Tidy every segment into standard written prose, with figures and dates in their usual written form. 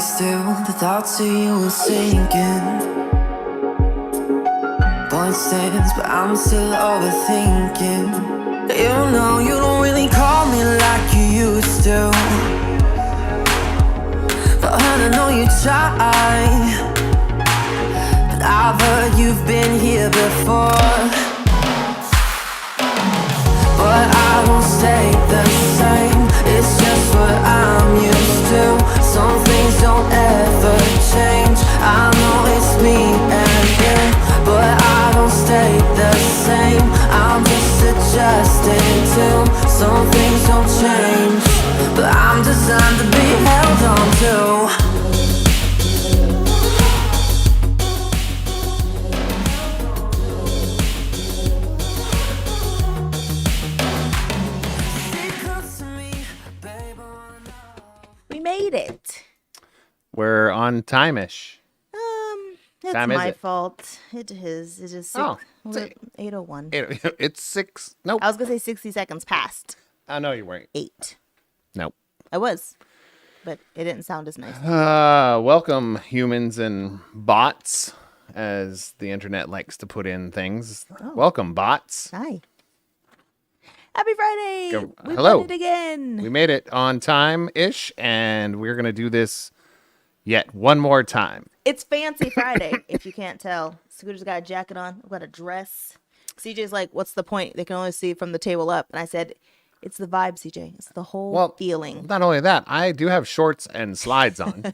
still, the thoughts of you are sinking. Point stands, but I'm still overthinking. You know you don't really call me like you used to, but I know you try. But I've heard you've been here before. But I won't stay the same, it's just what I'm used to. Some things don't ever change, I know it's me and you. But I don't stay the same, I'm just adjusting to. Some things don't change, but I'm designed to be held on to. Made it. We're on time-ish. It's Time is my it? fault. It is. It is Oh, 8:01. It's 6. Nope. I was gonna say 60 seconds past I know you weren't. 8. Nope. I was, but it didn't sound as nice. Welcome, humans and bots, as the internet likes to put in things. Welcome, bots. Hi. Happy Friday! We Hello. did it again. We made it on time-ish, and we're going to do this yet one more time. It's Fancy Friday, if you can't tell. Scooter's got a jacket on. I've got a dress. CJ's like, what's the point? They can only see from the table up. And I said, it's the vibe, CJ. It's the whole feeling. Not only that, I do have shorts and slides on.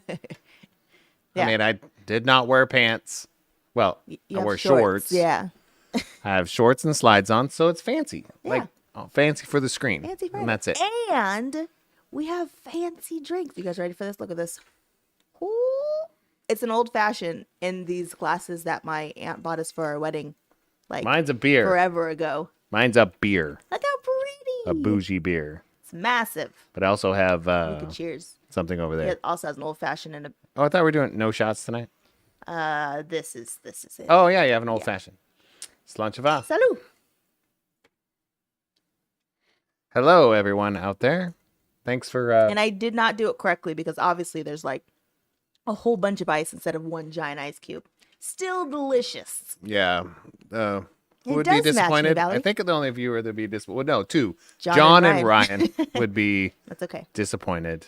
Yeah. I mean, I did not wear pants. Well, You I have wear shorts. Yeah. I have shorts and slides on, so it's fancy. Yeah. Like, fancy for the screen. Fancy Friday. And that's it. And we have fancy drinks. You guys ready for this? Look at this. Ooh. It's an old fashioned in these glasses that my aunt bought us for our wedding. Like Mine's a beer. forever ago. Mine's a beer. Look how pretty. A bougie beer. It's massive. But I also have Cheers. something over there. It also has an old fashioned and Oh, I thought we were doing no shots tonight. this is it. Oh, yeah, you have an old fashioned. Slanchava. Salut. Hello, everyone out there. Thanks for... And I did not do it correctly because obviously there's like a whole bunch of ice instead of one giant ice cube. Still delicious. Yeah. Who It would does be match me, disappointed? Valerie. I think the only viewer that'd be disappointed... Well, no, two. John John and and Ryan would be That's okay. disappointed.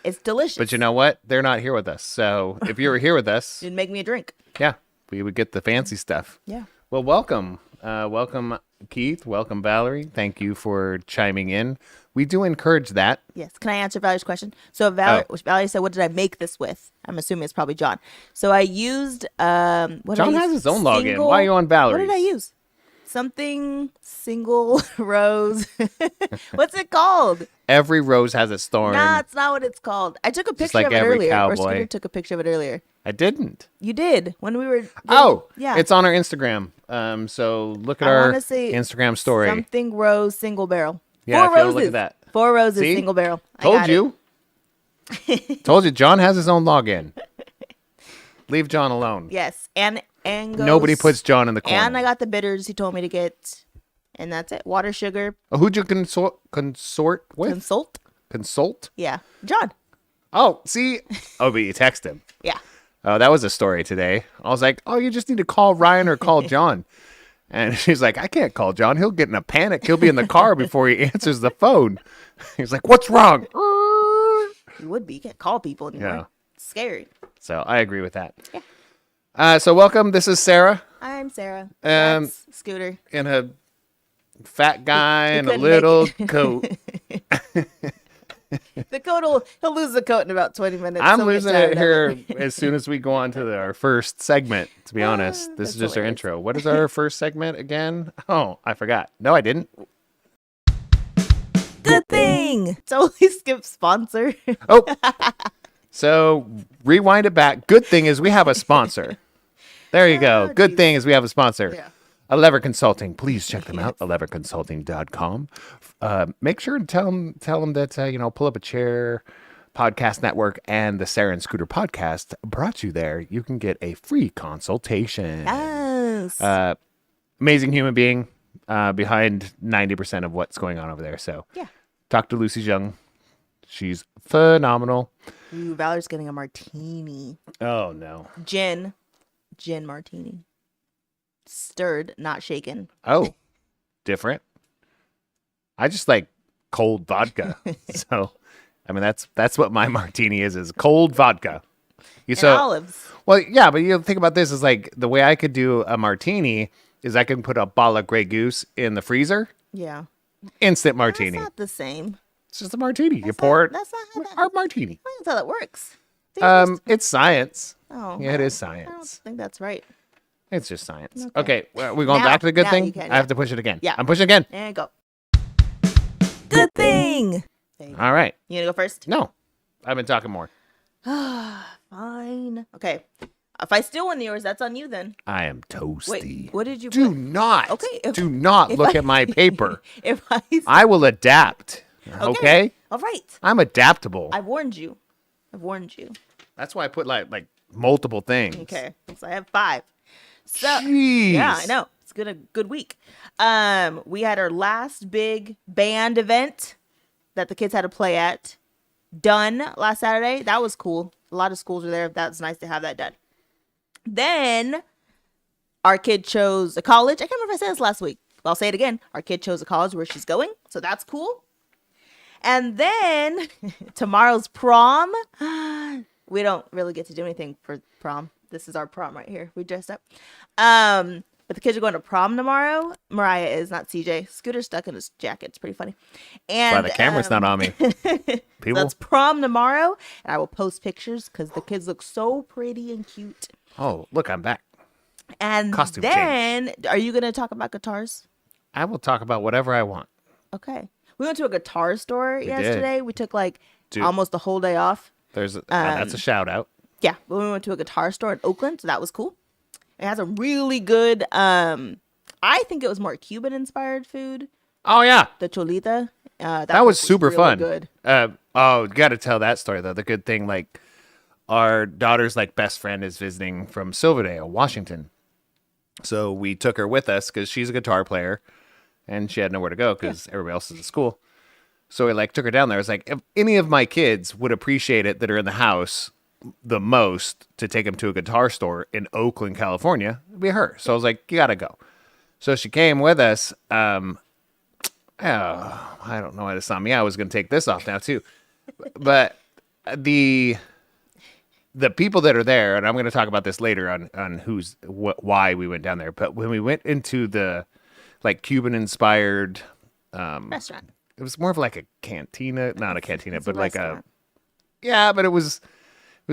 It's delicious. But you know what? They're not here with us. So if you were here with us, It'd make me a drink. yeah, we would get the fancy stuff. Yeah. Well, welcome. Welcome, Keith. Welcome, Valerie. Thank you for chiming in. We do encourage that. Yes. Can I answer Valerie's question? So Valerie said, what did I make this with? I'm assuming it's probably John. So I used John has his own login. Why are you on Valerie's? What did I use? Something single rose. What's it called? Every rose has its thorn. Nah, it's not what it's called. I took a picture like of it every earlier. Or cowboy. Scooter took a picture of it earlier. I didn't. You did when we were. Yeah. It's on our Instagram. So look at I our wanna say Instagram story. Something rose single barrel. Yeah, if 4 you wanna roses. look at that. 4 roses See? single barrel. I Told got you. Told you. John has his own login. Leave John alone. Yes, and goes, Nobody puts John in the corner. And I got the bitters he told me to get, and that's it. Water, sugar, Who'd you consort with? consult. Yeah, John. Oh, see? Oh, but you text him. Yeah. Oh, that was a story today. I was like, oh, you just need to call Ryan or call John. And she's like, I can't call John. He'll get in a panic. He'll be in the car before he answers the phone. He's like, what's wrong? You would be. You can't call people anymore. Yeah. It's scary. So I agree with that. Yeah. So welcome. This is Sarah I'm Sarah. That's Scooter. in a fat guy in a couldn't little make it. coat. The coat he'll lose the coat in about 20 minutes. I'm He'll get losing tired it of here as soon as we go on to our first segment, to be honest. This is that's just our hilarious. intro. What is our first segment again? Oh, I forgot. No, I didn't. Good thing. Totally skip sponsor. Oh, so rewind it back. Good thing is we have a sponsor. There you go. Oh, Good geez. thing is we have a sponsor. Yeah. Elever Consulting. Please check them out. eleverconsulting.com. Make sure to tell them that, pull up a chair, Podcast Network, and the Sarah and Scooter podcast brought you there. You can get a free consultation. Yes. Amazing human being behind 90% of what's going on over there. So Yeah. talk to Lucy Jung. She's phenomenal. Ooh, Valerie's getting a martini. Oh, no. Gin martini. Stirred, not shaken. Oh, different. I just like cold vodka. So, I mean, that's what my martini is cold vodka. And olives. Well, yeah, but you think about this is like the way I could do a martini is I can put a bottle of Grey Goose in the freezer. Yeah. Instant martini. That's not the same. It's just a martini. You pour it. That's not how that. Our martini. That's how that works. It's science. Oh. Yeah, it is I don't science. think that's right. It's just science. Okay. Okay, well, we going Now- back to the good now thing? you can, I have to push it again. Yeah. I'm pushing again. And go. Good thing. All right. You gonna go first? No, I've been talking more. Fine. Okay. If I still win yours, that's on you then. I am toasty. Wait, what did you Do put? not. Okay, do not if look I- at my paper. If I I will adapt. Okay? All right. I'm adaptable. I've warned you. That's why I put like multiple things. Okay. So I have 5. So Jeez. yeah, I know. It's been a good week. We had our last big band event that the kids had to play at done last Saturday. That was cool. A lot of schools were there. That's nice to have that done. Then our kid chose a college. I can't remember if I said this last week, but I'll say it again. Our kid chose a college where she's going. So that's cool. And then tomorrow's prom. We don't really get to do anything for prom. This is our prom right here. We dressed up. But the kids are going to prom tomorrow. Mariah is, not CJ. Scooter's stuck in his jacket. It's pretty funny. And Why the camera's not on me. so People. that's prom tomorrow. And I will post pictures because the kids look so pretty and cute. Oh, look, I'm back. And Costume then, are you going to talk about guitars? I will talk about whatever I want. Okay. We went to a guitar store yesterday. We took Dude. almost the whole day off. That's a shout out. Yeah, but we went to a guitar store in Oakland, so that was cool. It has a really good, I think it was more Cuban inspired food. Oh yeah, The cholita. that was super really fun. Good. You got to tell that story though. The good thing, like, our daughter's like best friend is visiting from Silverdale, Washington, so we took her with us because she's a guitar player, and she had nowhere to go because everybody else is at school. So we like took her down there. I was like, if any of my kids would appreciate it that are in the house the most to take them to a guitar store in Oakland, California, it'd be her. So I was like, you gotta go. So she came with us. I don't know why this on me. I was gonna take this off now too, but the people that are there, and I'm gonna talk about this later on why we went down there. But when we went into the like Cuban inspired Restaurant. it was more of like a cantina, not a cantina, but like restaurant. but it was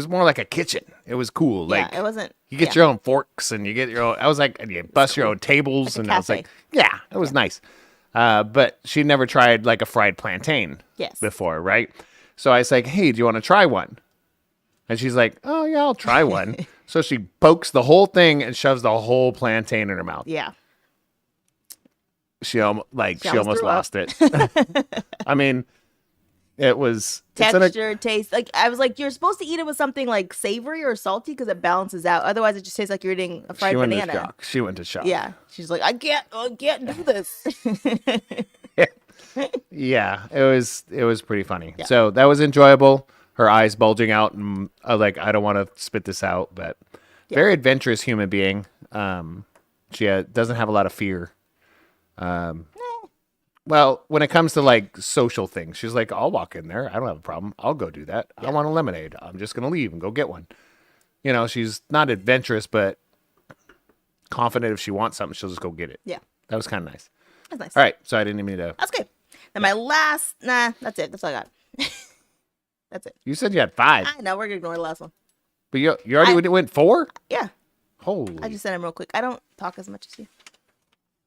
more like a kitchen. It was cool. Like, It wasn't. you get your own forks and you get your own. I was like, and you bust your own tables, Like a and I was cafe. like, yeah, it was nice. But she never tried like a fried plantain before, right? So I was like, hey, do you want to try one? And she's like, oh yeah, I'll try one. So she pokes the whole thing and shoves the whole plantain in her mouth. Yeah. She almost threw lost it. I mean, it was Texture, taste. Like, I was like, you're supposed to eat it with something like savory or salty because it balances out. Otherwise, it just tastes like you're eating a fried banana. She went to shock. Yeah. She's like, I can't do this. Yeah, it was pretty funty. Yeah. So that was enjoyable. Her eyes bulging out, and like, I don't want to spit this out, but very adventurous human being. She doesn't have a lot of fear. Well, when it comes to like social things, she's like, I'll walk in there. I don't have a problem. I'll go do that. I want a lemonade. I'm just gonna leave and go get one. You know, she's not adventurous, but confident. If she wants something, she'll just go get it. Yeah. That was kind of nice. That's nice. All right, so I didn't even need to. That's good. And my last, that's it. That's all I got. That's it. You said you had 5, I know, we're gonna ignore the last one. but you already went 4. Yeah. Holy. I just said them real quick. I don't talk as much as you.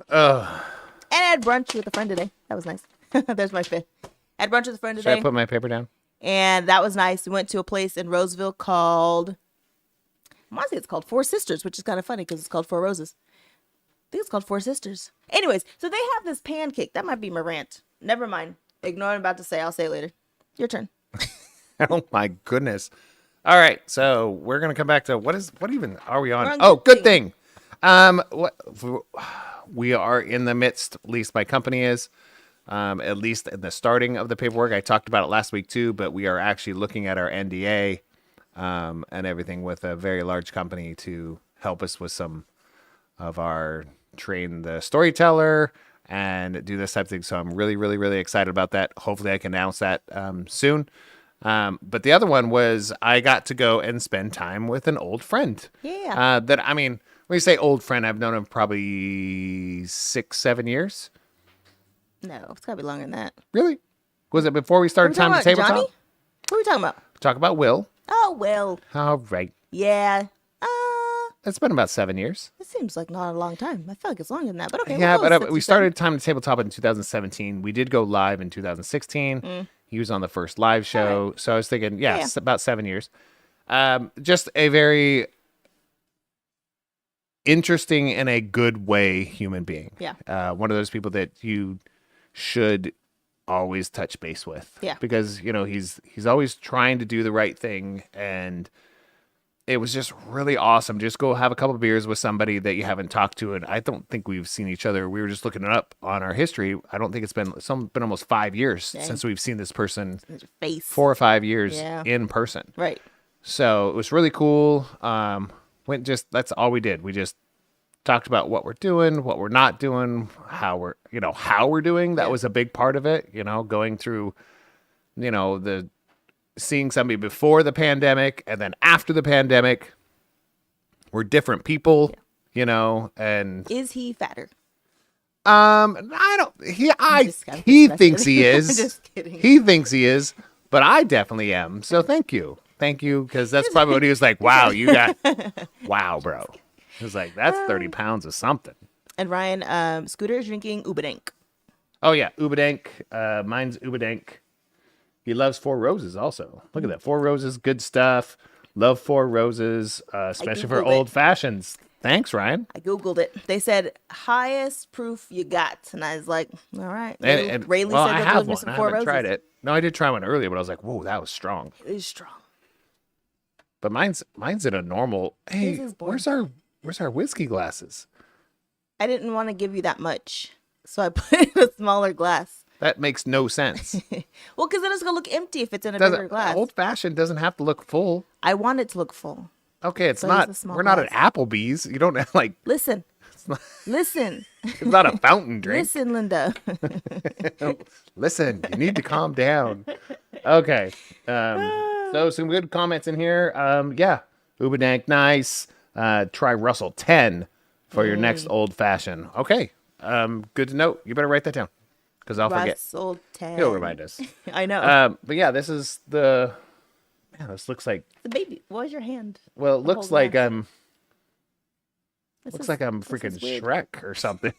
Ugh. And I had brunch with a friend today. That was nice. There's my 5th. I had brunch with a friend Should today. I put my paper down? And that was nice. We went to a place in Roseville called, I want to say it's called Four Sisters, which is kind of funny because it's called Four Roses. I think it's called Four Sisters. Anyways, so they have this pancake. That might be my rant. Never mind. Ignore what I'm about to say. I'll say it later. Your turn. Oh my goodness. All right, so we're gonna come back to what even are we on? We're on Oh, good good thing. We are in the midst, at least my company is, at least in the starting of the paperwork. I talked about it last week too, but we are actually looking at our NDA and everything with a very large company to help us with some of our train the storyteller and do this type of thing. So I'm really, really, really excited about that. Hopefully I can announce that soon. But the other one was I got to go and spend time with an old friend. Yeah. When you say old friend, I've known him probably 6-7 years. No, it's gotta be longer than that. Really? Was it before we started Time to Tabletop? Johnny? What are we talking about? Talk about Will. Oh, Will. All right. Yeah. It's been about 7 years. It seems like not a long time. I feel like it's longer than that, but okay. Yeah, we'll go with but we 6 or 7. started Time to Tabletop in 2017. We did go live in 2016. He was on the first live show. So I was thinking, it's about 7 years. Just a very interesting in a good way human being. Yeah. One of those people that you should always touch base with. Yeah. Because, he's always trying to do the right thing, and it was just really awesome. Just go have a couple of beers with somebody that you haven't talked to, and I don't think we've seen each other. We were just looking it up on our history. I don't think it's been almost 5 years since we've seen this person. Face. 4 or 5 years in person. Right. So it was really cool. That's all we did. We just talked about what we're doing, what we're not doing, how we're doing. That was a big part of it. Going through, seeing somebody before the pandemic and then after the pandemic. We're different people, and Is he fatter? I don't. He thinks he is. I'm just kidding. He thinks he is, but I definitely am. So thank you, because that's probably what he was like. Wow, you got. Wow, bro. He was like, that's 30 pounds of something. And Ryan, Scooter is drinking Ubadank. Oh yeah, Ubadank. Mine's Ubadank. He loves Four Roses also. Look at that, Four Roses, good stuff. Love Four Roses, especially for old fashions. Thanks, Ryan. I Googled it. They said highest proof you got. And I was like, all right. And Rayleigh well, said I they'll have give me one. some I Four haven't Roses. tried it. No, I did try one earlier, but I was like, whoa, that was strong. It is strong. But mine's in a normal. Hey, His is boring. where's our whiskey glasses? I didn't want to give you that much. So I put it in a smaller glass. That makes no sense. Well, because then it's going to look empty if it's in a bigger glass. Old fashioned doesn't have to look full. I want it to look full. Okay, it's So not. use a small We're not at glass. Applebee's. You don't have like. Listen. not- Listen. It's not a fountain drink. Listen, Linda. Listen, you need to calm down. Okay. So some good comments in here. Yeah. Ubadank, nice. Try Russell 10 for your next old fashioned. Okay. Good to know. You better write that down because I'll forget. Russell 10. He'll remind us. I know. But yeah, this is the. Man, this looks like. The baby. Where's your hand? Well, it looks whole like glass. This Looks is- like I'm this freaking is weird. Shrek or something.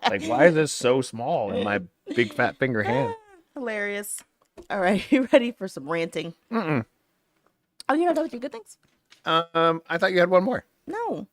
Like, why is this so small in my big fat finger hand? Hilarious. All right. You ready for some ranting? Mm-mm. Oh, you're not done with your good things? I thought you had one more. No.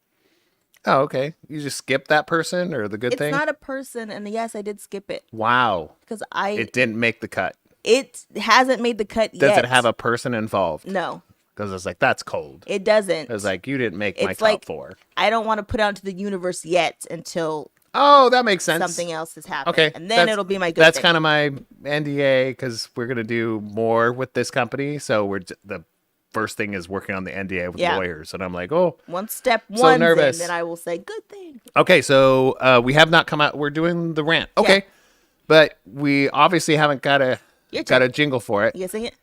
Oh, okay. You just skipped that person or the good It's thing? not a person. And yes, I did skip it. Wow. Because It didn't make the cut. it hasn't made the cut Does yet. it have a person involved? No, Because it's like, that's cold. it doesn't. I was like, you didn't make my It's top like- 4. I don't want to put out into the universe yet until Oh, that makes sense. something else has happened. Okay. And then it'll be my good That's thing. kind of my NDA because we're going to do more with this company. So the first thing is working on the NDA with Yeah. lawyers. And I'm like, oh, Once step So one, nervous. then I will say good thing. okay. So we have not come out. We're doing the rant. Okay. Yeah. But we obviously haven't got a Your got a turn. jingle for it. You gonna sing it?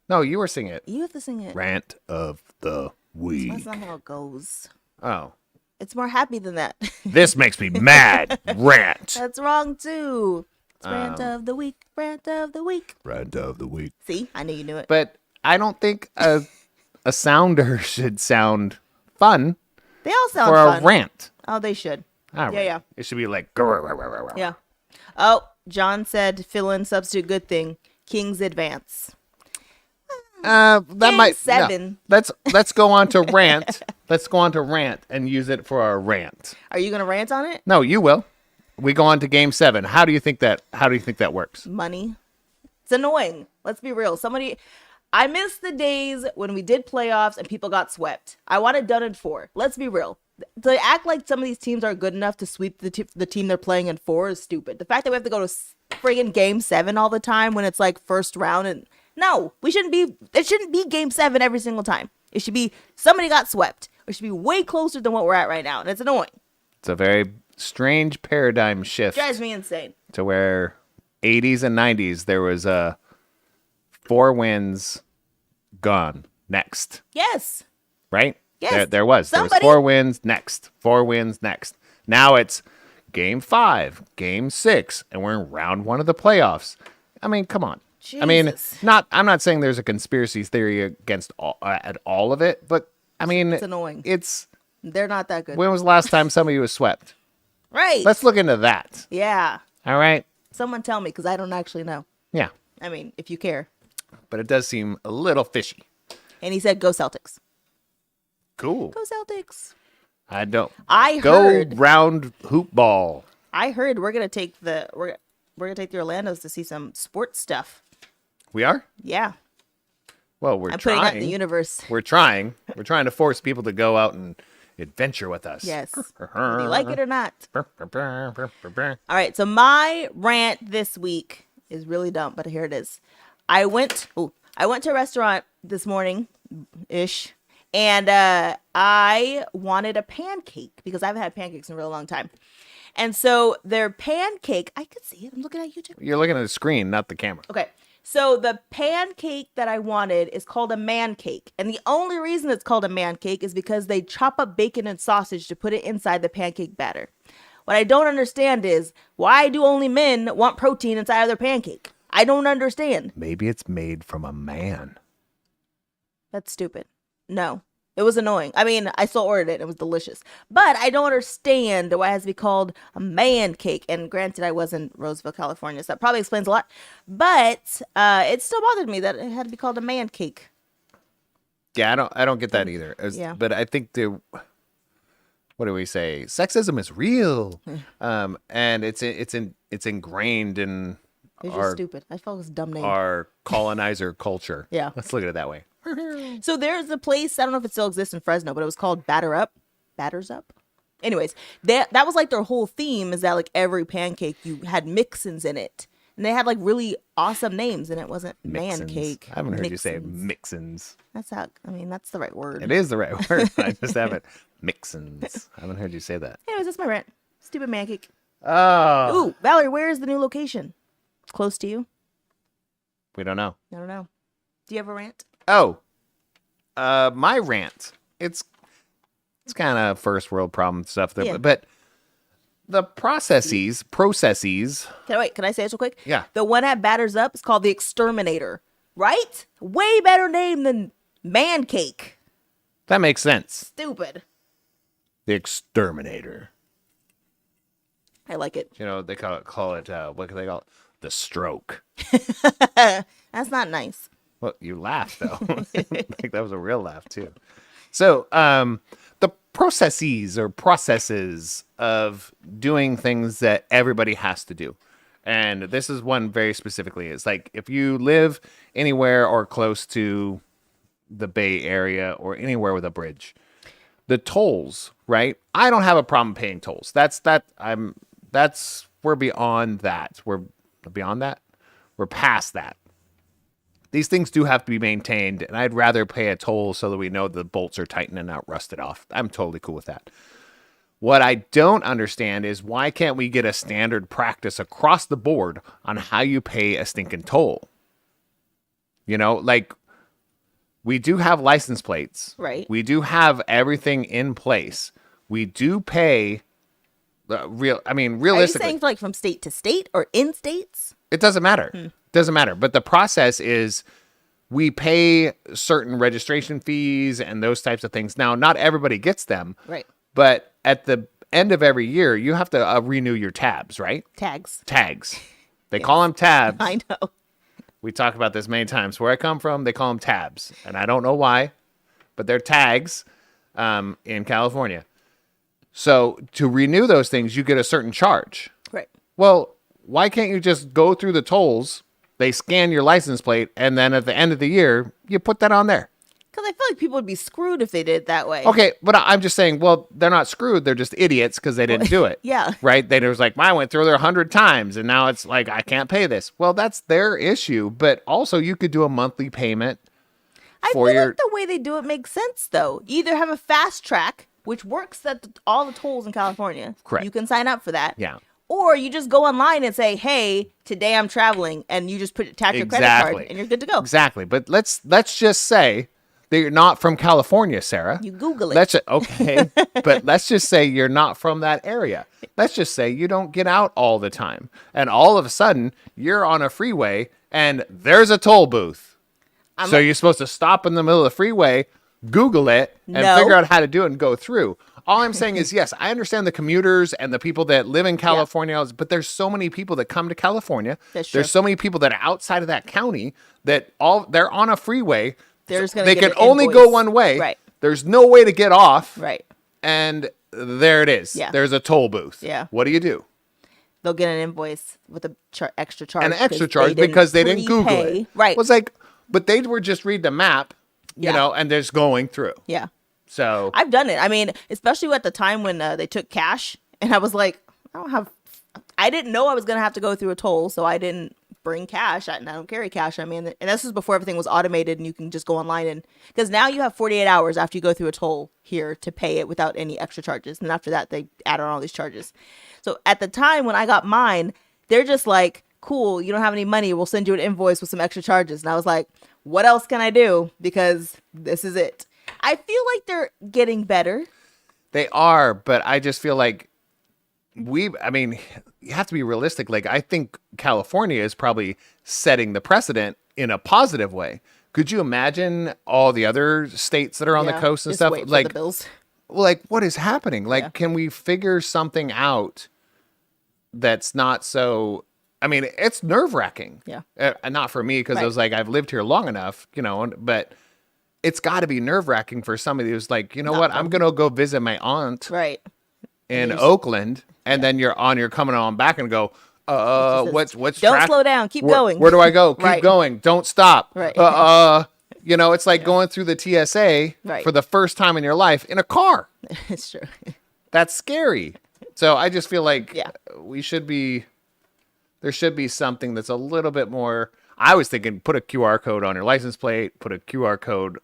No, you were singing it. You have to sing it. Rant of the week. That's not how it goes. Oh, It's more happy than that. this makes me mad. Rant. That's wrong too. It's rant of the week. Rant of the week. Rant of the week. See, I knew you knew it. But I don't think a sounder should sound fun They all sound for fun. a rant. Oh, they should. All right. Yeah. It should be like. "Grr." Yeah. Oh, John said fill in substitute good thing. King's advance. That Game might 7. No. Let's go on to rant. Let's go on to rant and use it for our rant. Are you gonna rant on it? No, you will. We go on to game 7. How do you think that works? Money. It's annoying. Let's be real. I miss the days when we did playoffs and people got swept. I want it done in 4. Let's be real. To act like some of these teams are good enough to sweep the team they're playing in 4 is stupid. The fact that we have to go to friggin' game 7 all the time when it's like first round, and no, it shouldn't be game 7 every single time. It should be somebody got swept. It should be way closer than what we're at right now, and it's annoying. It's a very strange paradigm shift. Drives me insane. To where 80s and 90s there was 4 wins, gone, next. Yes. Right? Yes. There was 4 wins, next. 4 wins, next. Now it's game 5, game 6, and we're in round 1 of the playoffs. I mean, come on. Jesus. I mean, I'm not saying there's a conspiracy theory against all of it, but I mean, it's annoying. They're not that good. When was the last time somebody was swept? Right. Let's look into that. Yeah. All right. Someone tell me, because I don't actually know. Yeah. I mean, if you care. But it does seem a little fishy. And he said, "Go Celtics." Cool. Go Celtics. I don't. Go heard, round hoop ball. I heard we're gonna take the Orlandos to see some sports stuff. We are? Yeah. Well, we're I'm trying. putting out in the universe. We're trying. We're trying to force people to go out and adventure with us. Yes. Whether you like it or not. All All right. So my rant this week is really dumb, but here it is. I went to a restaurant this morning, ish, and I wanted a pancake because I haven't had pancakes in a really long time. And so their pancake, I could see it. I'm looking at you too. You're looking at the screen, not the camera. Okay. So the pancake that I wanted is called a MANCAKE. And the only reason it's called a MANCAKE is because they chop up bacon and sausage to put it inside the pancake batter. What I don't understand is, why do only men want protein inside of their pancake? I don't understand. Maybe it's made from a man. That's stupid. No. It was annoying. I mean, I still ordered it. It was delicious. But I don't understand why it has to be called a MANCAKE. And granted, I was in Roseville, California, so that probably explains a lot. But it still bothered me that it had to be called a MANCAKE. Yeah, I don't get that either. Yeah. But I think what do we say? Sexism is real, and it's ingrained in It's just stupid. I felt it was a dumb name. Our colonizer culture. Yeah. Let's look at it that way. So there's a place, I don't know if it still exists in Fresno, but it was called Batters Up. Anyways, that was like their whole theme, is that like every pancake you had mixins in it. And they had like really awesome names, and it wasn't MANCAKE. I haven't heard you say mixins. That's the right word. It is the right word. I just haven't. Mixins. I haven't heard you say that. Anyways, that's my rant. Stupid MANCAKE. Oh. Ooh, Valerie, where is the new location? Close to you? We don't know. I don't know. Do you have a rant? Oh. My rant. It's kind of first world problem stuff there, Yeah. but the processes. Can I say this real quick? Yeah. The one at Batters Up is called the Exterminator, right? Way better name than MANCAKE. That makes sense. Stupid. The Exterminator. I like it. You know, they call it what can they call it? The stroke. That's not nice. Well, you laughed though. Like that was a real laugh too. So, the processes of doing things that everybody has to do. And this is one very specifically. It's like if you live anywhere or close to the Bay Area or anywhere with a bridge, the tolls, right? I don't have a problem paying tolls. We're beyond that. We're beyond that. We're past that. These things do have to be maintained, and I'd rather pay a toll so that we know the bolts are tightened and not rusted off. I'm totally cool with that. What I don't understand is why can't we get a standard practice across the board on how you pay a stinking toll? You know, like we do have license plates. Right. We do have everything in place. We do pay realistically. Are you saying like from state to state or in states? It doesn't matter. Doesn't matter. But the process is we pay certain registration fees and those types of things. Now, not everybody gets them. Right. But at the end of every year, you have to renew your tabs, right? Tags. They call them tabs. I know. We talk about this many times. Where I come from, they call them tabs. And I don't know why, but they're tags in California. So to renew those things, you get a certain charge. Right. Well, why can't you just go through the tolls? They scan your license plate, and then at the end of the year, you put that on there. Because I feel like people would be screwed if they did it that way. Okay, but I'm just saying, well, they're not screwed. They're just idiots because they didn't do it. Yeah. Right? They was like, I went through there 100 times, and now it's like, I can't pay this. Well, that's their issue. But also, you could do a monthly payment I for feel your... like the way they do it makes sense, though. You either have a fast track, which works at all the tolls in California. Correct. You can sign up for that. Yeah. Or you just go online and say, hey, today I'm traveling, and you just attach your credit card, and you're good to go. Exactly. But let's just say that you're not from California, Sarah. You Google it. Okay, but let's just say you're not from that area. Let's just say you don't get out all the time. And all of a sudden, you're on a freeway, and there's a toll booth. So you're supposed to stop in the middle of the freeway, Google it, and figure out how to do it and go through. All I'm saying is, yes, I understand the commuters and the people that live in California, but there's so many people that come to California. That's true. There's so many people that are outside of that county that they're on a freeway. They can an only invoice. go one way. Right. There's no way to get off. Right. And there it is. Yeah. There's a toll booth. Yeah. What do? They'll get an invoice with a extra charge. An extra charge because they didn't Google it. Right. It was like, but they were just read the map, you know, and they're just going through. Yeah. So I've done it. I mean, especially at the time when they took cash, and I was like, I didn't know I was gonna have to go through a toll, so I didn't bring cash. I don't carry cash. I mean, and this was before everything was automated, and you can just go online and because now you have 48 hours after you go through a toll here to pay it without any extra charges, and after that they add on all these charges. So at the time when I got mine, they're just like, cool, you don't have any money, we'll send you an invoice with some extra charges, and I was like, what else can I do? Because this is it. I feel like they're getting better. they are, but I just feel like you have to be realistic. Like, I think California is probably setting the precedent in a positive way. Could you imagine all the other states that are on the coast and just stuff? wait for Like, the bills. like, what is happening? Like, can we figure something out that's not so... I mean, it's nerve-wracking. Yeah. Not for me, because I Right. was like, I've lived here long enough, but it's got to be nerve-wracking for somebody who's like, you know what, I'm going to go visit my aunt Right. in Oakland, and then you're coming on back and go, what's Don't slow down. Keep going. Where do I go? Keep Right. going. Don't stop. Right. It's like going through the TSA Right. for the first time in your life in a car. It's true. That's scary. So I just feel like Yeah. there should be something that's a little bit more. I was thinking put a QR code on your license plate, put a QR code.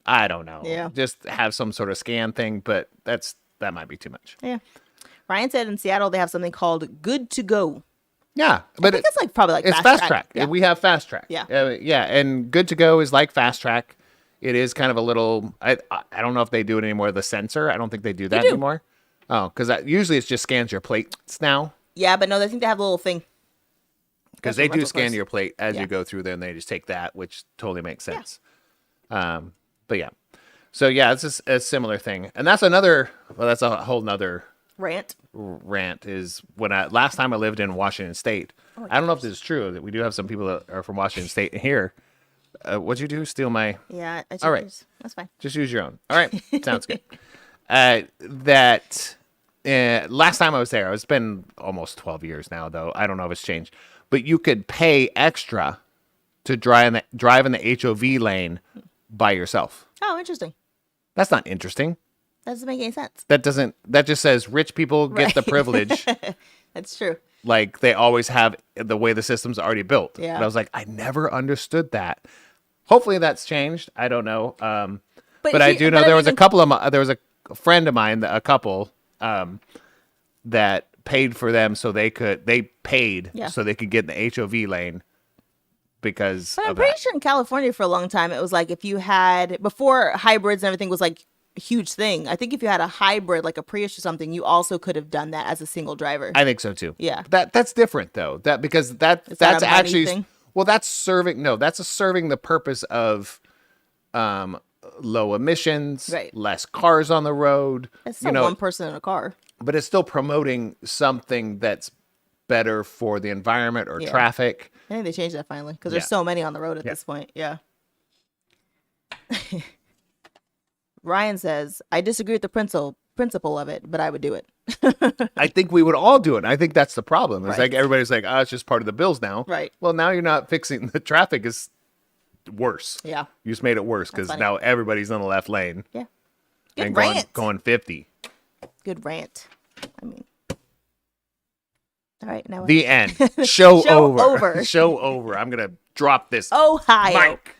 I don't know. Yeah. Just have some sort of scan thing, but that might be too much. Yeah. Ryan said in Seattle they have something called Good to Go. Yeah, but I think it's probably like it's fast fast track. Yeah. We have fast track. Yeah. And Good to Go is like fast track. It is kind of a little. I don't know if they do it anymore. The sensor. I don't think they do that do. anymore. Oh, because usually it just scans your plates now. Yeah, but no, I think they have a little thing. Because That's they what do rental scan cars. your plate as Yeah. you go through there, and they just take that, which totally makes sense. But yeah, so yeah, it's just a similar thing, and that's another. Well, that's a whole nother Rant. rant. Is when last time I lived in Washington State. I don't know if this is true that we do have some people that are from Washington State here. What'd you do? Steal my? Yeah. All right. That's fine. Just use your own. All right, sounds good. Last time I was there, it's been almost 12 years now, though. I don't know if it's changed, but you could pay extra to drive in the HOV lane by yourself. Oh, interesting. That's not interesting. That doesn't make any sense. That just says rich people get the privilege. That's true. Like they always have the way the system's already built. Yeah. And I was like, I never understood that. Hopefully that's changed. I don't know. But I do know there was a friend of mine, a couple, that paid for them so they paid so they could get in the HOV lane because But I'm of pretty that. sure in California for a long time it was like if you had before hybrids and everything was like a huge thing. I think if you had a hybrid like a Prius or something, you also could have done that as a single driver. I think so too. Yeah. That's different though. Because Is that's that a money actually thing? well, that's serving the purpose of low emissions, Right. less cars on the road. It's still one person in a car. But it's still promoting something that's better for the environment or Yeah. traffic. I think they changed that finally because Yeah. there's so many on the road at this point. Yeah. Ryan says, I disagree with the principle of it, but I would do it. I think we would all do it. And I think that's the problem. It's Right. like everybody's like, it's just part of the bills now. Right. Well, now you're not fixing the traffic is worse. Yeah. You just made it worse because funny. now everybody's in the left lane Yeah. Good and rant. going 50. Good rant. I mean. All right, now The end. Show over. over. Show over. I'm gonna drop this Ohio. mic.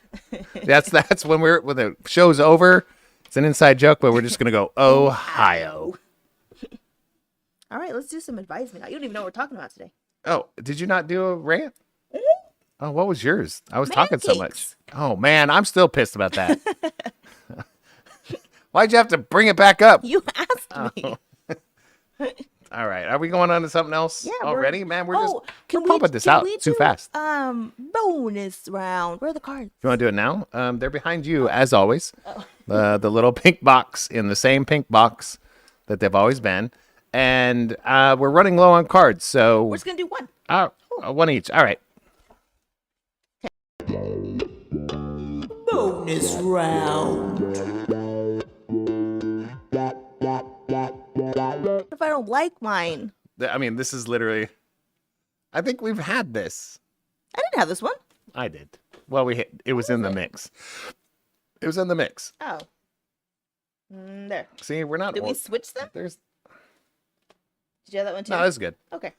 That's when the show's over. It's an inside joke, but we're just gonna go Ohio. All right, let's do some advisement. You don't even know what we're talking about today. Oh, did you not do a rant? Oh, what was yours? I was talking so much. Mancakes. Oh man, I'm still pissed about that. Why'd you have to bring it back up? You asked me. All right, are we going on to something else already? Man, we're pumping this out too fast. Bonus round. Where are the cards? You want to do it now? They're behind you, as always. The little pink box in the same pink box that they've always been. And we're running low on cards, so... We're just going to do one. One each. All right. Bonus round. What if I don't like mine? I mean, this is literally... I think we've had this. I didn't have this one. I did. Well, it was in the mix. It was in the mix. Oh. There. See, we're not... Did we switch them? There's... Did you have that one too? No, that's good. Okay.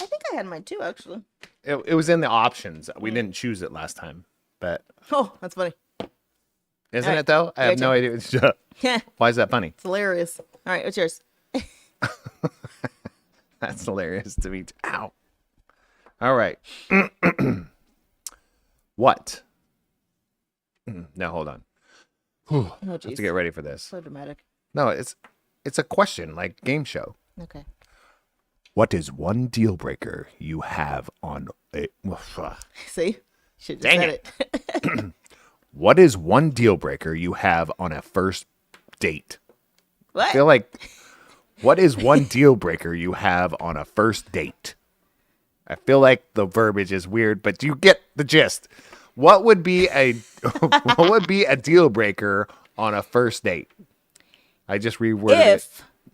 I think I had mine too, actually. It was in the options. We didn't choose it last time, but... Oh, that's funny. Isn't All right. it, though? I have no idea. Yeah. Why is that funny? It's hilarious. All right, what's yours? That's hilarious to me. Ow. All right. What? No, hold on. Oh, I have geez. to get ready for this. So dramatic. No, it's a question, like game show. Okay. What is one deal breaker you have on a... See? Should just Dang said it. What is one deal breaker you have on a first date? What? I feel like... What is one deal breaker you have on a first date? I feel like the verbiage is weird, but you get the gist. What would be a what would be a deal breaker on a first date? I just reworded it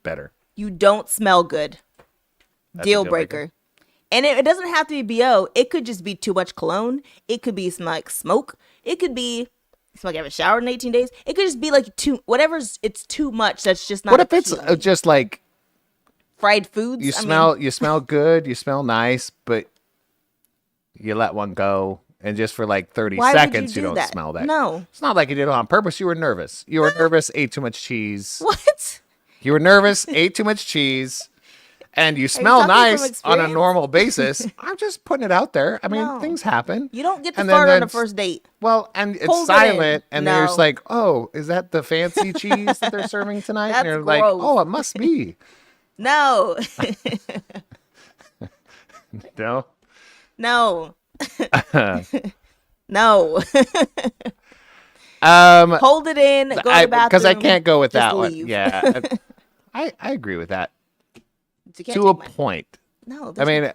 better. You don't smell good. That's a Deal breaker. And it doesn't have to be BO. It could just be too much cologne. It could be smell like smoke. It could be smell like I haven't showered in 18 days. It could just be like it's too much. That's just not. What if it's just like fried foods? You smell good, you smell nice, but you let one go, and just for like 30 seconds you don't smell that. No. It's not like you did it on purpose. You were nervous. You were nervous, ate too much cheese. What? You were nervous, ate too much cheese, and you smell nice on a normal basis. I'm just putting it out there. I mean, things happen. You don't get to fart on a first date. Well, and it's silent, and they're just like, oh, is that the fancy cheese that they're serving tonight? And you're like, oh, it must be. No. No? No. No. Hold it in, go to the bathroom. Because I can't go with that leave. one. Yeah. I agree with that. To a point. No. I mean,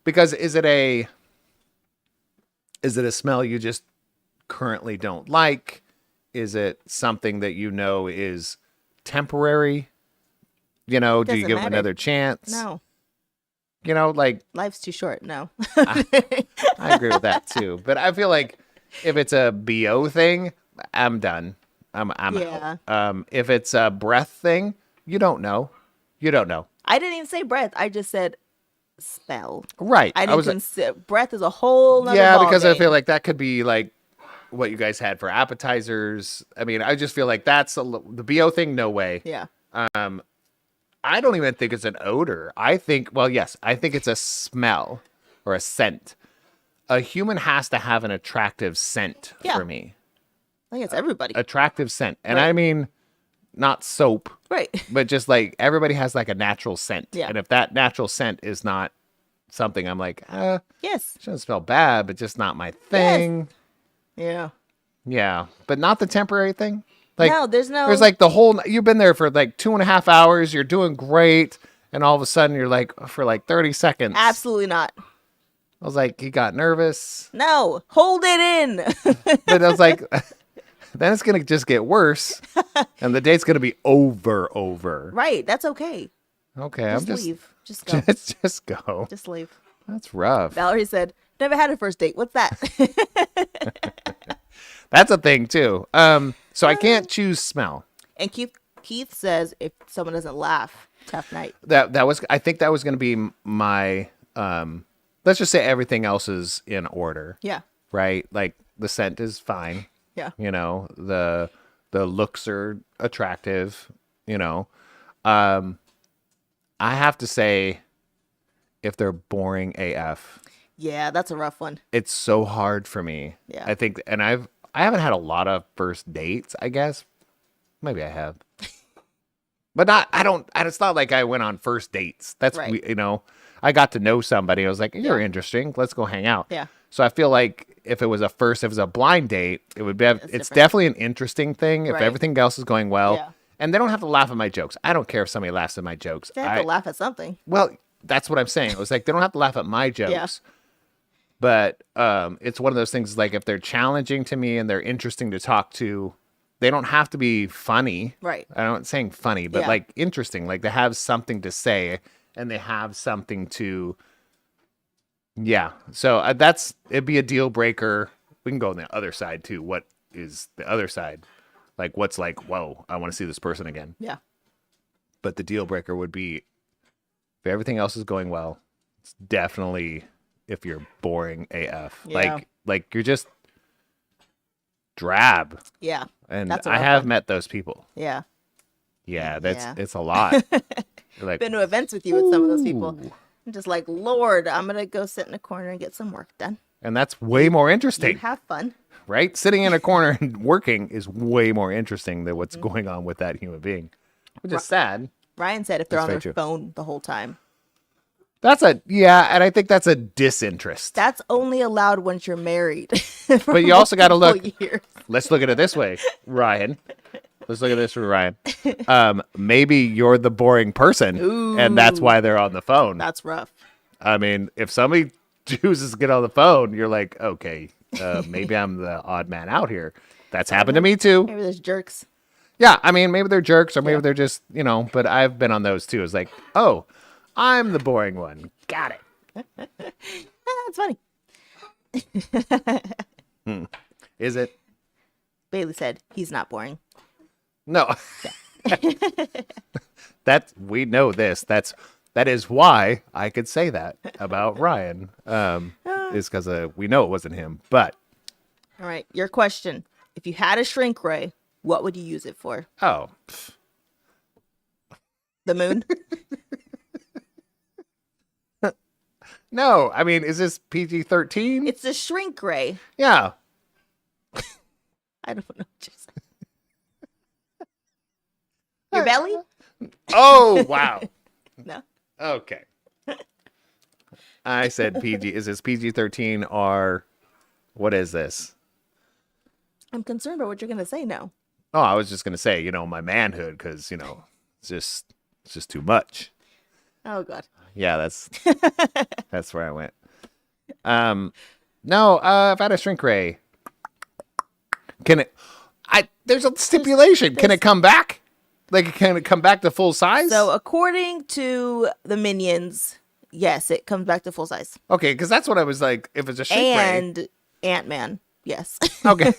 because is it a smell you just currently don't like? Is it something that you know is temporary? You know, do you give them another chance? No. You know, like... Life's too short. No. I agree with that, too. But I feel like if it's a BO thing, I'm done. I'm out. If it's a breath thing, you don't know. You don't know. I didn't even say breath. I just said smell. Right. I didn't consider... Breath is a whole nother Yeah, because ball I feel like that could be like what you guys had for appetizers. I mean, I just feel like that's the BO thing, no way. Yeah. I don't even think it's an odor. I think it's a smell or a scent. A human has to have an attractive scent for me. I think it's everybody. Attractive scent. And I mean, not soap. Right. But just like everybody has like a natural scent. Yeah. And if that natural scent is not something I'm like, yes. It shouldn't smell bad, but just not my thing. Yes. Yeah. Yeah. But not the temporary thing. Like, no, there's like the whole, you've been there for like 2.5 hours. You're doing great. And all of a sudden you're like, for like 30 seconds. Absolutely not. I was like, he got nervous. No, hold it in. But I was like, then it's going to just get worse. And the date's going to be over. Right. That's okay. Okay. Just leave. Just go. Just go. Just leave. That's rough. Valerie said, Never had a first date. What's that? That's a thing too. So I can't choose smell. And Keith says if someone doesn't laugh, tough night. I think that was going to be my, let's just say everything else is in order. Yeah. Right? Like the scent is fine. Yeah. You know, the looks are attractive, you know. I have to say if they're boring AF. Yeah, that's a rough one. It's so hard for me. Yeah. I think, and I haven't had a lot of first dates, I guess. Maybe I have. But it's not like I went on first dates. That's, right. You know, I got to know somebody. I was like, you're interesting. Let's go hang out. Yeah. So I feel like if it was a blind date, it would be, it's different. definitely an interesting thing if Right. everything else is going well. Yeah. And they don't have to laugh at my jokes. I don't care if somebody laughs at my jokes. They have to laugh at something. Well, that's what I'm saying. It was like, they don't have to laugh at my jokes. Yeah. But it's one of those things like if they're challenging to me and they're interesting to talk to, they don't have to be funny. Right. I'm not saying funny, but Yeah. like interesting. Like they have something to say and they have something to. Yeah. So it'd be a deal breaker. We can go on the other side too. What is the other side? Like what's like, whoa, I want to see this person again. Yeah. But the deal breaker would be if everything else is going well, it's definitely if you're boring AF. Yeah. Like you're just drab. Yeah. And That's a I rough have one. met those people. Yeah. Yeah, Yeah. it's a lot. You're like, Been to events with you with some of those people. "Ooh." I'm just like, Lord, I'm going to go sit in a corner and get some work done. And that's way more You interesting, have fun. right? Sitting in a corner and working is way more interesting than what's Mm-hmm. going on with that human being, which is sad. Ryan said if they're That's on very their true. phone the whole time. And I think that's a disinterest. That's only allowed once you're married. But you also got to look. Years. Let's look at it this way, Ryan. Let's look at this for Ryan. Maybe you're the boring person, and that's why they're on the phone. That's rough. I mean, if somebody chooses to get on the phone, you're like, okay, maybe I'm the odd man out here. That's happened to me too. Maybe there's jerks. Yeah, I mean, maybe they're jerks, or maybe they're just, you know. But I've been on those too. It's like, oh, I'm the boring one. Got it. That's funny. Is it? Bailey said he's not boring. No. We know this. That is why I could say that about Ryan. Is because we know it wasn't him. But All right, your question. If you had a shrink ray, what would you use it for? oh, The moon? no. I mean, is this PG-13? It's a shrink ray. Yeah. I don't know what you said. Your belly? Oh, wow. No. Okay. I said PG. Is this PG-13 or what is this? I'm concerned about what you're going to say now. Oh, I was just gonna say, you know, my manhood, because you know, it's just too much. Oh, God. Yeah, that's where I went. No, if I had a shrink ray, can it? There's a stipulation. Can it come back? Like, can it come back to full size? So, according to the Minions, yes, it comes back to full size. Okay, because that's what I was like. If it's a shrink ray, And Ant-Man, yes. okay.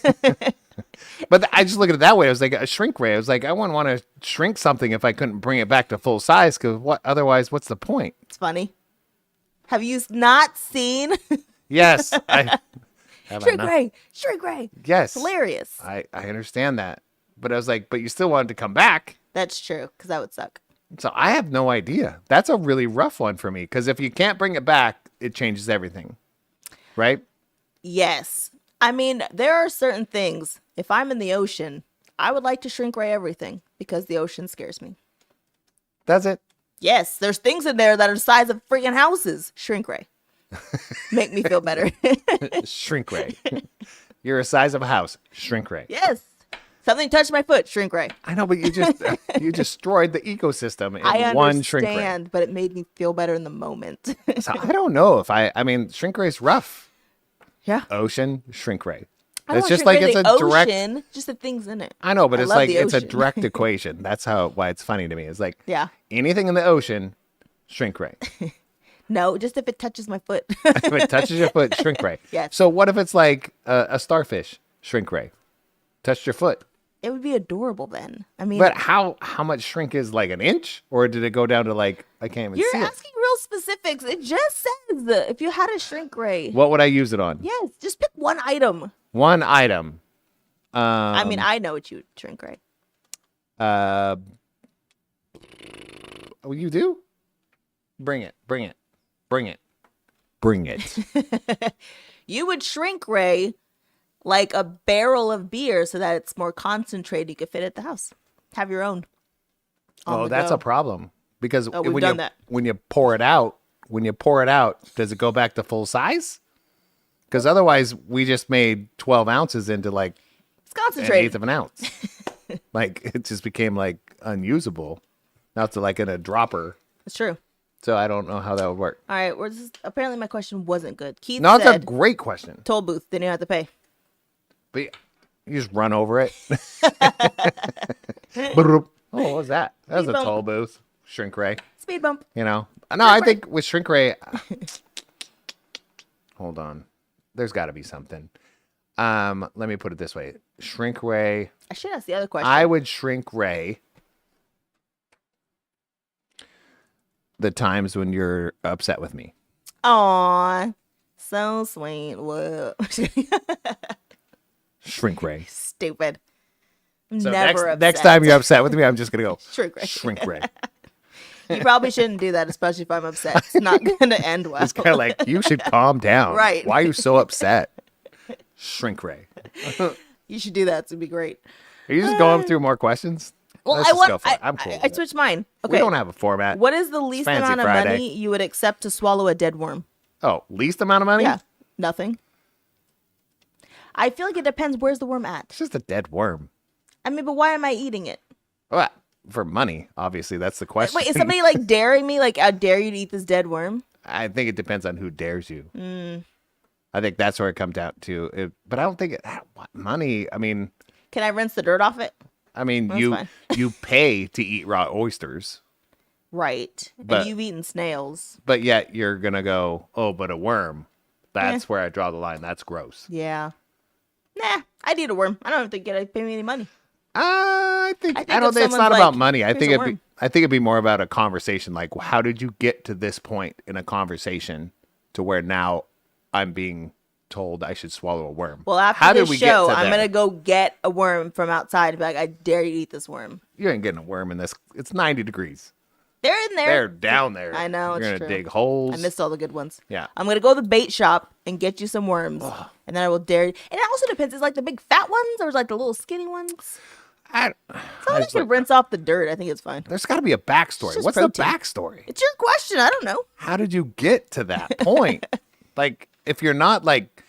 But I just look at it that way. I was like, a shrink ray. I was like, I wouldn't want to shrink something if I couldn't bring it back to full size. Because otherwise, what's the point? It's funny. Have you not seen Yes, I have. Shrink Ray? Shrink Ray. Yes, Hilarious. I understand that, but I was like, but you still wanted to come back. That's true, because that would suck. So I have no idea. That's a really rough one for me, because if you can't bring it back, it changes everything, right? Yes. I mean, there are certain things. If I'm in the ocean, I would like to shrink ray everything because the ocean scares me. That's it. Yes, there's things in there that are the size of freaking houses. Shrink ray. Make me feel better. Shrink ray. You're a size of a house. Shrink ray. Yes. Something touched my foot. Shrink ray. I know, but you destroyed the ecosystem in I one shrink ray. understand, but it made me feel better in the moment. So I don't know if I mean, shrink ray's rough. Yeah. Ocean, shrink ray. I don't It's want just shrink like ray it's in a the direct. ocean, just the things in it. I know, but I it's love like the it's a ocean. direct equation. That's why it's funny to me. It's like Yeah. anything in the ocean, shrink ray. No, just if it touches my foot. If it touches your foot, shrink ray. Yes. So what if it's like a starfish, shrink ray? Touched your foot. It would be adorable then. I mean, But how much shrink is like an inch? Or did it go down to like, I can't even you're see it? asking real specifics. It just says if you had a shrink ray. What would I use it on? Yes, just pick one item. One item. I mean, I know what you would shrink ray. Oh, you do? Bring it. You would shrink ray like a barrel of beer so that it's more concentrated. You could fit it at the house. Have your own. Oh, that's a problem. Because we've when done you that. when you pour it out, does it go back to full size? Because otherwise, we just made 12 ounces into like It's an concentrated. eighth of an ounce. Like it just became like unusable. Now it's like in a dropper. It's true. So I don't know how that would work. All right. Apparently, my question wasn't good. Keith No, it's a said, great question. toll booth. Then you have to pay. But you just run over it. Oh, what was that? That was Speed a bump. toll booth. Shrink ray. Speed bump. You know? No, I think with shrink ray. Hold on. There's got to be something. Let me put it this way. Shrink ray. I should ask the other question. I would shrink ray the times when you're upset with me. Aw, so sweet. Whoa. Shrink ray. Stupid. I'm So never upset. next time you're upset with me, I'm just going to go Shrink ray. shrink ray. You probably shouldn't do that, especially if I'm upset. It's not going to end well. It's kind of like, you should calm down. Right. Why are you so upset? Shrink ray. You should do that. It would be great. Are you just going through more questions? Well, Let's I just want. go for it. I'm cool. I with it. switched mine. Okay. We don't have a format. What is the least Fancy amount of Friday. money you would accept to swallow a dead worm? Oh, least amount of money? Yeah, nothing. I feel like it depends. Where's the worm at? It's just a dead worm. I mean, but why am I eating it? Well, for money, obviously, that's the question. Wait, is somebody like daring me? Like, I dare you to eat this dead worm? I think it depends on who dares you. I think that's where it comes down to. But I don't think what, money. I mean, Can I rinse the dirt off it? you fine. you pay to eat raw oysters, Right. But- and you've eaten snails. but yet you're gonna go, oh, but a worm. That's where I draw the line. That's gross. Yeah. Nah, I'd eat a worm. I don't think it'd pay me any money. I think don't if think it's someone's not like, about money. I "Here's think a it'd be worm." I think it'd be more about a conversation. Like, how did you get to this point in a conversation to where now I'm being told I should swallow a worm? Well, after how this did we show, get to I'm there? going to go get a worm from outside and be like, I dare you to eat this worm. You ain't getting a worm in this. It's 90 degrees. They're in there. They're down there. I know, You're it's gonna true. dig holes. I missed all the good ones. Yeah. I'm going to go to the bait shop and get you some worms. And then I will dare you. And it also depends. Is like the big fat ones or is like the little skinny ones? I, As long as you rinse off the dirt, I think it's fine. there's got to be a backstory. just What's protein. the backstory? It's your question. I don't know. How did you get to that point? Like, if you're not like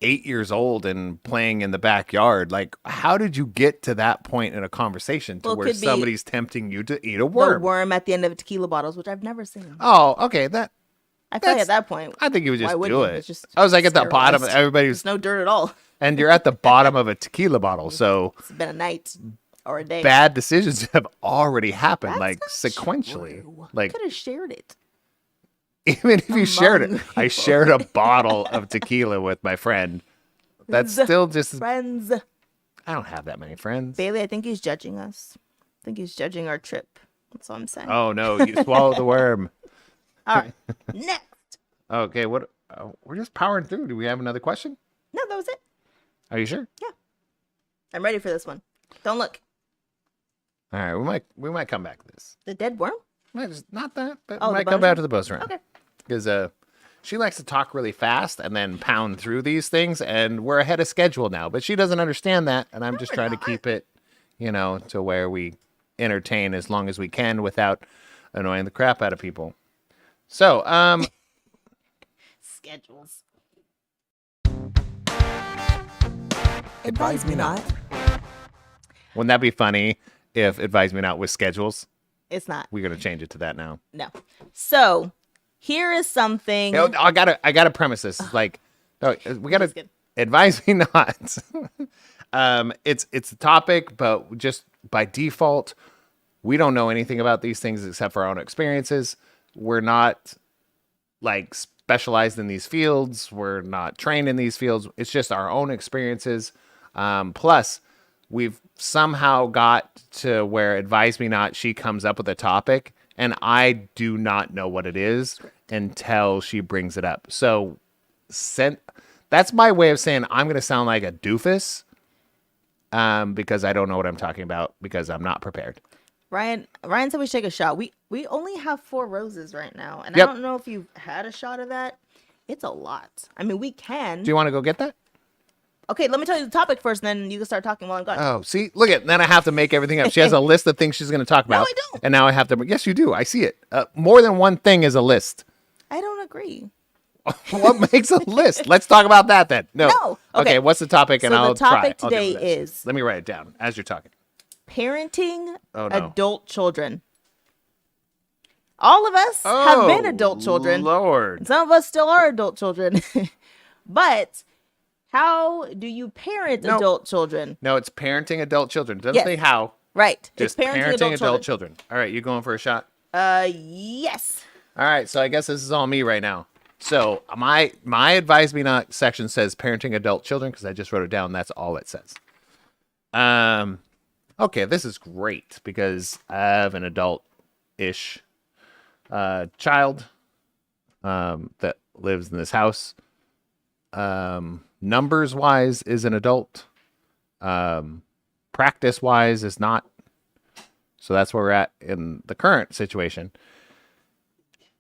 8 years old and playing in the backyard, like, how did you get to that point in a conversation to Well, it where could be somebody's tempting you to eat a The worm? worm at the end of tequila bottles, which I've never seen. Oh, okay. I feel like at that point, I think you would why just wouldn't do you? it. It's just I was like at the bottom. sterilized. Everybody's There's no dirt at all. and you're at the bottom of a tequila bottle. So It's been a night or a day. bad decisions have already happened, That's like not sequentially. true. Like Could have shared it. even if you shared it, Among I people. shared a bottle of tequila with my friend. That's still just. Friends. I don't have that many friends. Bailey, I think he's judging us. I think he's judging our trip. That's all I'm saying. Oh no, you swallowed the worm. All right. Next. Okay, what? We're just powering through. Do we have another question? No, that was it. Are you sure? I'm ready for this one. Don't look. All right, we might come back to this. The dead worm? Not that, but Oh, we the might bonus come back round? to the bonus round. Okay. Because she likes to talk really fast and then pound through these things, and we're ahead of schedule now. But she doesn't understand that, and I'm just we're trying to not. keep it, to where we entertain as long as we can without annoying the crap out of people. So, Schedules. Advise me not. wouldn't that be funny if Advise Me Not with schedules? It's not. We're gonna change it to that now. No. So, here is something. I gotta premise this. It's like, no, we gotta Just kidding. Advise Me Not. It's a topic, but just by default, we don't know anything about these things except for our own experiences. We're not like specialized in these fields. We're not trained in these fields. It's just our own experiences. Plus, we've somehow got to where Advise Me Not, she comes up with a topic, and I do not know what it is until she brings it up. So that's my way of saying I'm going to sound like a doofus because I don't know what I'm talking about because I'm not prepared. Ryan said we should take a shot. We only have 4 roses right now, and Yep. I don't know if you've had a shot of that. It's a lot. I mean, we can. Do you want to go get that? Okay, let me tell you the topic first, and then you can start talking while I'm gone. Oh, see, look at then I have to make everything up. She has a list of things she's going to talk about. I don't. And now I have to. Yes, you do. I see it. More than one thing is a list. I don't agree. What makes a list? Let's talk about that then. No. No. Okay. What's the topic? And So the I'll topic try. I'll give today it a is- Let me write it down as you're talking. Parenting Oh, no. adult children. All of us have been adult children. Lord. Some of us still are adult children. But how do you parent No. adult children? No, it's parenting adult children. Doesn't Yes. say how. Right. Just it's parenting adult children. All right, you going for a shot? Yes. All right, so I guess this is all me right now. So my Advise Me Not section says parenting adult children because I just wrote it down. That's all it says. Okay, this is great because I have an adult-ish child that lives in this house. Numbers wise is an adult. Practice wise is not. So that's where we're at in the current situation.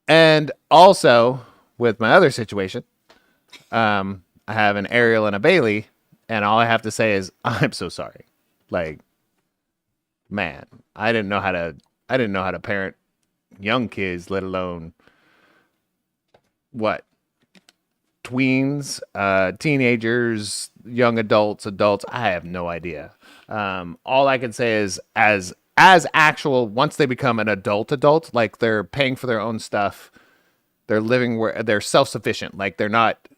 And also with my other situation, I have an Ariel and a Bailey, and all I have to say is I'm so sorry. Like, man, I didn't know how to parent young kids, let alone what? Tweens, teenagers, young adults. I have no idea. All I can say is as actual, once they become an adult, like they're paying for their own stuff, they're living where they're self-sufficient. Like they're not,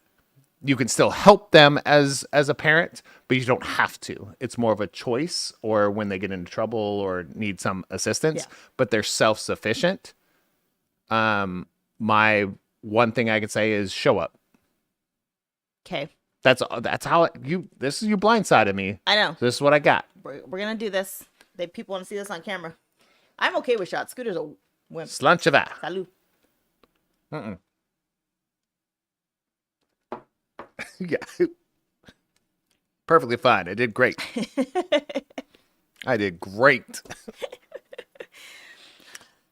you can still help them as a parent, but you don't have to. It's more of a choice or when they get into trouble or need some assistance, but they're self-sufficient. My one thing I can say is show up. Okay. That's how this is you blindsided me. I know. This is what I got. We're going to do this. People want to see this on camera. I'm okay with shots. Scooter's a wimp. Slancheva. Salud. Yeah. Perfectly fine. I did great. I did great.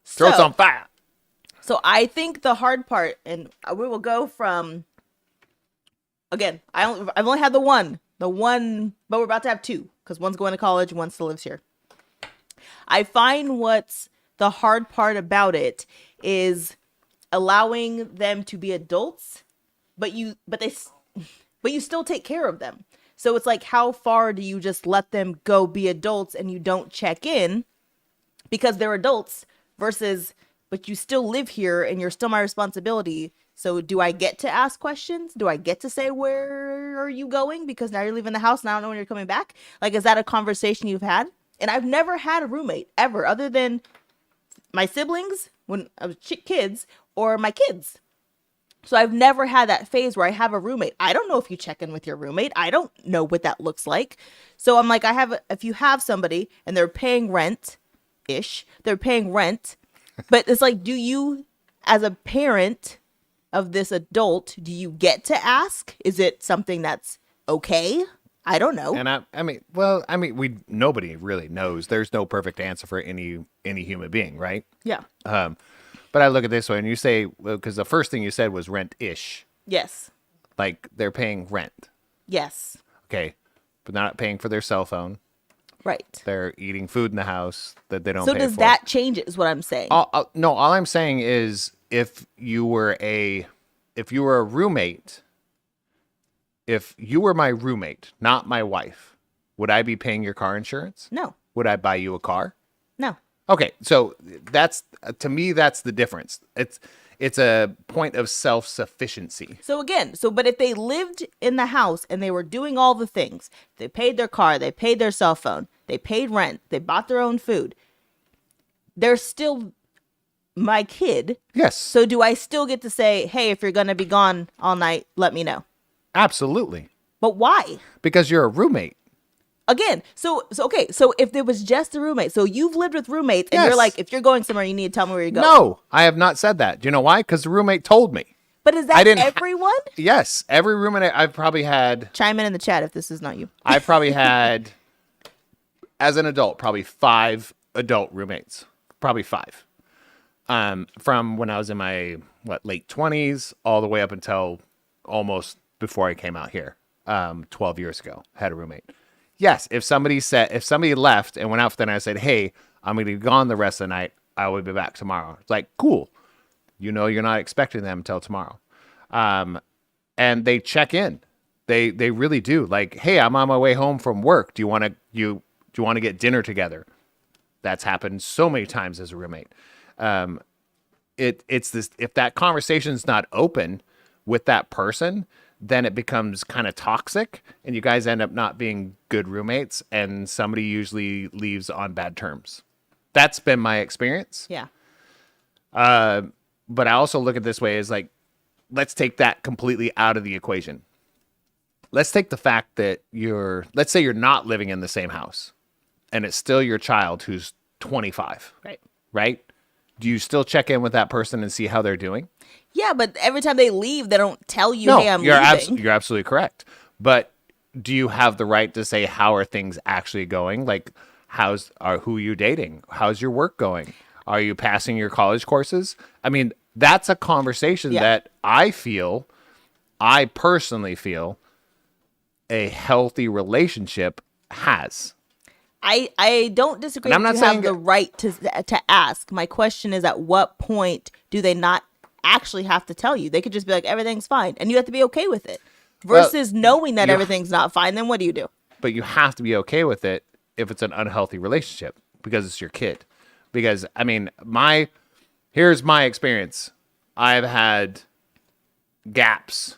Throat's on fire. So I think the hard part, and we will go from, again, I've only had the one, but we're about to have 2 because one's going to college, one still lives here. I find what's the hard part about it is allowing them to be adults, but you still take care of them. So it's like, how far do you just let them go be adults and you don't check in because they're adults versus, but you still live here and you're still my responsibility. So do I get to ask questions? Do I get to say, where are you going? Because now you're leaving the house and I don't know when you're coming back. Like, is that a conversation you've had? And I've never had a roommate ever other than my siblings when I was kids or my kids. So I've never had that phase where I have a roommate. I don't know if you check in with your roommate. I don't know what that looks like. So I'm like, if you have somebody and they're paying rent-ish, they're paying rent, but it's like, do you, as a parent of this adult, do you get to ask? Is it something that's okay? I don't know. And nobody really knows. There's no perfect answer for any human being, right? Yeah. But I look at this way and you say, because the first thing you said was rent-ish. Yes. Like they're paying rent. Yes. Okay. But they're not paying for their cell phone. Right. They're eating food in the house that they don't So pay does for. that change it is what I'm saying. No, all I'm saying is if you were a roommate, if you were my roommate, not my wife, would I be paying your car insurance? No. Would I buy you a car? No. Okay, so that's to me that's the difference. It's a point of self-sufficiency. So again, but if they lived in the house and they were doing all the things, they paid their car, they paid their cell phone, they paid rent, they bought their own food, they're still my kid. Yes. So do I still get to say, hey, if you're going to be gone all night, let me know? Absolutely. But why? Because you're a roommate. Again, so okay, so if there was just a roommate, so you've lived with roommates, and Yes. you're like, if you're going somewhere, you need to tell me where you're going. No, I have not said that. Do you know why? Because the roommate told me. But is I that didn't everyone? Yes, every roommate I've probably had. Chime in the chat if this is not you. I've probably had, as an adult, probably 5 adult roommates. Probably 5. From when I was in my late 20s all the way up until almost before I came out here, 12 years ago, had a roommate. Yes, if somebody left and went out for the night, I said, hey, I'm going to be gone the rest of the night. I will be back tomorrow. It's like, cool. You know, you're not expecting them until tomorrow. And they check in. They really do. Like, hey, I'm on my way home from work. Do you want to get dinner together? That's happened so many times as a roommate. It's this, if that conversation's not open with that person, then it becomes kind of toxic and you guys end up not being good roommates and somebody usually leaves on bad terms. That's been my experience. Yeah. But I also look at this way as like, let's take that completely out of the equation. Let's take the fact that let's say you're not living in the same house and it's still your child who's 25. Right. Right? Do you still check in with that person and see how they're doing? Yeah, but every time they leave, they don't tell you, No, hey, I'm you're leaving. you're absolutely correct. But do you have the right to say, how are things actually going? Like, who are you dating? How's your work going? Are you passing your college courses? I mean, that's a conversation that I personally feel a healthy relationship has. I don't disagree. And I'm that not you saying have the right to ask. My question is, at what point do they not actually have to tell you? They could just be like, everything's fine, and you have to be okay with it. Versus knowing that everything's not fine, then what do you do? But you have to be okay with it if it's an unhealthy relationship because it's your kid. Because I mean, here's my experience. I've had gaps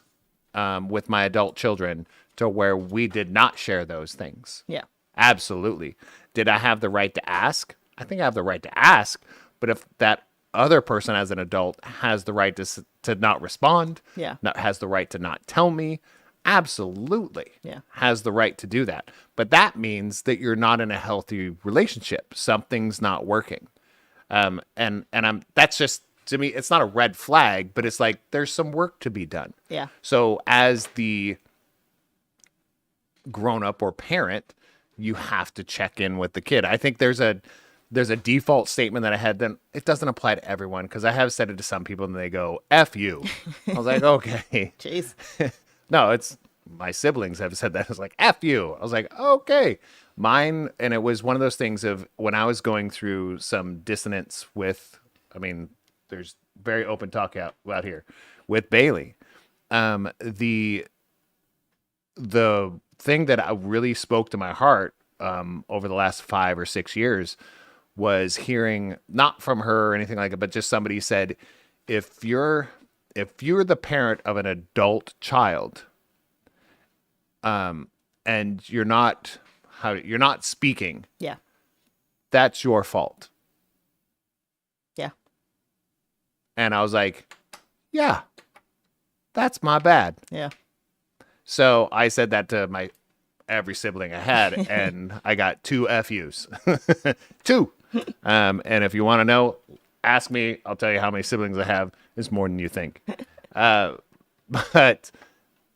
with my adult children to where we did not share those things. Yeah. Absolutely. Did I have the right to ask? I think I have the right to ask. But if that other person as an adult has the right to not respond, has the right to not tell me, absolutely has the right to do that. But that means that you're not in a healthy relationship. Something's not working. And that's just, to me, it's not a red flag, but it's like there's some work to be done. Yeah. So as the grown up or parent, you have to check in with the kid. I think there's a default statement that I had, then it doesn't apply to everyone because I have said it to some people and they go, F you. I was like, okay. Jeez. No, it's my siblings have said that. It's like, F you. I was like, okay. Mine, and it was one of those things of when I was going through some dissonance with, I mean, there's very open talk out here with Bailey. The thing that I really spoke to my heart over the last 5 or 6 years was hearing, not from her or anything like that, but just somebody said, if you're the parent of an adult child, and you're not speaking, that's your fault. Yeah. And I was like, yeah, that's my bad. Yeah. So I said that to every sibling I had, and I got 2 FUs. 2. And if you want to know, ask me. I'll tell you how many siblings I have. It's more than you think. But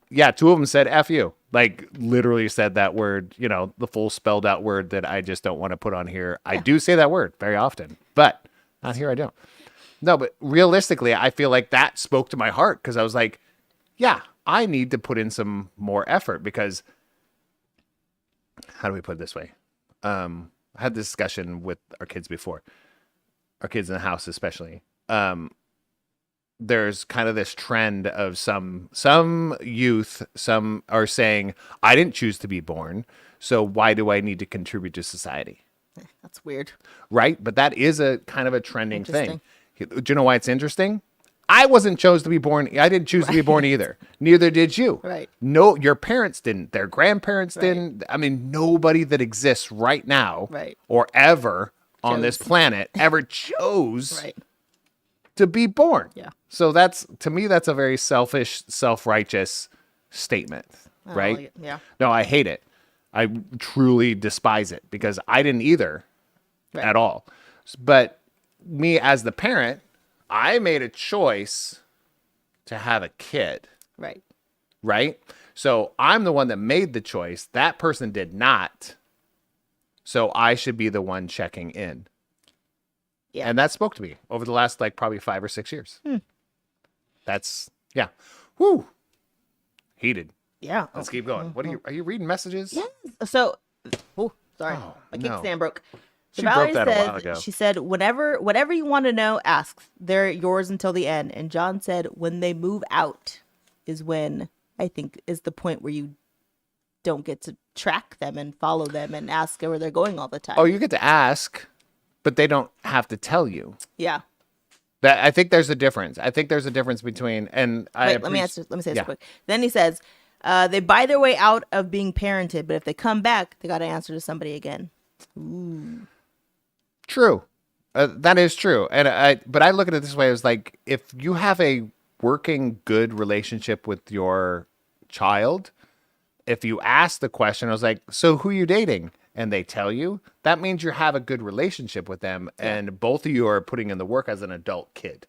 yeah, 2 of them said F you. Like literally said that word, the full spelled out word that I just don't want to put on here. I do say that word very often, but not here I don't. No, but realistically, I feel like that spoke to my heart because I was like, yeah, I need to put in some more effort because how do we put it this way? I had this discussion with our kids before, our kids in the house especially. There's kind of this trend of some youth, some are saying, I didn't choose to be born, so why do I need to contribute to society? That's weird. Right? But that is a kind of a trending thing. Do you know why it's interesting? I wasn't chose to be born. I didn't choose to be born either. Neither did you. Right. No, your parents didn't. Their grandparents didn't. I mean, nobody that exists right now or ever on this planet ever chose to be born. Yeah. So to me, that's a very selfish, self-righteous statement, I don't right? like it. Yeah. No, I hate it. I truly despise it because I didn't either Right. at all. But me as the parent, I made a choice to have a kid, Right. right? So I'm the one that made the choice. That person did not. So I should be the one checking in. Yeah. And that spoke to me over the last probably 5 or 6 years. That's yeah. Whoo. Heated. Yeah. Let's keep going. What are you reading messages? Yes. So, oh, sorry, Oh, my no. kickstand broke. She So Valerie broke that a says, while ago. She said, whatever you want to know, ask. They're yours until the end. And John said, when they move out is when I think is the point where you don't get to track them and follow them and ask where they're going all the time. Oh, you get to ask, but they don't have to tell you. Yeah. That I think there's a difference. I think there's a difference between and I Wait, let me say this Yeah. quick. Then he says, they buy their way out of being parented, but if they come back, they got to answer to somebody again. True. That is true. And but I look at it this way: is like if you have a working good relationship with your child, if you ask the question, I was like, "So who you dating?" and they tell you, that means you have a good relationship with them, and both of you are putting in the work as an adult kid,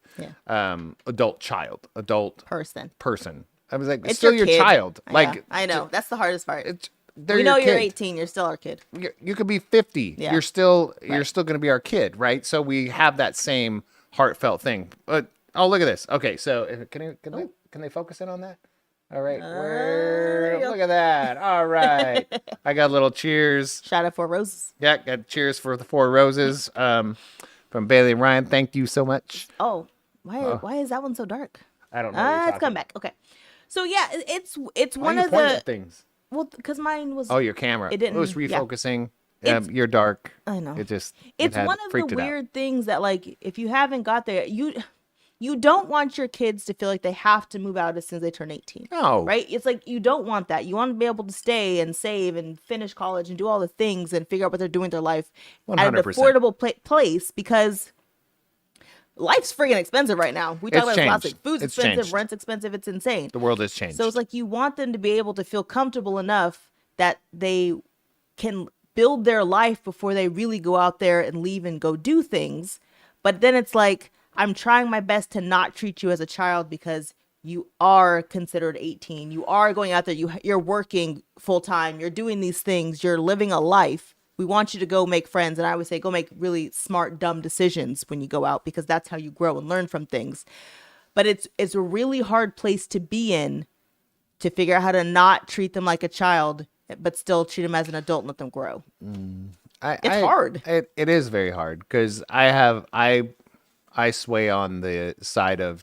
adult child, adult Person. I was like, it's It's still your your kid. child. Yeah, Like I know. That's the hardest part. they're We know your you're kid. 18. You're still our kid. You could be 50. Yeah. You're still going to be our kid, right? So we have that same heartfelt thing. But oh, look at this. Okay, so can they focus in on that? All right. Look at that. All right. I got a little cheers. Shout out for roses. Yeah, got cheers for the 4 roses from Bailey and Ryan. Thank you so much. Oh, why is that one so dark? I don't know. What you're It's come talking. back. Okay. So yeah, it's Why one are you of pointing the at things? well, because mine was Oh, your camera. It didn't- was yeah. refocusing. It's- You're dark. I know. It just It's one of the freaked it out. weird things that like if you haven't got there, you don't want your kids to feel like they have to move out as soon as they turn 18. No. Right? It's like you don't want that. You want to be able to stay and save and finish college and do all the things and figure out what they're doing with their life at an 100%. affordable place because life's freaking expensive right now. We talk It's about this last changed. week. Food's It's expensive, changed. rent's expensive. It's insane. The world has changed. So it's like you want them to be able to feel comfortable enough that they can build their life before they really go out there and leave and go do things. But then it's like, I'm trying my best to not treat you as a child because you are considered 18. You are going out there. You're working full time. You're doing these things. You're living a life. We want you to go make friends. And I would say go make really smart, dumb decisions when you go out because that's how you grow and learn from things. But it's a really hard place to be in to figure out how to not treat them like a child, but still treat them as an adult and let them grow. It's hard. It is very hard because I sway on the side of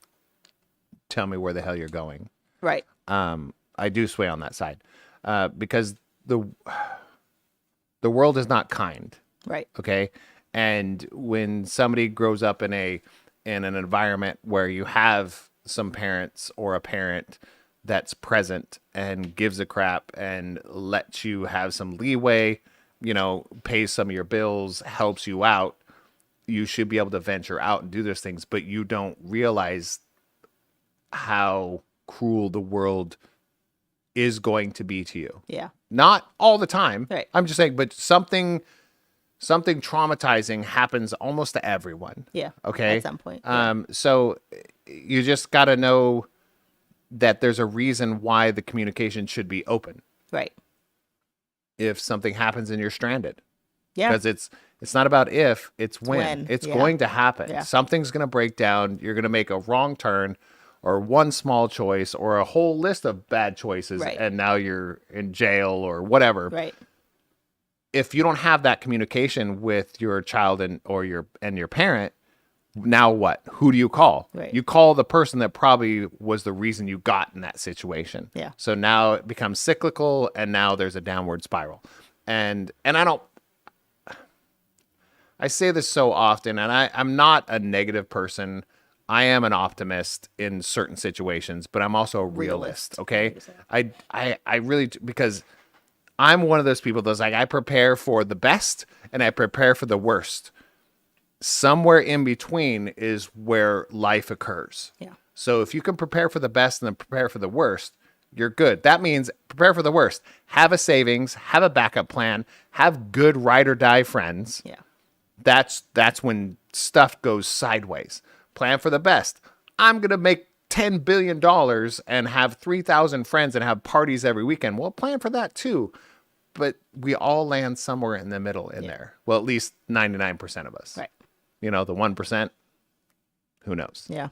tell me where the hell you're going. Right. I do sway on that side because the world is not kind. Right. Okay. And when somebody grows up in an environment where you have some parents or a parent that's present and gives a crap and lets you have some leeway, pays some of your bills, helps you out, you should be able to venture out and do those things, but you don't realize how cruel the world is going to be to you. Yeah. Not all the time. Right. I'm just saying, but something traumatizing happens almost to everyone. Yeah. Okay. At some point. Yeah. So you just got to know that there's a reason why the communication should be open. Right. If something happens and you're stranded. Yeah. Because it's not about if, it's when. It's Yeah. going to happen. Yeah. Something's going to break down. You're going to make a wrong turn or one small choice or a whole list of bad choices. Right. And now you're in jail or whatever. Right. If you don't have that communication with your child and your parent, now what? Who do you call? Right. You call the person that probably was the reason you got in that situation. Yeah. So now it becomes cyclical and now there's a downward spiral. And I say this so often, and I'm not a negative person. I am an optimist in certain situations, but I'm also a realist. Okay. I really, because I'm one of those people that's like, I prepare for the best and I prepare for the worst. somewhere in between is where life occurs. Yeah. So if you can prepare for the best and then prepare for the worst, you're good. That means prepare for the worst. Have a savings, have a backup plan, have good ride or die friends. Yeah. That's when stuff goes sideways. Plan for the best. I'm going to make $10 billion and have 3,000 friends and have parties every weekend. Well, plan for that too. But we all land somewhere in the middle in there. Well, at least 99% of us. Right. You know, the 1%, who knows? Yeah.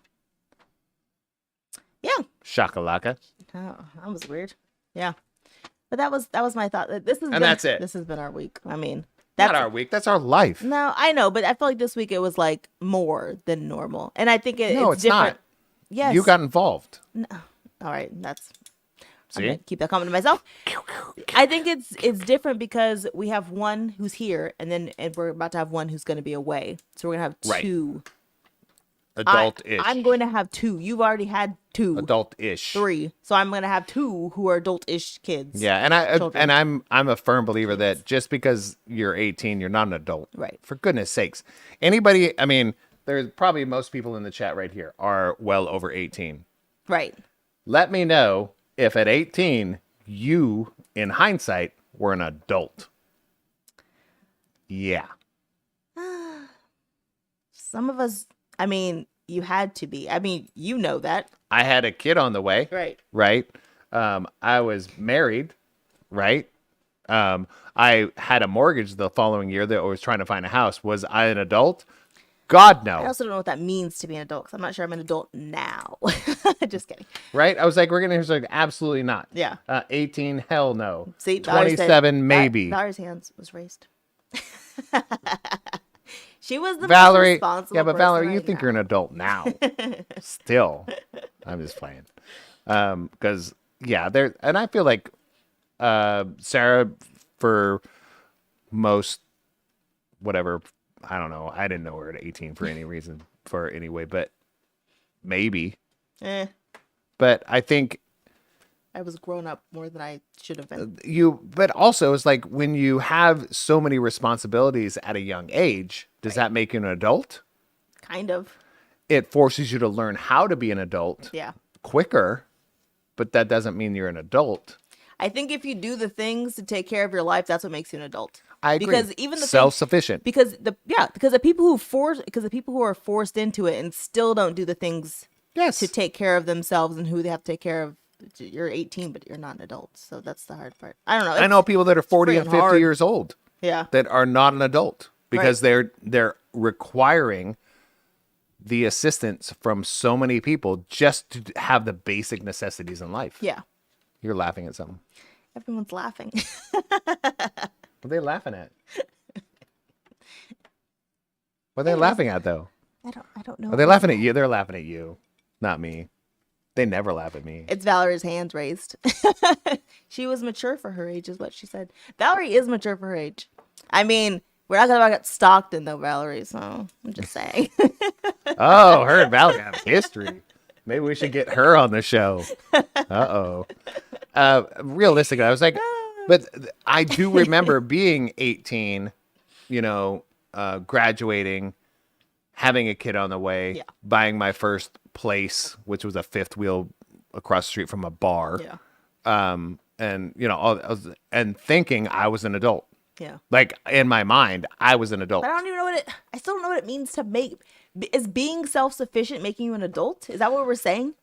Yeah. Shakalaka. Oh, that was weird. Yeah. But that was my thought. That's it. This has been our week. I mean, Not our week. That's our life. No, I know, but I feel like this week it was like more than normal. And I think it's it's different. not. Yes. You got involved. No. All right. I'm See? gonna keep that comment to myself. I think it's different because we have one who's here and we're about to have one who's gonna be away. So we're gonna have Right. two. Adult-ish. I'm going to have two. You've already had two. Adult-ish. Three. So I'm gonna have two who are adult-ish kids. Yeah, and I'm a firm believer that just because you're 18, you're not an adult. Right. For goodness sakes. Anybody, I mean, there's probably most people in the chat right here are well over 18. Right. Let me know if at 18 you, in hindsight, were an adult. Yeah. Some of us, I mean, you had to be. I mean, you know that. I had a kid on the way. Right. Right. I was married. Right. I had a mortgage the following year that I was trying to find a house. Was I an adult? God, no. I also don't know what that means to be an adult because I'm not sure I'm an adult now. Just kidding. Right? I was like, we're going to absolutely not. Yeah. 18, hell no. See, Valerie 27, said, maybe. Valerie's hands was raised. She was the most Valerie, responsible yeah, but person Valerie, right you think now. you're an adult now. Still. I'm just playing. Because, yeah, there, and I feel like Sarah, for most, whatever, I don't know. I didn't know her at 18 for any reason, but maybe. But I think I was grown up more than I should have been. but also it's like when you have so many responsibilities at a young age, does that make you an adult? Kind of. It forces you to learn how to be an adult Yeah. quicker, but that doesn't mean you're an adult. I think if you do the things to take care of your life, that's what makes you an adult. I agree. Because even the self-sufficient. because the people who are forced into it and still don't do the things Yes. to take care of themselves and who they have to take care of. You're 18, but you're not an adult, so that's the hard part. I don't know. I know people that are 40 and freaking 50 hard. years old Yeah. that are not an adult because they're requiring the assistance from so many people just to have the basic necessities in life. Yeah. You're laughing at something. Everyone's laughing. What are they laughing at? What are they laughing at, though? I don't know. Are they laughing at you? They're laughing at you, not me. They never laugh at me. It's Valerie's hands raised. She was mature for her age, is what she said. Valerie is mature for her age. I mean, we're not gonna get Stockton though, Valerie. So I'm just saying. Oh, her and Valerie have history. Maybe we should get her on the show. Uh-oh. Realistically, I was like, but I do remember being 18, graduating, having a kid on the way, buying my first place, which was a fifth wheel across the street from a bar. Yeah. And thinking I was an adult. Yeah. Like in my mind, I was an adult. But I don't even know I still don't know what it means to is being self-sufficient making you an adult? Is that what we're saying?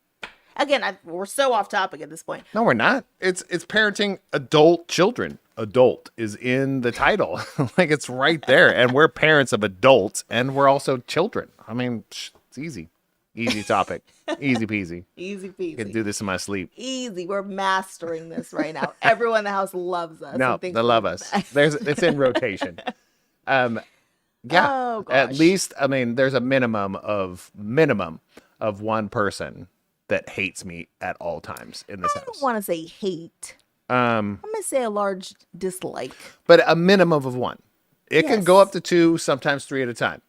Again, we're so off topic at this point. No, we're not. It's parenting adult children. Adult is in the title. Like it's right there. And we're parents of adults and we're also children. I mean, it's easy. Easy topic. Easy peasy. Easy peasy. I can do this in my sleep. Easy. We're mastering this right now. Everyone in the house loves us. No, they love us. It's in rotation. Yeah. Oh, gosh. At least, I mean, there's a minimum of one person that hates me at all times in this I house. don't want to say hate. I'm going to say a large dislike. But a minimum of one. It can go Yes. up to 2, sometimes 3 at a time.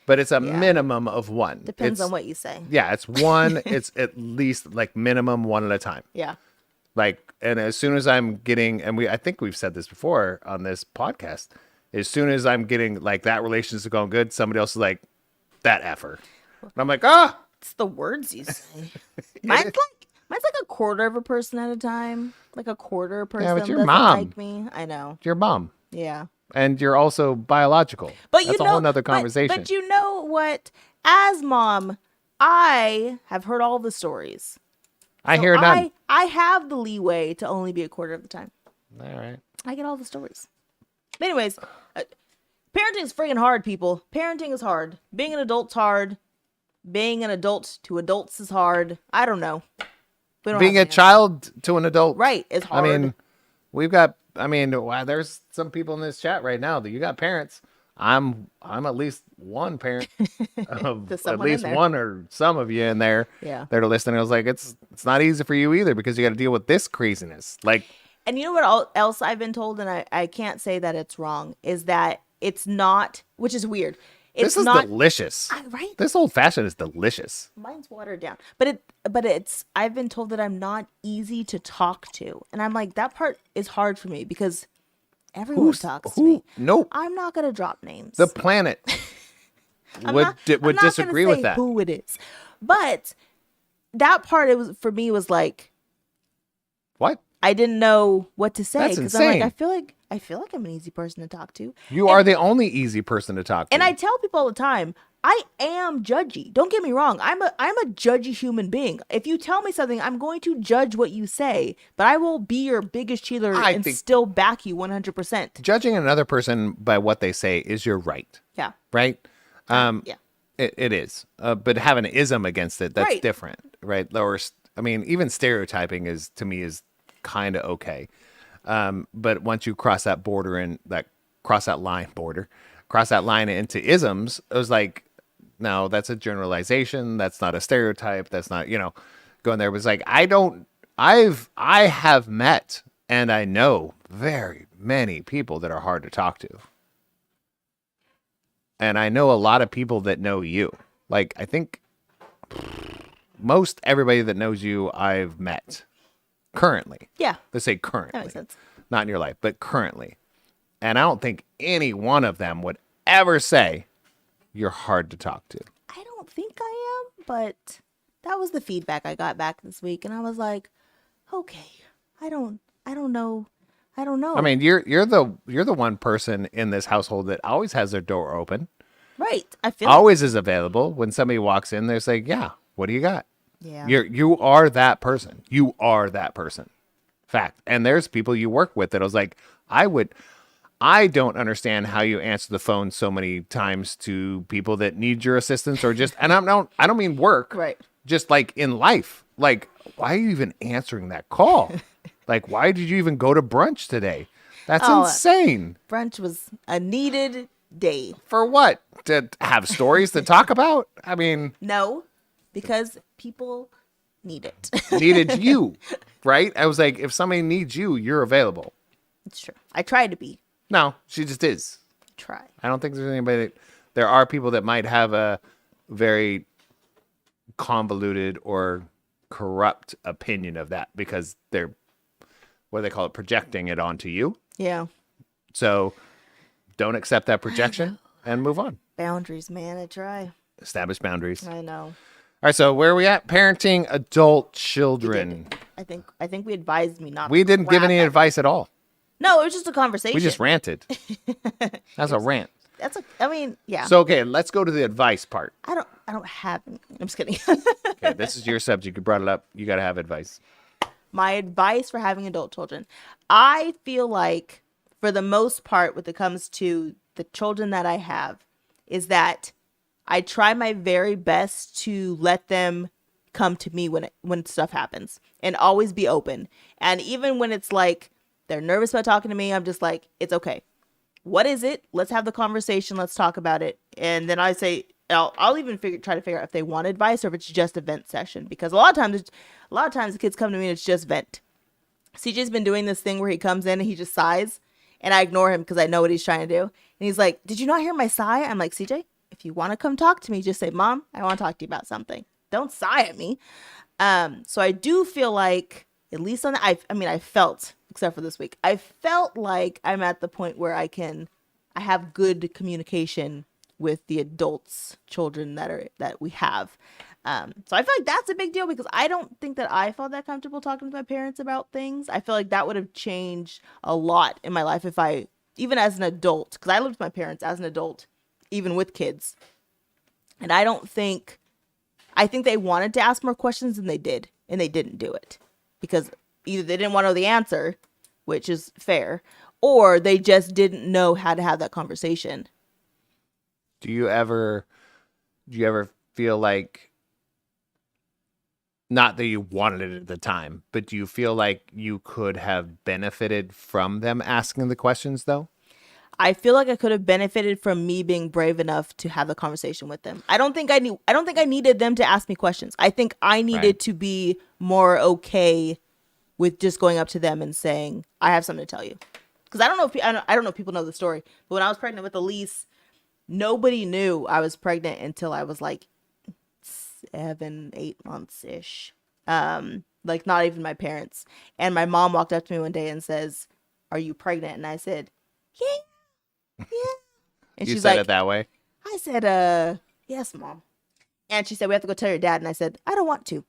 But it's a minimum of 1. Depends on what you say. Yeah, it's 1. It's at least like minimum 1 at a time. Yeah. Like, and as soon as I'm getting, I think we've said this before on this podcast, As soon as I'm getting like that relationship going good, somebody else is like, that effer. And I'm like, ah. It's the words you say. Mine's like a quarter of a person at a time. Like a quarter person but your doesn't mom. like me. I know. Your mom. Yeah. And you're also biological. But That's a whole nother conversation. But you know what? As mom, I have heard all the stories. I So hear none. I have the leeway to only be a quarter of the time. All right. I get all the stories. But anyways, parenting is freaking hard, people. Parenting is hard. Being an adult's hard. Being an adult to adults is hard. I don't know. We don't Being have a an answer. child to an adult. Right, is hard. I mean, wow, there's some people in this chat right now that you got parents. I'm at least one parent of at someone in least there. one or some of you in there Yeah. that are listening. I was like, it's not easy for you either because you got to deal with this craziness. Like, And you know what else I've been told, and I can't say that it's wrong, is that it's not, which is weird. It's this is not delicious. right. This old fashioned is delicious. Mine's watered down, but it's. I've been told that I'm not easy to talk to, and I'm like, that part is hard for me because everyone talks to me. Nope. I'm not gonna drop names. The planet I'm would not gonna disagree with say that. who it is, but that part, it was for me, was like, What? I didn't know what to say That's because I'm like, insane. I feel like I'm an easy person to talk to. You are the only easy person to talk to. And I tell people all the time, I am judgy. Don't get me wrong. I'm a judgy human being. If you tell me something, I'm going to judge what you say, but I will be your biggest cheerleader and think- still back you 100%. Judging another person by what they say is your right, Yeah. right? Yeah. It is. But having an ism against it, that's Right. different, right? Or, I mean, even stereotyping is, to me, is kind of okay. But once you cross that line into isms, it was like, no, that's a generalization. That's not a stereotype. That's not, going there was like, I have met and I know very many people that are hard to talk to. And I know a lot of people that know you. Like, I think most everybody that knows you I've met currently. Yeah. Let's say currently. That makes sense. Not in your life, but currently. And I don't think any one of them would ever say you're hard to talk to. I don't think I am, but that was the feedback I got back this week, and I was like, okay, I don't know. I mean, you're the one person in this household that always has their door open. Right. I feel Always is available. When somebody walks in, they're like, yeah, what do you got? yeah. You are that person. You are that person. Fact. And there's people you work with that I was like, I don't understand how you answer the phone so many times to people that need your assistance or just, and I don't mean work. Right. Just like in life. Like, why are you even answering that call? Like, why did you even go to brunch today? That's insane. Brunch was a needed day. For what? To have stories to talk about? I mean, No, because people need it. needed you, right? I was like, if somebody needs you, you're available. It's true. I try to be. No, she just is. Try. I don't think there's anybody that, there are people that might have a very convoluted or corrupt opinion of that because they're, what do they call it, projecting it onto you. Yeah. So don't accept that projection and move on. Boundaries, man. I try. Establish boundaries. I know. All right, so where are we at? Parenting adult children. I think we advised me not. We to didn't give rap any at- advice at all. No, it was just a conversation. We just ranted. That's a rant. I mean, yeah. So okay, let's go to the advice part. I don't have any. I'm just kidding. Okay, this is your subject. You brought it up. You got to have advice. My advice for having adult children. I feel like for the most part, when it comes to the children that I have, is that I try my very best to let them come to me when stuff happens and always be open. And even when it's like they're nervous about talking to me, I'm just like, it's okay. What is it? Let's have the conversation. Let's talk about it. And then I say, I'll even try to figure out if they want advice or if it's just a vent session. Because a lot of times the kids come to me and it's just vent. CJ's been doing this thing where he comes in and he just sighs, and I ignore him because I know what he's trying to do. And he's like, "Did you not hear my sigh?" I'm like, "CJ, if you want to come talk to me, just say, 'Mom, I want to talk to you about something.' Don't sigh at me." So I do feel like, at least on the, I felt, except for this week, I felt like I'm at the point where I can I have good communication with the adults, children that we have. So I feel like that's a big deal because I don't think that I felt that comfortable talking to my parents about things. I feel like that would have changed a lot in my life if I, even as an adult, because I lived with my parents as an adult, even with kids. And I think they wanted to ask more questions than they did, and they didn't do it because either they didn't want to know the answer, which is fair, or they just didn't know how to have that conversation. Do you ever feel like, not that you wanted it at the time, but do you feel like you could have benefited from them asking the questions though? I feel like I could have benefited from me being brave enough to have the conversation with them. I don't think I needed them to ask me questions. I think I needed Right. to be more okay with just going up to them and saying, "I have something to tell you." Because I don't know if people know the story, but when I was pregnant with Elise, nobody knew I was pregnant until I was like 7, 8 months ish. Like not even my parents. And my mom walked up to me one day and says, "Are you pregnant?" And I said, "Yeah." And You she's said like, it that way? I said, yes, Mom. And she said, "We have to go tell your dad." And I said, "I don't want to."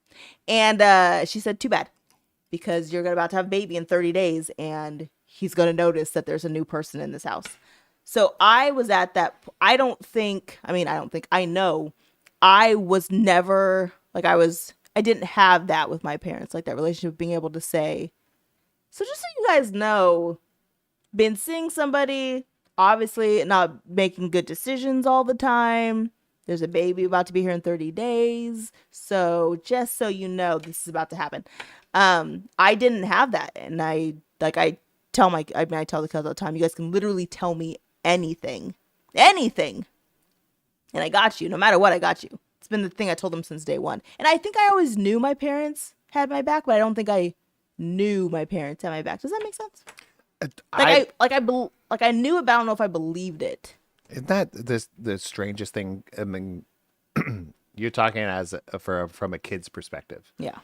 And she said, "Too bad, because you're about to have a baby in 30 days and he's going to notice that there's a new person in this house." So I was at that. I know I was never like, I didn't have that with my parents, like that relationship, being able to say, "So just so you guys know, been seeing somebody, obviously not making good decisions all the time. There's a baby about to be here in 30 days. So just so you know, this is about to happen." I didn't have that. And I tell the kids all the time, "You guys can literally tell me anything, anything. And I got you. No matter what, I got you." It's been the thing I told them since day one. And I think I always knew my parents had my back, but I don't think I knew my parents had my back. Does that make sense? I knew it, but I don't know if I believed it. Isn't that the strangest thing? I mean, you're talking from a kid's perspective, Yeah.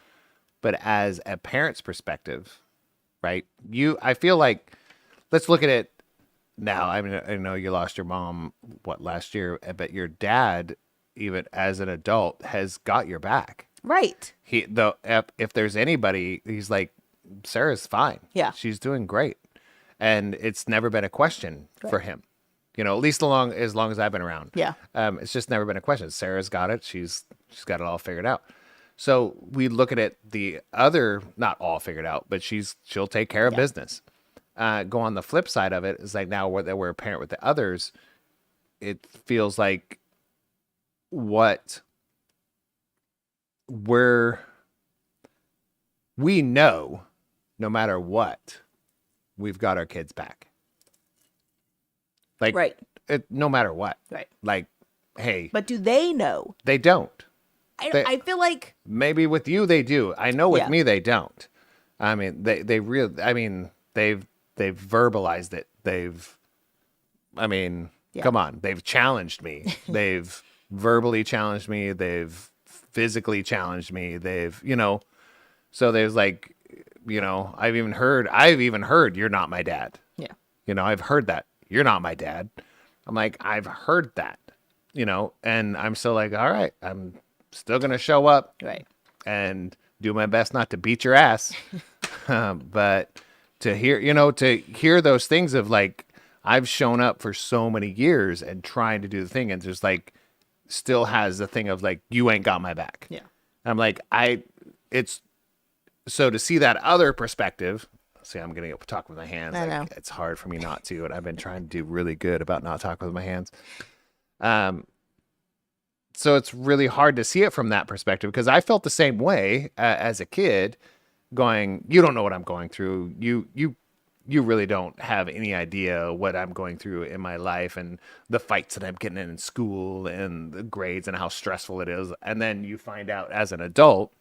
but as a parent's perspective, right? I feel like, let's look at it now. I mean, I know you lost your mom last year, but your dad, even as an adult, has got your back. Right. If there's anybody, he's like, "Sarah's fine. Yeah. She's doing great," and it's never been a question for him. At least as long as I've been around. Yeah. It's just never been a question. Sarah's got it. She's got it all figured out. So we look at it the other, not all figured out, but she'll take care of business. Go on the flip side of it is like, now that we're a parent with the others, it feels like we know, no matter what, we've got our kids back. Like, Right. No matter what. Right. Like, hey. But do they know? They don't. I feel like Maybe with you they do. I know with Yeah. me they don't. I mean, they've verbalized it. Come on. They've challenged me. They've verbally challenged me. They've physically challenged me. So there's like, I've even heard, "You're not my dad." yeah. I've heard that. "You're not my dad." I'm like, I've heard that, and I'm still like, all right, I'm still going to show up Right. and do my best not to beat your ass. But to hear those things of like, I've shown up for so many years and trying to do the thing, and just like, still has the thing of like, "You ain't got my back." Yeah. I'm like, so to see that other perspective. See, I'm going to talk with my hands. I know. It's hard for me not to, and I've been trying to do really good about not talking with my hands. So it's really hard to see it from that perspective, because I felt the same way as a kid, going, "You don't know what I'm going through. You really don't have any idea what I'm going through in my life, and the fights that I'm getting in school, and the grades, and how stressful it is." And then you find out as an adult,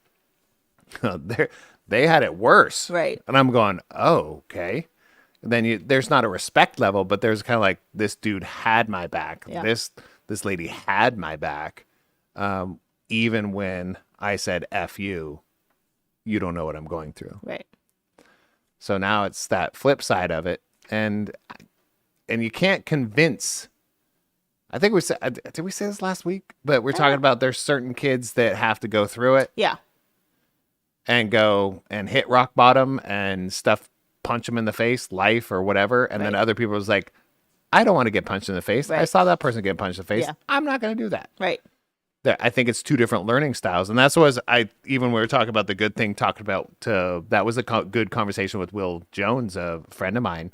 they had it worse. Right. And I'm going, "Oh, okay." And then there's not a respect level, but there's kind of like, this dude had my back. Yeah. This lady had my back. Even when I said, "F you, you don't know what I'm going through." Right. So now it's that flip side of it. And and you can't convince. I think we said, did we say this last week? But we're talking about there's certain kids that have to go through it Yeah. and go and hit rock bottom and stuff, punch them in the face, life or whatever. And then other people was like, I don't want to get punched in the face. I saw that person get punched in the face. Yeah. I'm not going to do that. Right. I think it's two different learning styles. And that's what even when we were talking about the good thing, talked about, that was a good conversation with Will Jones, a friend of mine,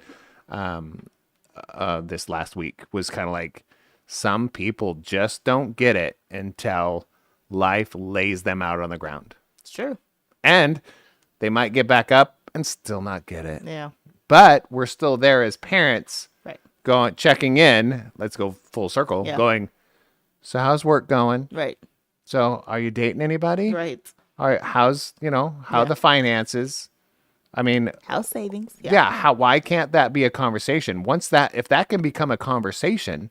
this last week, was kind of like, some people just don't get it until life lays them out on the ground. It's true. And they might get back up and still not get it. Yeah. But we're still there as parents, Right. checking in. Let's go full circle. Yeah. Going, so how's work going? Right. So are you dating anybody? Right. All right. How's, how the finances? I mean, House savings. yeah. Why can't that be a conversation? If that can become a conversation,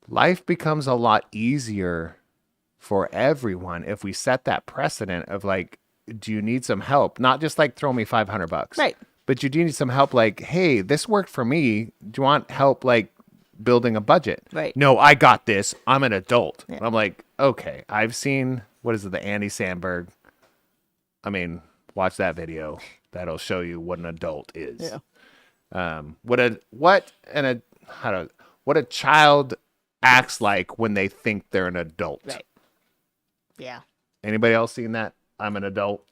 life becomes a lot easier for everyone if we set that precedent of like, do you need some help? Not just like throw me $500. Right. But you do need some help. Like, hey, this worked for me. Do you want help like building a budget? Right. No, I got this. I'm an adult. Yeah. I'm like, okay, I've seen, what is it? The Andy Samberg. I mean, watch that video. That'll show you what an adult is. Yeah. What a child acts like when they think they're an adult. Right. Yeah. Anybody else seen that? I'm an adult.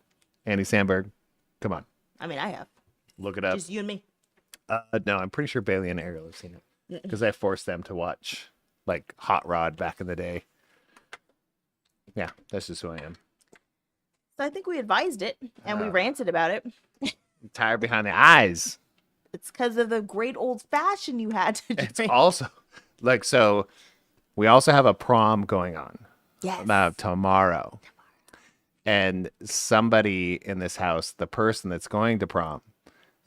Andy Samberg. Come on. I mean, I have. Look it up. Just you and me. No, I'm pretty sure Bailey and Ariel have seen it because I forced them to watch like Hot Rod back in the day. Yeah, that's just who I am. So I think we advised it and we ranted about it. I'm tired behind the eyes. It's because of the great old fashioned you had to drink. It's also like, so we also have a prom going on. Yes. Tomorrow. And somebody in this house, the person that's going to prom,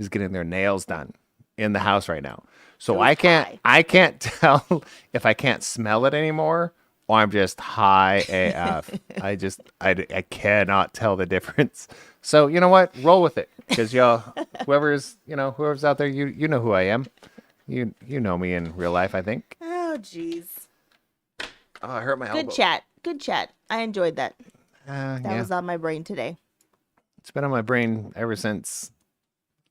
is getting their nails done in the house right now. So I can't tell if I can't smell it anymore or I'm just high AF. I cannot tell the difference. So you know what? Roll with it. Because whoever's out there, you know who I am. You know me in real life, I think. Oh, jeez. Oh, I hurt my elbow. Good chat. I enjoyed that. That Yeah. was on my brain today. It's been on my brain ever since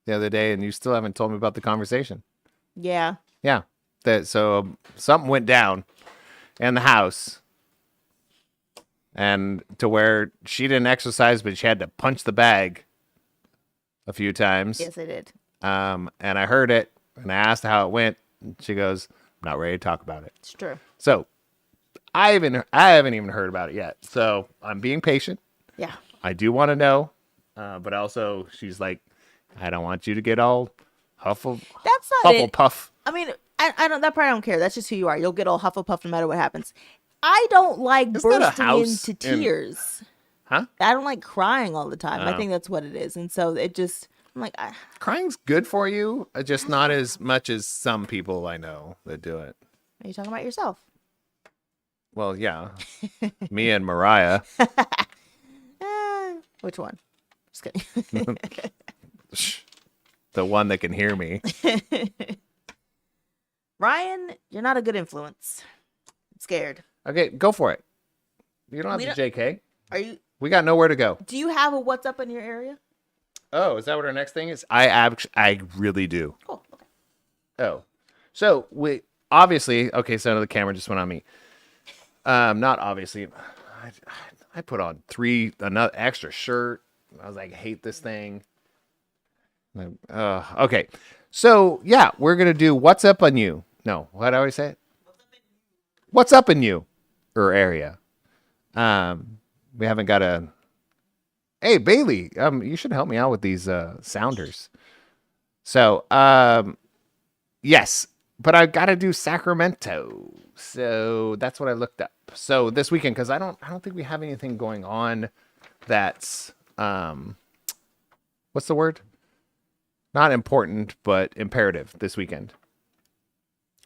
the other day, and you still haven't told me about the conversation. Yeah. Yeah. So something went down in the house, and to where she didn't exercise, but she had to punch the bag a few times. Yes, I did. And I heard it, and I asked how it went. And she goes, "I'm not ready to talk about it." It's true. So I haven't even heard about it yet. So I'm being patient. Yeah. I do want to know, but also she's like, I don't want you to get all That's not it. Hufflepuff. I mean, I don't. That part I don't care. That's just who you are. You'll get all Hufflepuff no matter what happens. I don't like Isn't that a bursting house into in- tears. Huh? I don't like crying all the time. I Oh. think that's what it is. And so it just, I'm like, Crying's good for you, just not as much as some people I know that do it. are you talking about yourself? Well, yeah, me and Mariah. Which one? Just kidding. The one that can hear me. Ryan, you're not a good influence. I'm scared. Okay, go for it. You don't have to JK. Are you? We got nowhere to go. Do you have a what's up in your area? Oh, is that what our next thing is? I really do. Cool. Okay. Oh, so we obviously, okay, so the camera just went on me. Not obviously. I put on another extra shirt. I was like, hate this thing. Okay. So yeah, we're gonna do what's up on you. No, what do I always say? What's up in you area? We haven't got a. Hey Bailey, you should help me out with these sounders. So yes, but I got to do Sacramento. So that's what I looked up. So this weekend, because I don't think we have anything going on that's what's the word? Not important, but imperative this weekend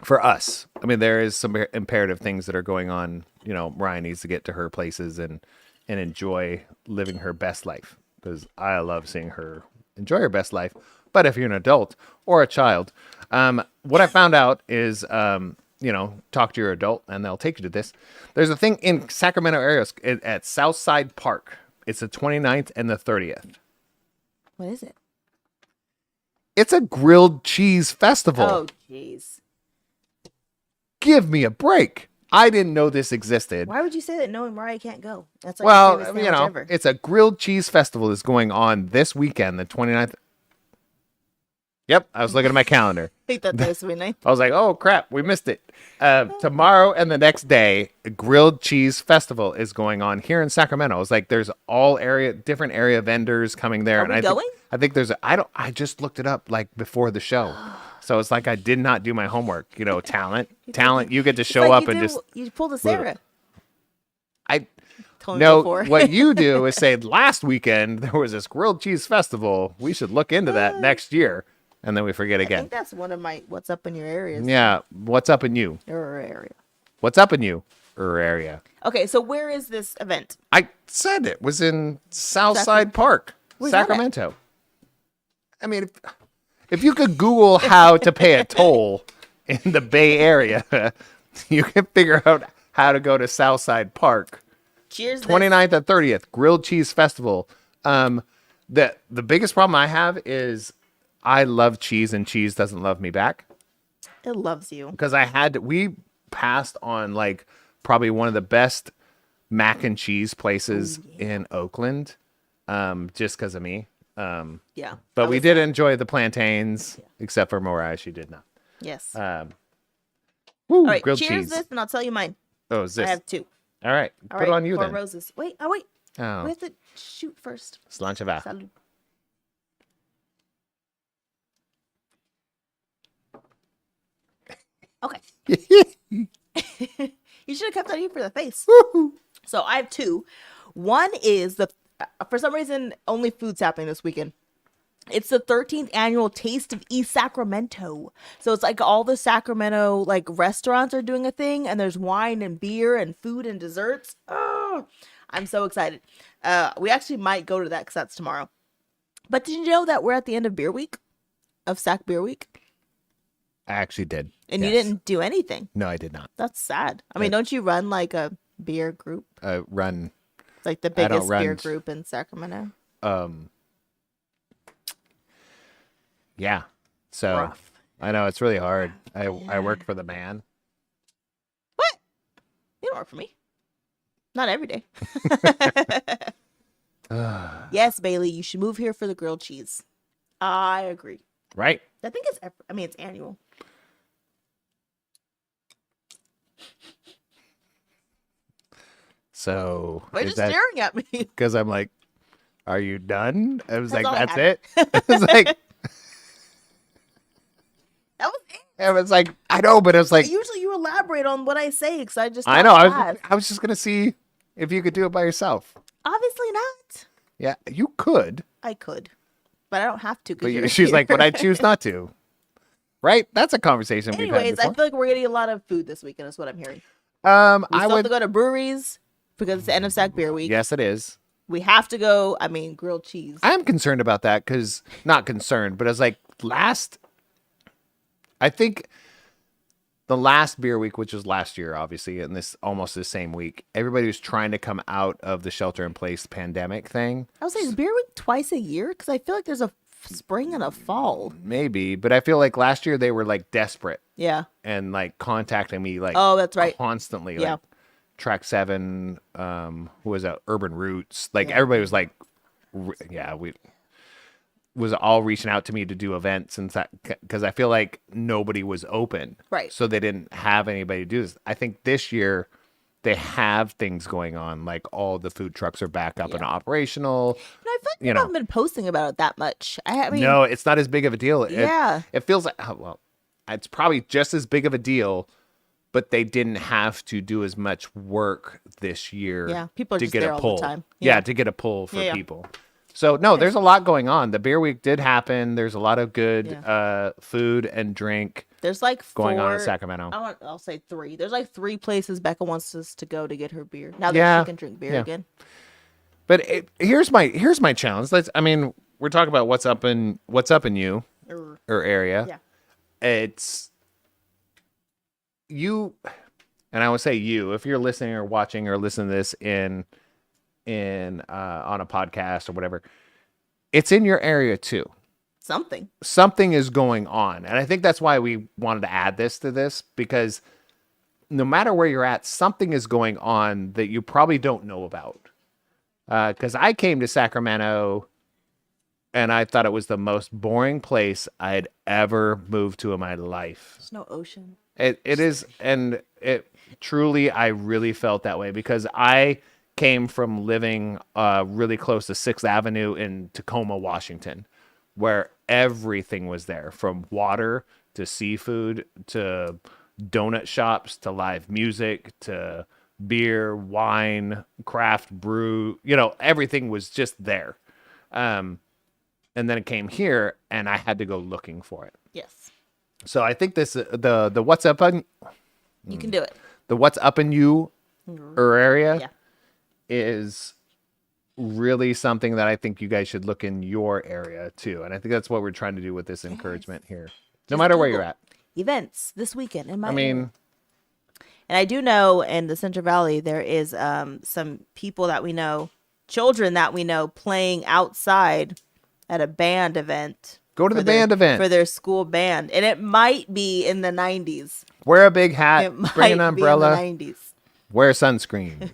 for us. I mean, there is some imperative things that are going on. You know, Ryan needs to get to her places and enjoy living her best life, because I love seeing her enjoy her best life. But if you're an adult or a child, what I found out is, talk to your adult and they'll take you to this. There's a thing in Sacramento areas at Southside Park. It's the 29th and the 30th. What is it? It's a grilled cheese festival. Oh, jeez. Give me a break. I didn't know this existed. Why would you say that knowing Mariah can't go? That's like your favorite sandwich ever. It's a grilled cheese festival that's going on this weekend, the 29th. Yep, I was looking at my calendar. I think that's this weekend. I was like, oh, crap, we missed it. Tomorrow and the next day, a grilled cheese festival is going on here in Sacramento. It's like there's different area vendors coming there. Are we going? I think there's I just looked it up like before the show. So it's like I did not do my homework. Talent. You get to show up and just... You pulled a Sarah. No, what you do is say, last weekend, there was this grilled cheese festival. We should look into that next year. And then we forget again. I think that's one of my what's up in your areas. Yeah, what's up in you? Your area. What's up in you? Your area. Okay, so where is this event? I said it was in Southside Park, Sacramento. I mean, if you could Google how to pay a toll in the Bay Area, you can figure out how to go to Southside Park. Cheers. 29th and 30th, Grilled Cheese Festival. The biggest problem I have is I love cheese and cheese doesn't love me back. It loves you. Because we passed on like probably one of the best mac and cheese places in Oakland, just because of me. Yeah. But we did enjoy the plantains, except for Mariah. She did not. Yes. All right, grilled cheers cheese. This, and I'll tell you mine. Oh, is this? I have two. All right. All Put it on you four then. Roses. Wait. Oh. We have to shoot first. Slanchava. Salud. Okay. You should have kept that in for the face. So I have two. One is for some reason, only food's happening this weekend. It's the 13th annual Taste of East Sacramento. So it's like all the Sacramento like restaurants are doing a thing, and there's wine and beer and food and desserts. Oh, I'm so excited. We actually might go to that because that's tomorrow. But did you know that we're at the end of Beer Week? Of Sac Beer Week? I actually did. And you didn't do anything. No, I did not. That's sad. I mean, don't you run like a beer group? Run. Like the biggest beer group in Sacramento? Yeah. So Rough. I know it's really hard. I work for the man. What? You don't work for me. Not every day. Yes, Bailey, you should move here for the grilled cheese. I agree. Right? I think it's annual. So Why are you staring at me? Because I'm like, are you done? I was That's like, all I that's had. it. I was like, That was it. I was like, I know, but it was like, Usually you elaborate on what I say because I just I know. laugh. I was just gonna see if you could do it by yourself. Obviously not. Yeah, you could. I could, but I don't have to. But she's like, but I choose not to. Right? That's a conversation we've had Anyways, before. I feel like we're getting a lot of food this weekend. Is what I'm hearing. We I still have would. to go to breweries because it's the end of Sac Beer Week. Yes, it is. We have to go. I mean, grilled cheese. I'm concerned about that because not concerned, but it's like I think the last beer week, which was last year, obviously, and this almost the same week, everybody was trying to come out of the shelter-in-place pandemic thing. I was saying, is beer week twice a year? Because I feel like there's a spring and a fall. Maybe, but I feel like last year they were like desperate Yeah. and like contacting me like Oh, that's right. constantly. Yeah. Like Track 7, who was that? Urban Roots. Like everybody was like, we was all reaching out to me to do events and because I feel like nobody was open. Right. So they didn't have anybody to do this. I think this year they have things going on. Like all the food trucks are back up and operational. No, I feel like people haven't been posting about it that much. I mean, no, it's not as big of a deal. Yeah. It feels like, it's probably just as big of a deal, but they didn't have to do as much work this year. Yeah, people are to just get there a all pull. the time. Yeah, to get a pull for Yeah. people. So no, there's a lot going on. The beer week did happen. There's a lot of good food and drink there's like going on in Sacramento. I'll say 3. There's like 3 places Becca wants us to go to get her beer. Now that she can drink beer again. But here's my challenge. we're talking about what's up in you or area. Yeah. It's you, and I would say you, if you're listening or watching or listening to this in on a podcast or whatever, it's in your area too. Something is going on. And I think that's why we wanted to add this to this, because no matter where you're at, something is going on that you probably don't know about. Because I came to Sacramento and I thought it was the most boring place I'd ever moved to in my life. There's no ocean. It is, and it truly, I really felt that way because I came from living really close to 6th Avenue in Tacoma, Washington, where everything was there, from water to seafood to donut shops to live music to beer, wine, craft brew. Everything was just there. And then it came here, and I had to go looking for it. Yes. So I think this the what's up on you can do it. The what's up in you area Yeah. is really something that I think you guys should look in your area too. And I think that's what we're trying to do with this encouragement here. No matter where you're at. Events this weekend in my I mean, area. And I do know in the Central Valley there is some people that we know, children that we know, playing outside at a band event. go to the band event. For their school band. And it might be in the 90s. Wear a big hat, It might bring an umbrella, be in the 90s. wear sunscreen.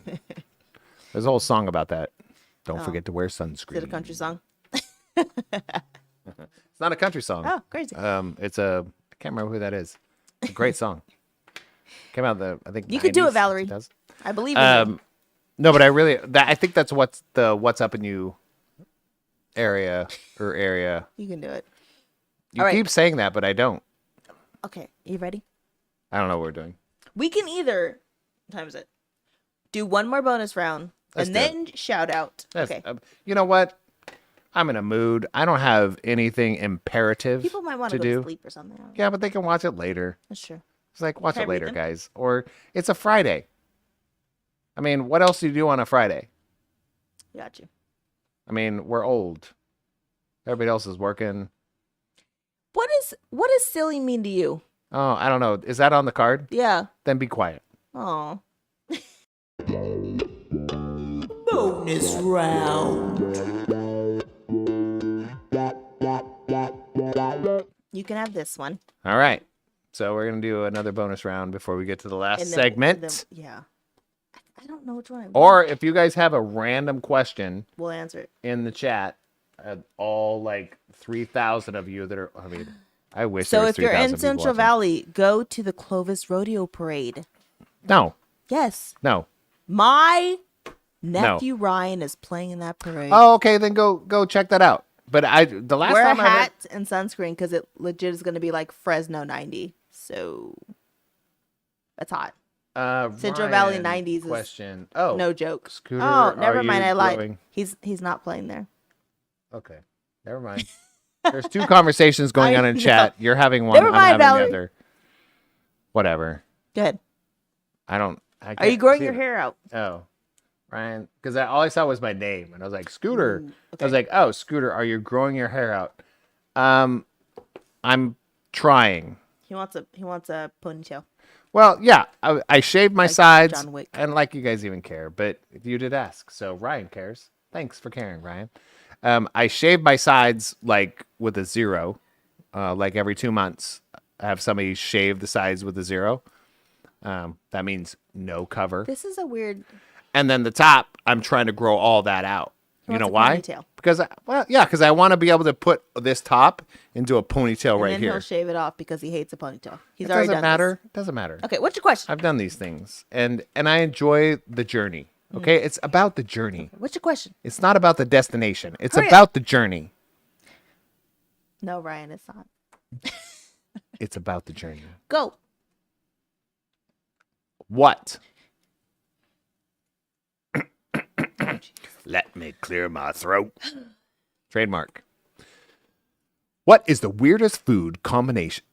There's a whole song about that. Don't forget to wear sunscreen. Is it a country song? It's not a country song. Oh, crazy. It's I can't remember who that is. It's a great song. Came out I think You could do 90s, it, Valerie. 2000s. I believe in you. No, but I think that's what's up in you area. You can do it. You All right. keep saying that, but I don't. Okay, you ready? I don't know what we're doing. We can either, what time is it? Do one more bonus round Let's and do then shout out. Okay. You know what? I'm in a mood. I don't have anything imperative People might want to go do. to sleep or something. Yeah, but they can watch it later. That's true. It's like, watch Can I it read later, them? guys. Or it's a Friday. I mean, what else do you do on a Friday? Got you. I mean, we're old. Everybody else is working. What does silly mean to you? Oh, I don't know. Is that on the card? Yeah. Then be quiet. Oh. Bonus round. You can have this one. All right. So we're going to do another bonus round before we get to the last And then- segment. yeah. I don't know which one I want. Or if you guys have a random question We'll answer it. in the chat, all like 3,000 of you that are, I mean, I wish there So was if you're 3,000 in people Central watching. Valley, go to the Clovis Rodeo Parade. No, Yes. no. My nephew Ryan is playing in that parade. Oh, okay, then go check that out. But the last Wear a time I heard, hat and sunscreen because it legit is going to be like Fresno 90. So that's hot. Central Valley Ryan 90s is question. Oh, no joke. Scooter, Oh, never are mind. you I lied. growing? He's not playing there. Okay, never mind. There's two conversations going I on in know. chat. You're having one. Never I'm mind, having Valerie. the other. Whatever. Good. I don't. Are you growing your hair out? Oh, Ryan, because all I saw was my name, and I was like, Scooter. Ooh, I was okay. like, oh, Scooter, are you growing your hair out? I'm trying. He wants a ponytail. Well, yeah, I shaved my Like sides, John Wick. and like you guys even care, but you did ask, so Ryan cares. Thanks for caring, Ryan. I shaved my sides like with a 0, like every 2 months. I have somebody shave the sides with a 0. That means no cover. This is a weird. And then the top, I'm trying to grow all that out. He You know wants a why? ponytail. Because I want to be able to put this top into a ponytail And right then here. he'll shave it off because he hates a ponytail. He's It already doesn't done matter. It doesn't matter. This. Okay, what's your question? I've done these things, and I enjoy the journey. Okay, it's about the journey. What's your question? It's not about the destination. It's Hurry up. about the journey. No, Ryan, it's not. It's about the journey. Go. What? Let me clear my throat. Trademark. What is the weirdest food combination?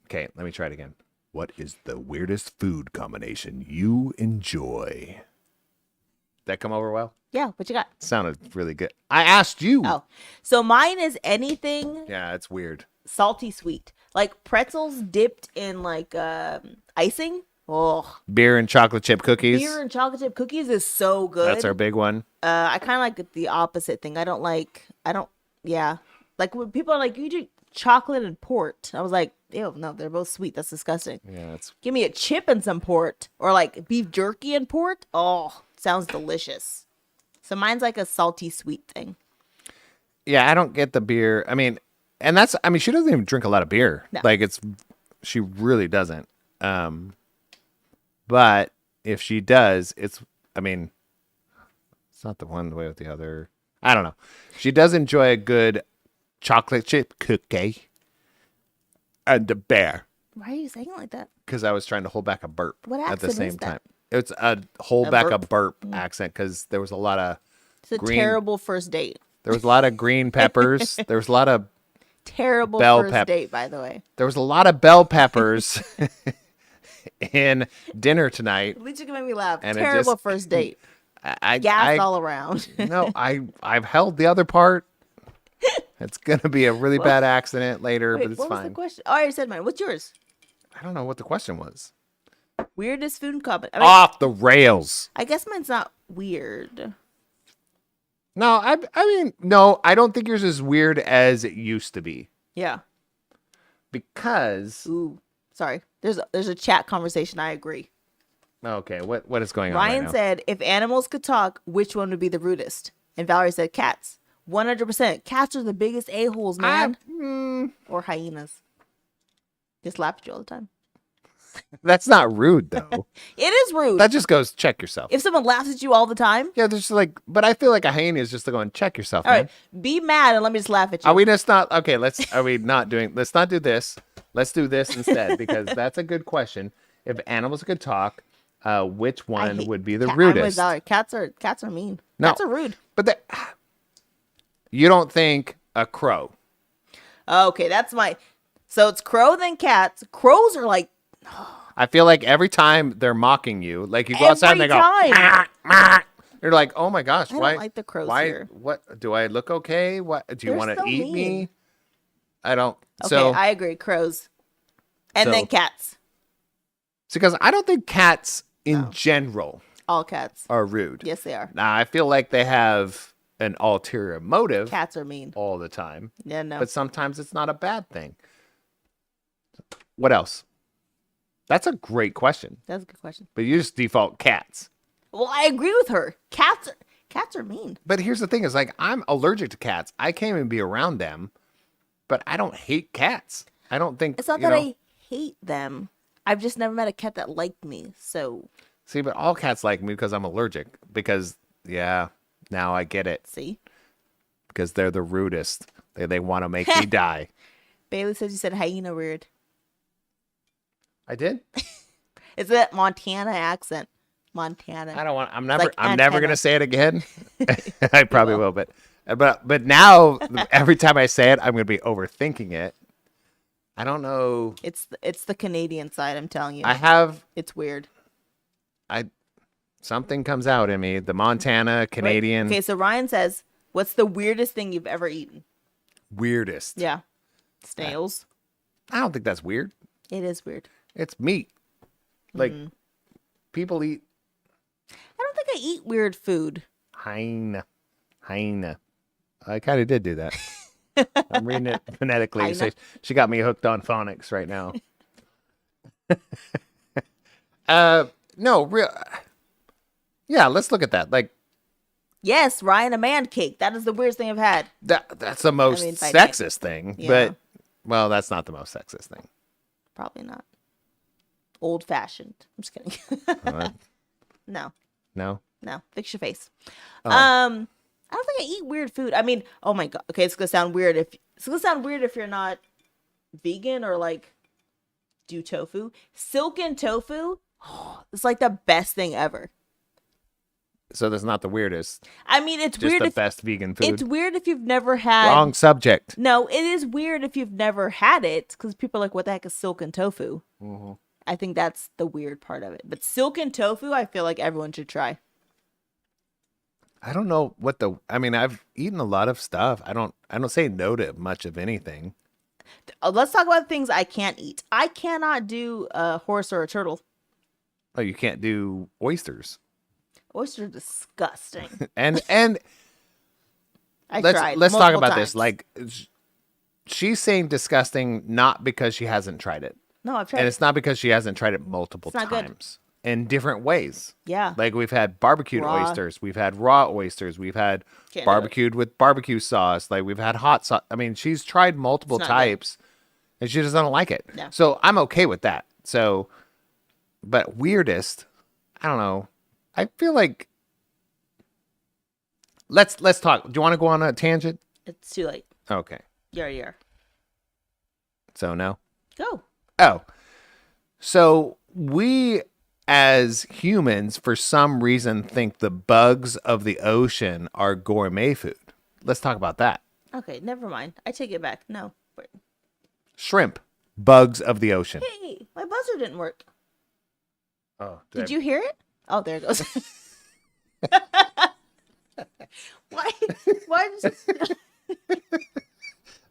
Okay, let me try it again. What is the weirdest food combination you enjoy? that come over well? Yeah, what you got? Sounded really good. I asked you. Oh, so mine is anything Yeah, it's weird. salty sweet, like pretzels dipped in like icing. Oh, Beer and chocolate chip cookies. beer and chocolate chip cookies is so good. That's our big one. I kind of like the opposite thing. Yeah. Like when people are like, you drink chocolate and port. I was like, ew, no, they're both sweet. That's disgusting. Yeah, it's Give me a chip and some port, or like beef jerky and port. Oh, sounds delicious. So mine's like a salty sweet thing. yeah. I don't get the beer. I mean, she doesn't even drink a lot of beer. No. Like she really doesn't. But if she does, it's not the one way with the other. I don't know. She does enjoy a good chocolate chip cookie and a bear. Why are you saying it like that? Because I was trying to hold back a burp What at the accent same is that? time. It's a hold A back burp? a burp accent because there was a lot of It's a green. terrible first date. There was a lot of green peppers. There was a lot of Terrible Bell first pep- date, by the way. There was a lot of bell peppers in dinner tonight. At least you can make me laugh. And it Terrible just- first date. I Gas all around. No, I've held the other part. It's gonna be a really bad accident later, Wait, but it's what was fine. the question? Oh, I already said mine. What's yours? I don't know what the question was. Weirdest food comment. I mean, Off the rails. I guess mine's not weird. No, I mean, no, I don't think yours is weird as it used to be Yeah. because. Ooh. Sorry. There's a chat conversation. I agree. Okay, what is going on right Ryan now? said, if animals could talk, which one would be the rudest? And Valerie said, cats. 100%. Cats are the biggest a-holes, man. Or hyenas. Just laugh at you all the time. That's not rude though. It is rude. That just goes check yourself. If someone laughs at you all the time, Yeah, there's like, but I feel like a hyena is just going check yourself. all Man. right, be mad and let me just laugh at you. Are we just not okay? Are we not doing? Let's not do this. Let's do this instead because that's a good question. If animals could talk, which I one hate would be the cat- I'm with rudest? Valerie. Cats are mean. No. Cats are rude. But you don't think a crow? Okay, that's my. So it's crow then cats. Crows are like I feel like every time they're mocking you, like you go outside and they go, Every time. "Mah, mah." You're like, oh my gosh, I don't why? like the crows why? here. What do I look okay? What do you They're want to so eat me? mean. I don't. okay. So I agree. Crows, and So- then cats. because I don't think cats in general All cats. are rude. Yes, they are. Now I feel like they have an ulterior motive Cats are mean. all the time, Yeah, no. but sometimes it's not a bad thing. What else? That's a great question, That's a good question. but you just default cats. Well, I agree with her. Cats are mean. But here's the thing: is like I'm allergic to cats. I can't even be around them, but I don't hate cats. I don't think It's not that I hate them. I've just never met a cat that liked me. So, see. But all cats like me because I'm allergic. Because yeah, now I get it. see. Because they're the rudest. They want to make me die. Bailey says you said hyena weird. I did. It's that Montana accent. Montana. I don't want. I'm like never antenna. gonna say it again. I probably will, but now every time I say it, I'm gonna be overthinking it. I don't know. It's the Canadian side. I'm telling you. I have It's weird. something comes out in me. The Montana Canadian Okay, so Ryan says, "What's the weirdest thing you've ever eaten?" weirdest. Yeah, snails. I don't think that's weird. It is weird. It's meat. Like people eat I don't think I eat weird food. hyena. I kind of did do that. I'm reading it phonetically. So Hyena. she got me hooked on phonics right now. No, real. Yeah, let's look at that. Like Yes, Ryan, a man cake. That is the weirdest thing I've had. that's the most mean, by sexist thing. Yeah. But well, that's not the most sexist thing. Probably not. Old fashioned. I'm just kidding. Uh, No, no. fix your face. Oh. I don't think I eat weird food. I mean, oh my god. Okay, it's gonna sound weird if you're not vegan or like do tofu. Silken tofu. Oh, it's like the best thing ever. So that's not the weirdest. I mean, it's Just weird the if best vegan food. it's weird if you've never had. Wrong subject. No, it is weird if you've never had it because people are like, "What the heck is silken tofu?" Mm-hmm. I think that's the weird part of it. But silken tofu, I feel like everyone should try. I don't know what I mean, I've eaten a lot of stuff. I don't say no to much of anything. Let's talk about things I can't eat. I cannot do a horse or a turtle. Oh, you can't do oysters. Oysters are disgusting. And I let's tried. talk multiple about times. this. Like she's saying disgusting not because she hasn't tried it. No, I've tried. And it's not because she hasn't tried it multiple It's not good. times in different ways. Yeah. Like we've had barbecued Raw. oysters, we've had raw oysters, we've had Can't do it. barbecued with barbecue sauce, like we've had hot sauce. I mean, she's tried multiple It's not types and she doesn't like it. No. So I'm okay with that. So, but weirdest, I don't know. I feel like let's talk. Do you want to go on a tangent? It's too late. Okay. Yeah. So no. Go. Oh, so we as humans, for some reason, think the bugs of the ocean are gourmet food. Let's talk about that. Okay, never mind. I take it back. No. Wait. Shrimp, bugs of the ocean. Hey, my buzzer didn't work. Oh, Did you hear it? Oh, there it goes. Why? Why?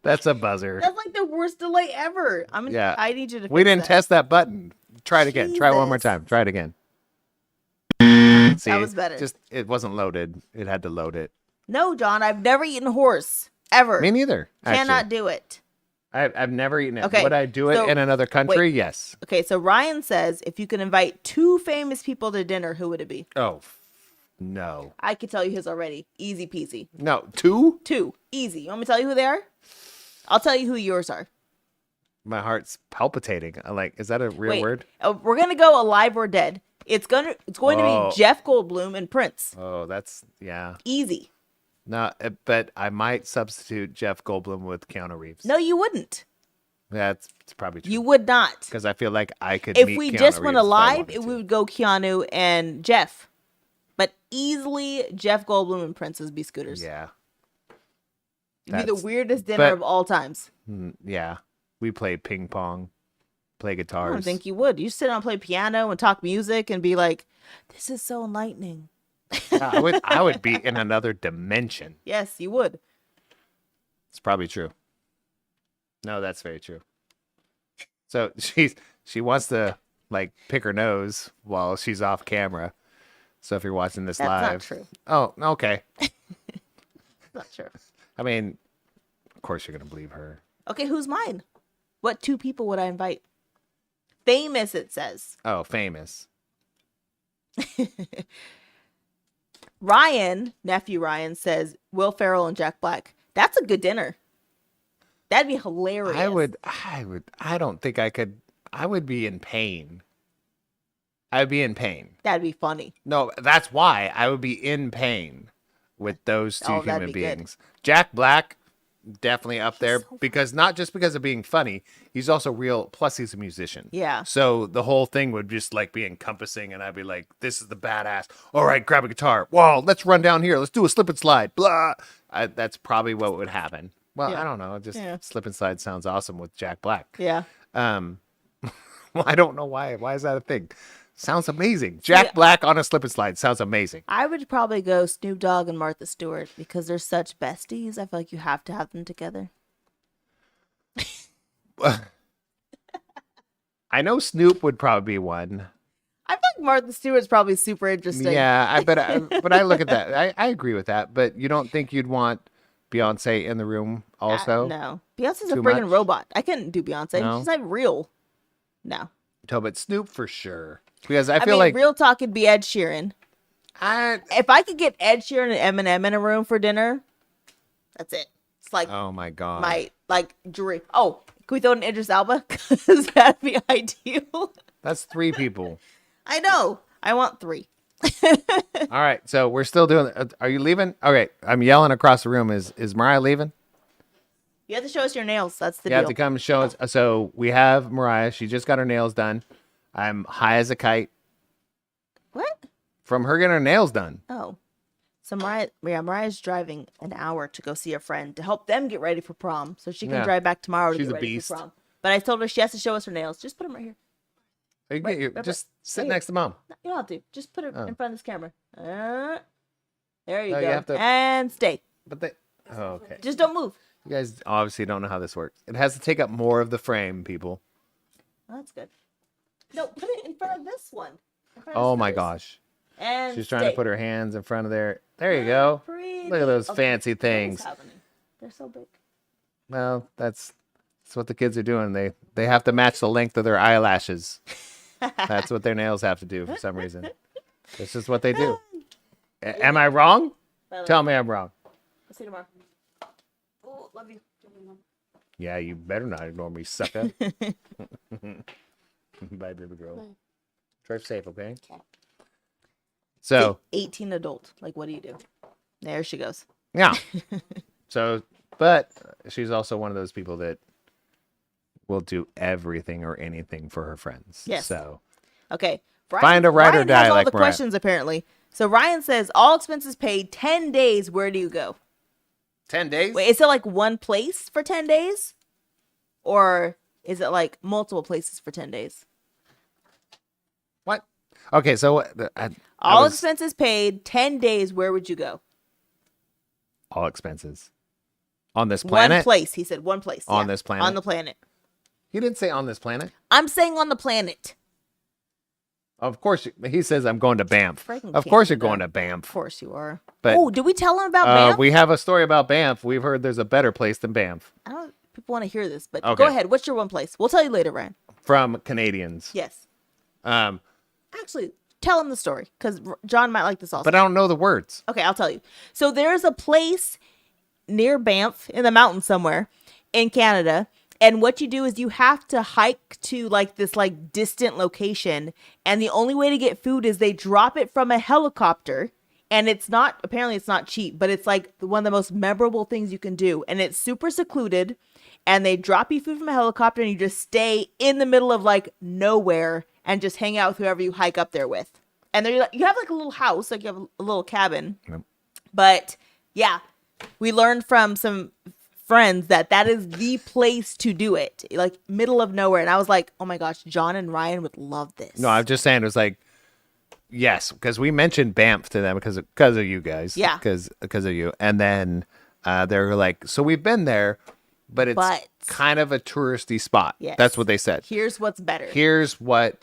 That's a buzzer. That's like the worst delay ever. Yeah. I need you to. We fix didn't that. test that button. Try it again. Try it one more Jesus. time. Try it again. See, That was better. Just it wasn't loaded. It had to load it. No, John. I've never eaten horse ever. Me neither. Cannot Actually. do it. I've never eaten it. Okay, Would I do it so- in another country? wait. Yes. Okay, so Ryan says if you can invite 2 famous people to dinner, who would it be? Oh, no. I could tell you his already. Easy peasy. No. 2? 2. Easy. You want me to tell you who they are? I'll tell you who yours are. My heart's palpitating. I'm like, is that a real Wait. word? We're gonna go alive or dead. It's going to Oh. be Jeff Goldblum and Prince. Oh, that's yeah. Easy. No, but I might substitute Jeff Goldblum with Keanu Reeves. No, you wouldn't. That's it's probably true. You would not. Because I feel like I could. If meet we Keanu just went Reeves if I alive, wanted it to. would go Keanu and Jeff. But easily, Jeff Goldblum and Prince would be scooters. Yeah. It'd be the That's- weirdest dinner but- of all times. Yeah. We play ping pong, play I guitars. don't think you would. You sit down and play piano and talk music and be like, "This is so enlightening." Yeah, I would be in another dimension. Yes, you would. It's probably true. No, that's very true. So she wants to like pick her nose while she's off camera. So if you're watching this That's live, not true. Oh, okay. Not true. I mean, of course you're gonna believe her. Okay, who's mine? What 2 people would I invite? Famous, it says. Oh, famous. Nephew Ryan says Will Ferrell and Jack Black. That's a good dinner. That'd be hilarious. I don't think I could. I would be in pain. I'd be in pain. That'd be funny. No, that's why I would be in pain with those 2 Oh, that'd human be good. beings. Jack Black, definitely up there so because not just because of being funny, he's also real. Plus, he's a musician. Yeah. So the whole thing would just like be encompassing, and I'd be like, "This is the badass." All right, grab a guitar. Whoa, let's run down here. Let's do a slip and slide. Blah. That's probably what would happen. Well, Yeah. I don't know. Just Yeah. slip and slide sounds awesome with Jack Black. Yeah. Well, I don't know why. Why is that a thing? Sounds amazing. Jack Black on a slip and slide sounds amazing. I would probably go Snoop Dogg and Martha Stewart because they're such besties. I feel like you have to have them together. I know Snoop would probably be one. I feel like Martha Stewart's probably super interesting. Yeah, but I look at that. I agree with that. But you don't think you'd want Beyonce in the room also? No. Beyonce's a Too friggin' much? robot. I couldn't do Beyonce. No? She's not real. No. No, but Snoop for sure. Because I I feel mean, like real talk would be Ed Sheeran. If I could get Ed Sheeran and Eminem in a room for dinner, that's it. It's like oh my god, my dream. Oh, can we throw in Idris Elba? Because that'd be ideal. that's 3 people. I know. I want 3. All right, so we're still doing. Are you leaving? Okay, I'm yelling across the room. Is Mariah leaving? You have to show us your nails. That's the You have deal. to come show us. So we have Mariah. She just got her nails done. I'm high as a kite What? from her getting her nails done. Oh. So Mariah's driving an hour to go see a friend to help them get ready for prom. So she can Yeah. drive back tomorrow to She's get a ready beast. for prom. But I told her she has to show us her nails. Just put them right here. You Wait, just sit right next to mom. No, you don't have to. Just put it Oh. in front of this camera. There you No, go. you have to- And stay. But they. Oh, okay. Just don't move. You guys obviously don't know how this works. It has to take up more of the frame, people. Oh, that's good. No, put it in front of this one. Oh my gosh. And She's trying to put her hands in front of there. There you go. Look at those fancy things. They're so big. Well, that's what the kids are doing. They have to match the length of their eyelashes. That's what their nails have to do for some reason. This is what they do. Am I wrong? Tell me I'm wrong. I'll see you tomorrow. Oh, love you. Yeah, you better not ignore me, sucker. Bye, baby girl. Drive safe, okay? So 18 adult. Like, what do you do? There she goes. yeah. So, but she's also one of those people that will do everything or anything for her friends. Yes. So Okay. Find a ride or Ryan die has all like the Ryan. questions apparently. So Ryan says all expenses paid. 10 days. Where do you go? 10 days. Wait, is it like one place for 10 days, or is it like multiple places for 10 days? What? Okay, so All expenses paid. 10 days. Where would you go? all expenses on this planet. One place. He said one place. On this planet? On the planet. He didn't say on this planet. I'm saying on the planet. Of course, he says I'm going to Banff. Freaking Of course, you're Canada. going to Of Banff. course you are. But, oh, did we tell him about Banff? We have a story about Banff. We've heard there's a better place than Banff I don't. People want to hear this, but Okay. go ahead. What's your one place? We'll tell you later, Ryan. from Canadians. Yes. Um, Actually, tell him the story because John might like this also. but I don't know the words. Okay, I'll tell you. So there's a place near Banff in the mountains somewhere in Canada. And what you do is you have to hike to like this like distant location. And the only way to get food is they drop it from a helicopter. And apparently it's not cheap, but it's like one of the most memorable things you can do. And it's super secluded. And they drop you food from a helicopter and you just stay in the middle of like nowhere and just hang out with whoever you hike up there with. And you have like a little house, like you have a little cabin. Yep. But yeah, we learned from some friends that is the place to do it, like middle of nowhere. And I was like, oh my gosh, John and Ryan would love this. No, I'm just saying it was like, yes, because we mentioned Banff to them because of you guys. Yeah. Because of you. And then they were like, so we've been there, but it's kind of a touristy spot. Yes. That's what they said. Here's what's better. Here's what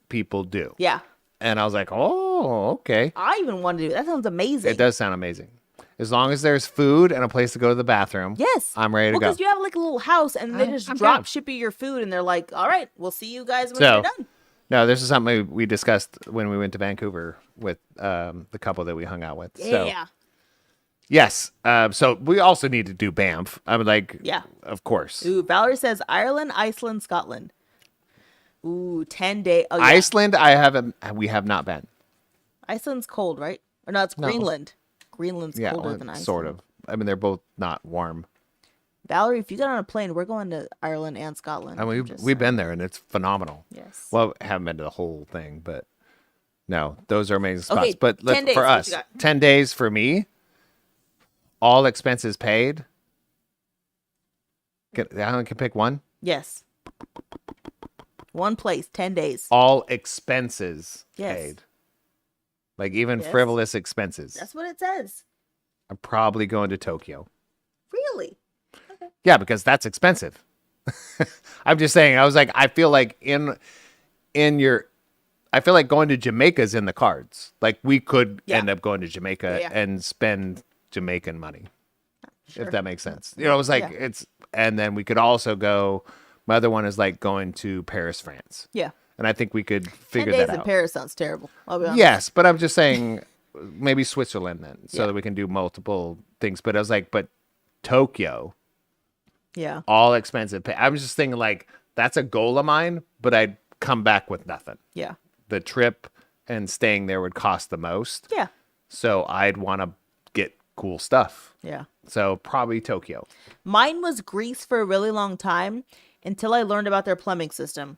people do. Yeah. And I was like, oh, okay. I even want to do it. That sounds amazing. It does sound amazing. As long as there's food and a place to go to the bathroom. Yes. I'm ready to go. Because you have like a little house and they just I'm drop down. ship you your food and they're like, all right, we'll see you guys when So, you're done. No, this is something we discussed when we went to Vancouver with the couple that we hung out with. So, Yeah. yes. So we also need to do Banff. I'm like, Yeah. of course. Ooh, Valerie says Ireland, Iceland, Scotland. Ooh, 10 day. Oh, yeah. Iceland, we have not been. Iceland's cold, right? Or no, it's Greenland. Greenland's Yeah, colder than Iceland. sort of. I mean, they're both not warm. Valerie, if you get on a plane, we're going to Ireland and Scotland. I mean, Just we've been there and it's phenomenal. Yes. Well, haven't been to the whole thing, but no, those are amazing spots. Okay, But 10 days, for what us, you got? 10 days for me, all expenses paid. I can pick one. Yes. One place, 10 days. All expenses Yes. paid. Like even Yes. frivolous expenses. That's what it says. I'm probably going to Tokyo. Really? Yeah, because that's expensive. I'm just saying. I was like, I feel like I feel like going to Jamaica's in the cards. Like we could end up going to Jamaica Yeah. and spend Jamaican money, Sure. if that makes sense. You know, it was like Yeah. and then we could also go. My other one is like going to Paris, France, Yeah. and I think we could 10 figure days that in out. Paris sounds terrible. I'll be honest. Yes, but I'm just saying maybe Switzerland then, so Yeah. that we can do multiple things. But I was like, but Tokyo. Yeah. All expensive pay. I was just thinking like that's a goal of mine, but I'd come back with nothing. Yeah. The trip and staying there would cost the most. Yeah. So I'd want to get cool stuff. Yeah. So probably Tokyo. Mine was Greece for a really long time until I learned about their plumbing system.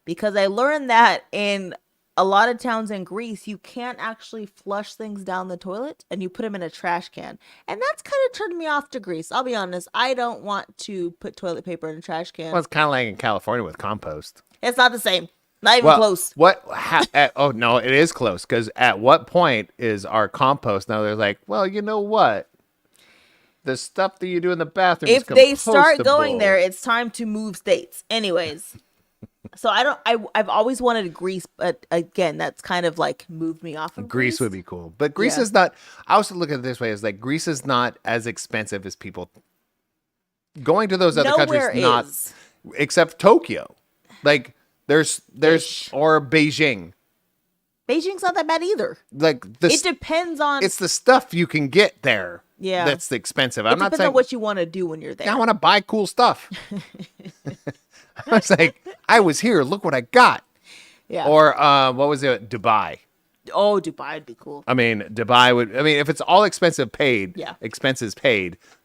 Because I learned that in a lot of towns in Greece, you can't actually flush things down the toilet and you put them in a trash can. And that's kind of turned me off to Greece. I'll be honest. I don't want to put toilet paper in a trash can. Well, it's kind of like in California with compost. It's not the same. Not even close. Oh no, it is close. Because at what point is our compost? Now they're like, well, you know what? The stuff that you do in the bathroom If is they start going compostable. there, it's time to move states. Anyways, so I've always wanted Greece, but again, that's kind of like moved me off of Greece Greece. would be cool, but Greece Yeah. is not. I also look at it this way: is like Greece is not as expensive as people going to those other Nowhere countries. Not is. except Tokyo. Like there's Ish. or Beijing. Beijing's not that bad either. Like It depends on. it's the stuff you can get there. Yeah. that's expensive. It I'm not depends saying on what you want to do when you're there. I want to buy cool stuff. I was like, I was here. Look what I got. Yeah. Or what was it? Dubai. Oh, Dubai would be cool. I mean, Dubai would. I mean, if it's all expenses paid,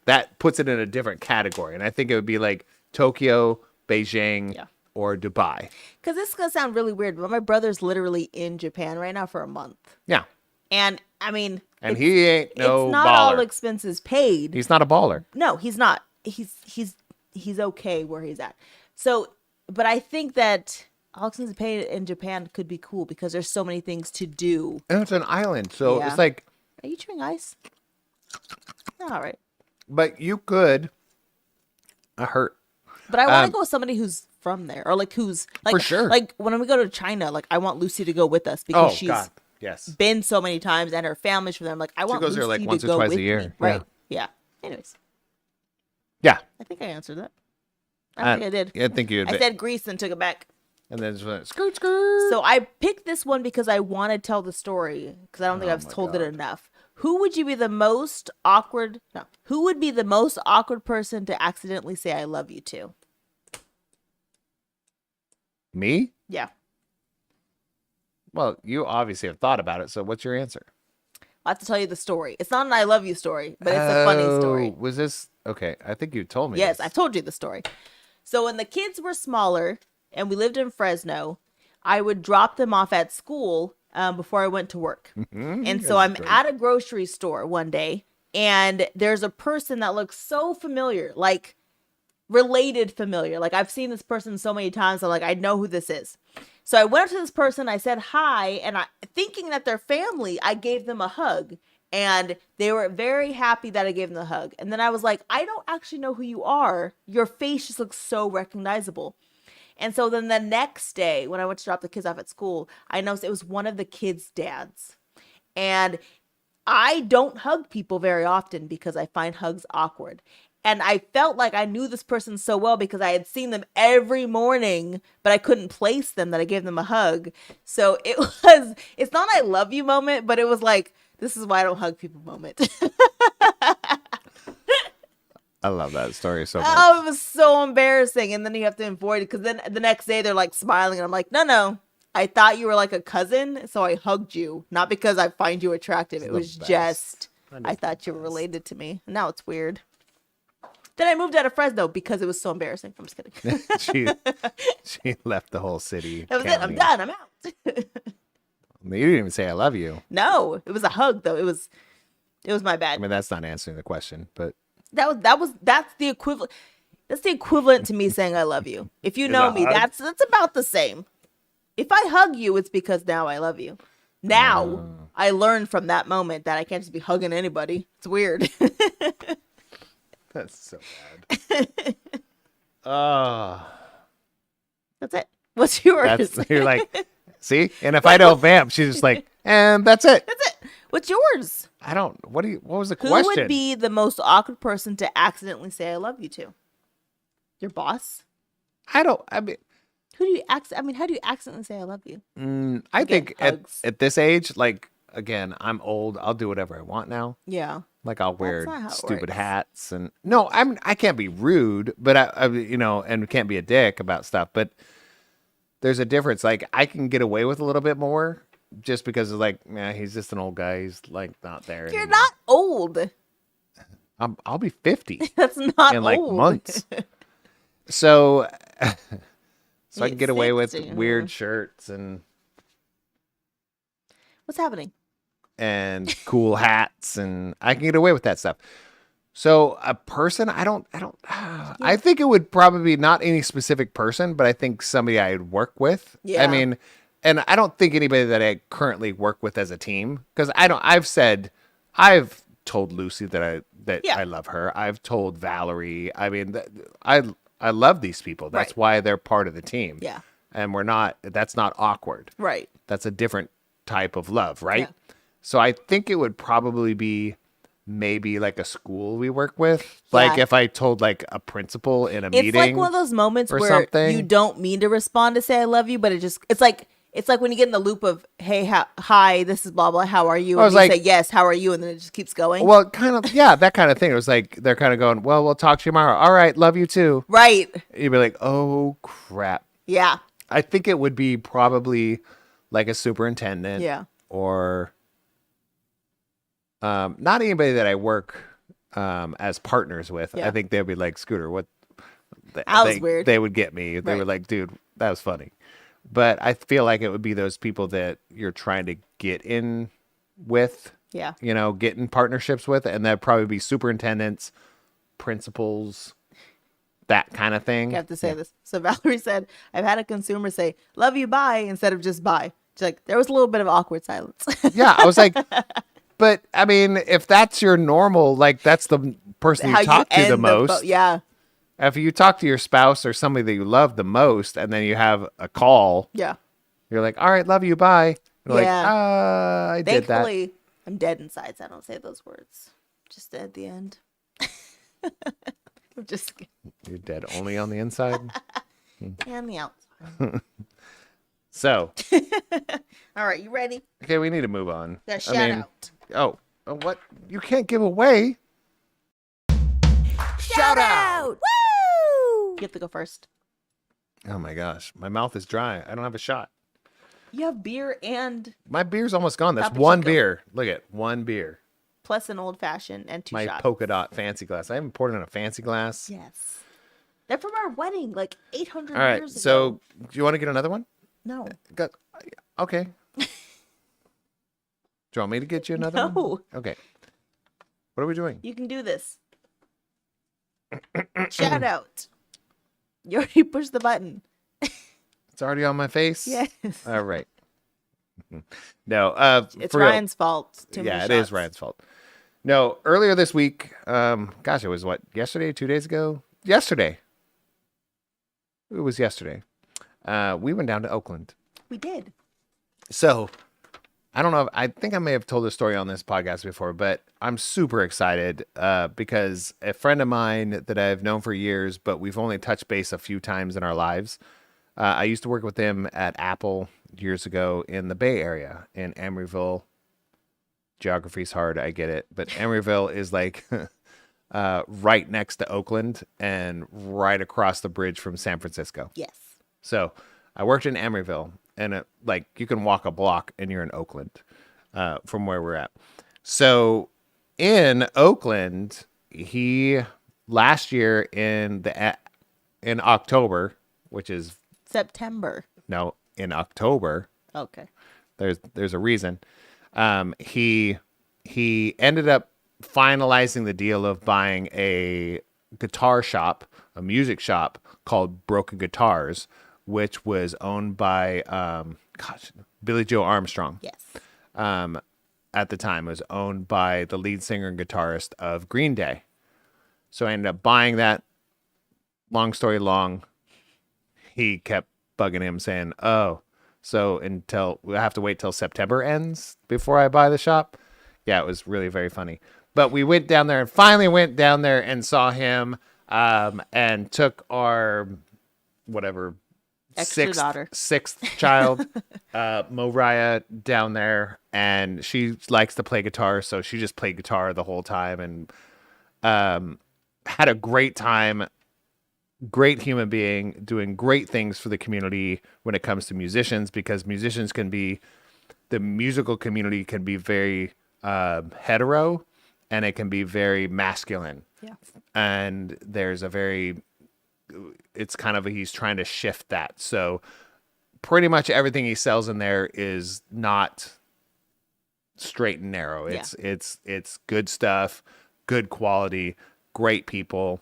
that puts it in a different category. And I think it would be like Tokyo, Beijing, Yeah. or Dubai. Because this is gonna sound really weird, but my brother's literally in Japan right now for a month, Yeah, and I mean, and he ain't no it's not baller. all expenses paid. He's not a baller. No, he's not. He's okay where he's at. So, but I think that all expenses paid in Japan could be cool because there's so many things to do. And it's an island, so Yeah. it's like. Are you chewing ice? All right. But you could. I hurt. But I want to go with somebody who's from there, or like who's like For sure. Like when we go to China, like I want Lucy to go with us Oh because she's God, yes. been so many times and her family's from there. I'm like, I want goes there, Lucy like, once to or go twice a with year. me. Right? Yeah. Anyways, Yeah, I think I answered that. I think I did. I think you. I said Greece and took it back. And then just went, skirt, skirt. So I picked this one because I want to tell the story because I don't think I've my told God. it enough. Who would be the most awkward person to accidentally say I love you to? Me? Yeah. Well, you obviously have thought about it. So what's your answer? I'll have to tell you the story. It's not an I love you story, but it's a funny story. Was this okay? I think you told me. Yes, this. I've told you the story. So when the kids were smaller and we lived in Fresno, I would drop them off at school before I went to work. And so I'm at a grocery store one day and there's a person that looks so familiar, like related familiar. Like I've seen this person so many times. I'm like, I know who this is. So I went up to this person, I said hi, and thinking that they're family, I gave them a hug. And they were very happy that I gave them the hug. And then I was like, I don't actually know who you are. Your face just looks so recognizable. And so then the next day, when I went to drop the kids off at school, I noticed it was one of the kids' dads. And I don't hug people very often because I find hugs awkward. And I felt like I knew this person so well because I had seen them every morning, but I couldn't place them that I gave them a hug. So it's not I love you moment, but it was like, this is why I don't hug people moment. I love that story so much. Oh, it was so embarrassing. And then you have to avoid it because then the next day they're like smiling. And I'm like, no. I thought you were like a cousin. So I hugged you. Not because I find you attractive. It was just, I thought you were related to me. And now it's weird. Then I moved out of Fresno because it was so embarrassing. I'm just kidding. she left the whole city. That was it. I'm done. I'm out. You didn't even say I love you. No, it was a hug though. It was my bad. I mean, that's not answering the question, but That's the equivalent. That's the equivalent to me saying I love you. If you know me, that's about the same. If I hug you, it's because now I love you. Now I learned from that moment that I can't just be hugging anybody. It's weird. that's so bad. That's it. What's yours? You're like, see? And if I don't vamp, she's just like, and that's it. That's it. What's yours? I don't. What was the Who question? would be the most awkward person to accidentally say I love you to? Your boss? I mean, how do you accidentally say I love you? I Again, think hugs. at this age, like, again, I'm old. I'll do whatever I want now. Yeah. Like I'll wear not how it stupid works. hats and no, I can't be rude, but I and can't be a dick about stuff. But there's a difference. Like I can get away with a little bit more just because it's like, yeah, he's just an old guy. He's like not there. You're anymore. not old. I'll be 50 That's not in like old. months. So I can get away with 60, weird shirts and What's happening? cool hats, and I can get away with that stuff. So a person, I think it would probably be not any specific person, but I think somebody I'd work with. Yeah. I mean, and I don't think anybody that I currently work with as a team, because I've told Lucy that Yeah. I love her. I've told Valerie. I mean, I love these people. That's Right. why they're part of the team. Yeah. And that's not awkward. Right. That's a different type of love, right? Yeah. So I think it would probably be maybe like a school we work with. Like Yeah. if I told like a principal in a It's meeting. like one of those moments or where something. you don't mean to respond to say I love you, but it's like when you get in the loop of, hey, hi, this is blah blah, how are you? I And was you like- say yes, how are you? And then it just keeps going. Well, kind of, yeah, that kind of thing. It was like they're kind of going, well, we'll talk to you tomorrow. All right, love you too. Right. You'd be like, oh crap. Yeah. I think it would be probably like a superintendent. Yeah. Or not anybody that I work as partners with. Yeah. I think they'd be like, Scooter, what? That was weird. They would get me. They were Right. like, dude, that was funny. But I feel like it would be those people that you're trying to get in with, Yeah. get in partnerships with. And that'd probably be superintendents, principals, that kind of thing. I have to say this. So Valerie said, I've had a consumer say, love you, bye, instead of just bye. She's like, there was a little bit of awkward silence. Yeah, I was like, but I mean, if that's your normal, like that's the person you talk to the most. Yeah. If you talk to your spouse or somebody that you love the most, and then you have a call, Yeah. you're like, all right, love you, bye. You're Yeah. like, I did that. Thankfully, I'm dead inside, so I don't say those words. Just at the end. I'm just kidding. You're dead only on the inside. And the outside. So, All right, you ready? okay, we need to move on. That shout out. Oh, what? You can't give away. Shout out. Woo! You have to go first. Oh my gosh, my mouth is dry. I don't have a shot. You have beer and My beer's almost gone. That's Topo one Chico. beer. Look at one beer. plus an old fashioned and two My shots. polka dot fancy glass. I haven't poured in a fancy glass. Yes. They're from our wedding like 800 All right. years ago. So, do you want to get another one? No. Got. Okay. Do you want me to get you another one? No. Okay. What are we doing? You can do this. Shout out. You already pushed the button. It's already on my face. Yes. All right. No. It's for real. Ryan's fault. Too many Yeah, it is shots. Ryan's fault. No, earlier this week. Gosh, it was what, yesterday? 2 days ago? Yesterday. It was yesterday. We went down to Oakland. We did. So, I don't know. I think I may have told this story on this podcast before, but I'm super excited because a friend of mine that I've known for years, but we've only touched base a few times in our lives. I used to work with him at Apple years ago in the Bay Area in Emeryville. Geography's hard, I get it, but Emeryville is like right next to Oakland and right across the bridge from San Francisco. Yes. So I worked in Emeryville, and like you can walk a block and you're in Oakland from where we're at. So in Oakland, he last year in October, which is September. in October. Okay. There's a reason. He ended up finalizing the deal of buying a guitar shop, a music shop called Broken Guitars, which was owned by Billy Joe Armstrong. Yes. At the time, it was owned by the lead singer and guitarist of Green Day. So I ended up buying that. Long story long, he kept bugging him saying, "Oh, so we have to wait till September ends before I buy the shop." Yeah, it was really very funny. But we went down there and finally went down there and saw him and took our whatever Extra daughter. sixth child, Moriah, down there, and she likes to play guitar, so she just played guitar the whole time and had a great time. Great human being, doing great things for the community when it comes to musicians, because the musical community can be very hetero, and it can be very masculine. Yeah. And he's trying to shift that. So pretty much everything he sells in there is not straight and narrow. It's good stuff, good quality, great people.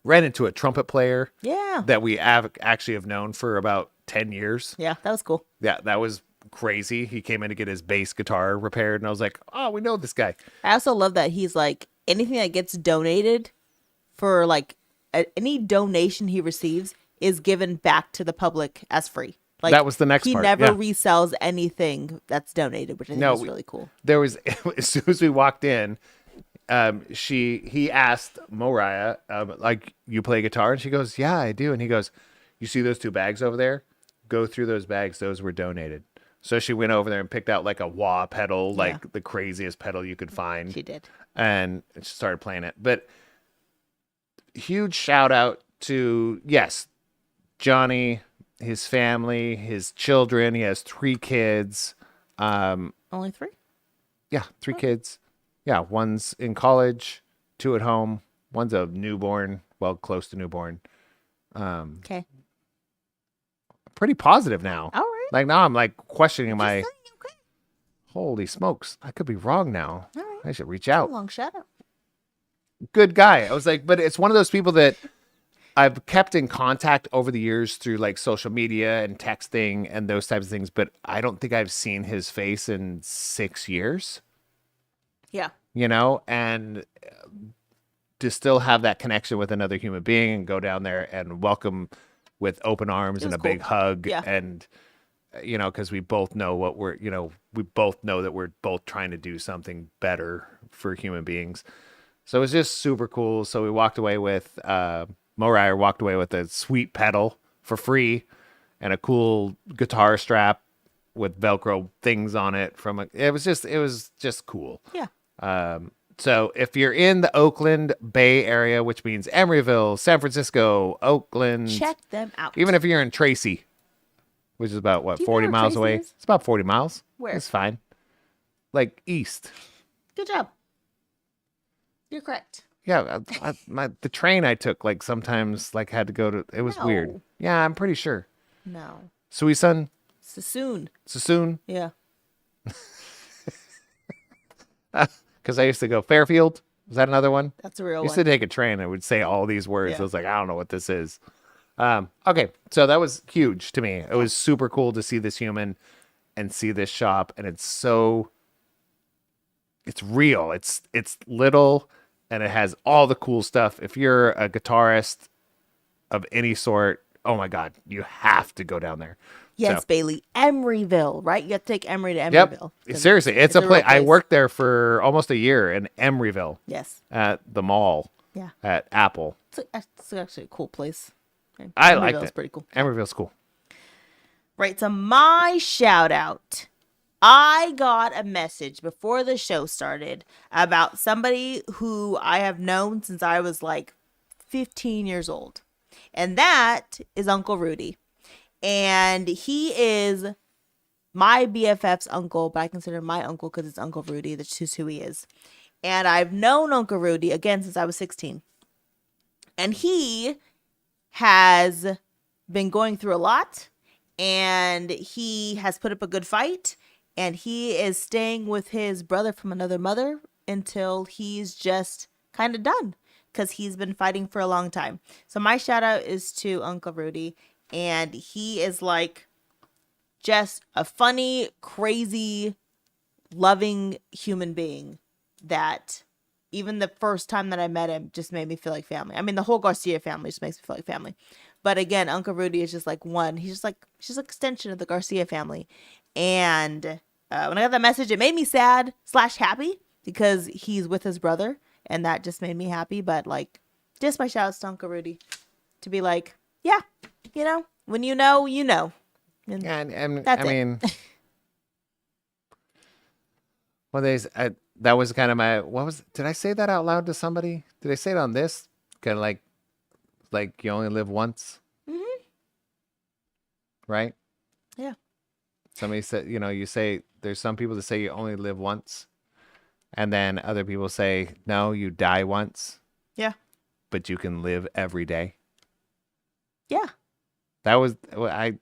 Ran into a trumpet player Yeah. that we actually have known for about 10 years. Yeah, that was cool. Yeah, that was crazy. He came in to get his bass guitar repaired, and I was like, oh, we know this guy. I also love that he's like, anything that gets donated for like any donation he receives is given back to the public as free. Like, That was the next he part, never yeah. resells anything that's donated, which I think is really cool. There was, as soon as we walked in, he asked Moriah, like, you play guitar? And she goes, yeah, I do. And he goes, you see those 2 bags over there? Go through those bags. Those were donated. So she went over there and picked out like a wah pedal, like the craziest pedal you could find. She did. And she started playing it. But huge shout out to, yes, Johnny, his family, his children. He has 3 kids. Only 3? Yeah, 3 kids. Yeah, one's in college, 2 at home. One's a newborn, well, close to newborn. Okay. Pretty positive now. All right. Like now I'm like questioning my, Okay. holy smokes, I could be wrong now. All right. I should reach out. Long shout out. Good guy. I was like, but it's one of those people that I've kept in contact over the years through like social media and texting and those types of things, but I don't think I've seen his face in 6 years. Yeah. You know, and to still have that connection with another human being and go down there and welcome with open arms and a big hug. Yeah. And, you know, because we both know what we're, you know, we both know that we're both trying to do something better for human beings. So it was just super cool. So we walked away with, Moriah walked away with a sweet pedal for free and a cool guitar strap with Velcro things on it it was just cool. Yeah. So if you're in the Oakland Bay area, which means Emeryville, San Francisco, Oakland, Check them out. even if you're in Tracy, which is about what, Do you know 40 where miles Tracy away? is? It's about 40 miles. Where? It's fine. Like east. Good job. You're correct. Yeah, the train I took like sometimes like had to go to. It was weird. No. Yeah, I'm pretty sure. No. Suisun, Sassoon. Yeah. because I used to go Fairfield. Was that another one? That's a real I used one. to take a train. I would say all these words. Yeah. I was like, I don't know what this is. Okay, so that was huge to me. It was super cool to see this human and see this shop, and it's real. It's little, and it has all the cool stuff. If you're a guitarist of any sort, oh my God, you have to go down there. Yes, So- Bailey. Emeryville, right? You have to take Emery to Yep. Emeryville. 'Cause Seriously, it's a real place. I worked there for almost a year in Emeryville Yes. at the mall Yeah. at Apple. It's actually a cool place. Okay. I liked Emeryville's it. pretty cool. Emeryville's cool. Right. So my shout out. I got a message before the show started about somebody who I have known since I was like 15 years old. And that is Uncle Rudy. And he is my BFF's uncle, but I consider him my uncle because it's Uncle Rudy. That's just who he is. And I've known Uncle Rudy, again, since I was 16. And he has been going through a lot. And he has put up a good fight. And he is staying with his brother from another mother until he's just kind of done. Because he's been fighting for a long time. So my shout out is to Uncle Rudy. And he is like just a funny, crazy, loving human being that even the first time that I met him just made me feel like family. I mean, the whole Garcia family just makes me feel like family. But again, Uncle Rudy is just like one. He's just an extension of the Garcia family. And when I got that message, it made me sad / happy because he's with his brother. And that just made me happy. But like, just my shout outs to Uncle Rudy to be like, yeah, you know, when you know, you know. And And that's I it. mean, well, that was kind of my, did I say that out loud to somebody? Did I say it on this? Kind of like you only live once. Mm-hmm. Right? Yeah. Somebody said, you say, there's some people that say you only live once. And then other people say, no, you die once, Yeah. but you can live every day. Yeah. That was, I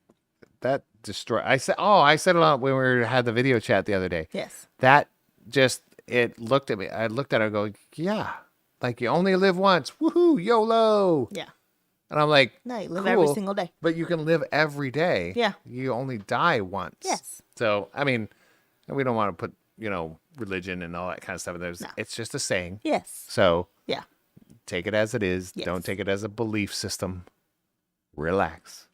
said it on when we had the video chat the other day. Yes. That just, it looked at me. I looked at her and go, yeah, Like, you only live once. Woohoo, YOLO. Yeah. And I'm like, No, you live cool, every single day. but you can live every day. Yeah. You only die once. Yes. So, I mean, we don't want to put, religion and all that kind of stuff in there. No. It's just a saying. Yes. So Yeah. take it as it is. Yes. Don't take it as a belief system. Relax.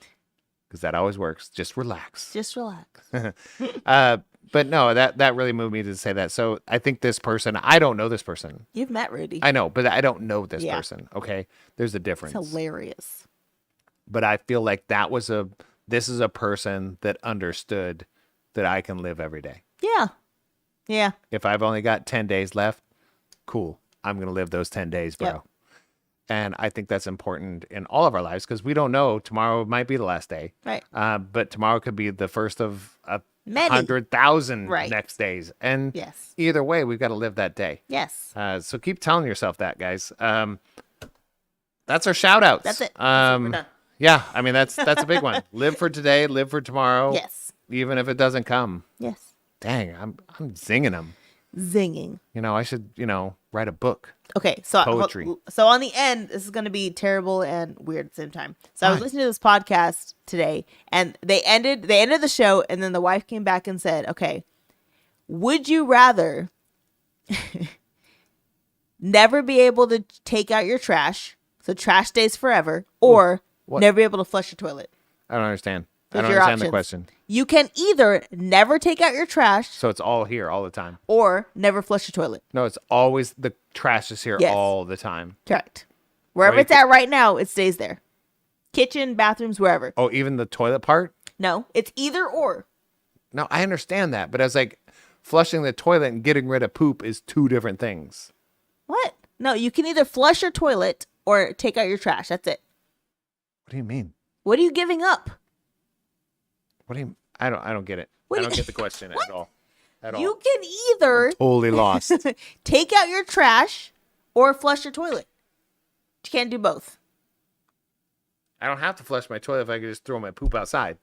Because that always works. Just relax. Just relax. But no, that really moved me to say that. So I think this person, I don't know this person. You've met Rudy. I know, but I don't know this Yeah. person. Okay. There's a difference. It's hilarious. But I feel like this is a person that understood that I can live every day. Yeah. Yeah. If I've only got 10 days left, cool. I'm going to live those 10 days, bro. Yep. And I think that's important in all of our lives because we don't know. Tomorrow might be the last day. Right. But tomorrow could be the first of Many. 100,000 Right. next days. And Yes. either way, we've got to live that day. Yes. So keep telling yourself that, guys. That's our shout outs. That's it. That's it. We're done. Yeah. I mean, that's a big one. Live for today, live for tomorrow. Yes. Even if it doesn't come. Yes. Dang, I'm zinging them. Zinging. I should, write a book. Okay, so Poetry. So on the end, this is going to be terrible and weird at the same time. So I was Why? listening to this podcast today, and they ended the show, and then the wife came back and said, "Okay, would you rather never be able to take out your trash, so trash stays forever, or What? never be able to flush your toilet?" I don't understand. I Those don't are your understand the options. question. You can either never take out your trash So it's all here all the time. or never flush your toilet. No, it's always the trash is here Yes. all the time. Correct. Wherever you it's at right now, it stays there. Kitchen, bathrooms, wherever. Oh, even the toilet part? No, it's either or. No, I understand that, but I was like, flushing the toilet and getting rid of poop is two different things. What? No, you can either flush your toilet or take out your trash. That's it. What do you mean? What are you giving up? What do you? I don't get it. What I do don't you- get the question at all. At You all. can either Totally lost. take out your trash or flush your toilet. You can't do both. I don't have to flush my toilet if I could just throw my poop outside.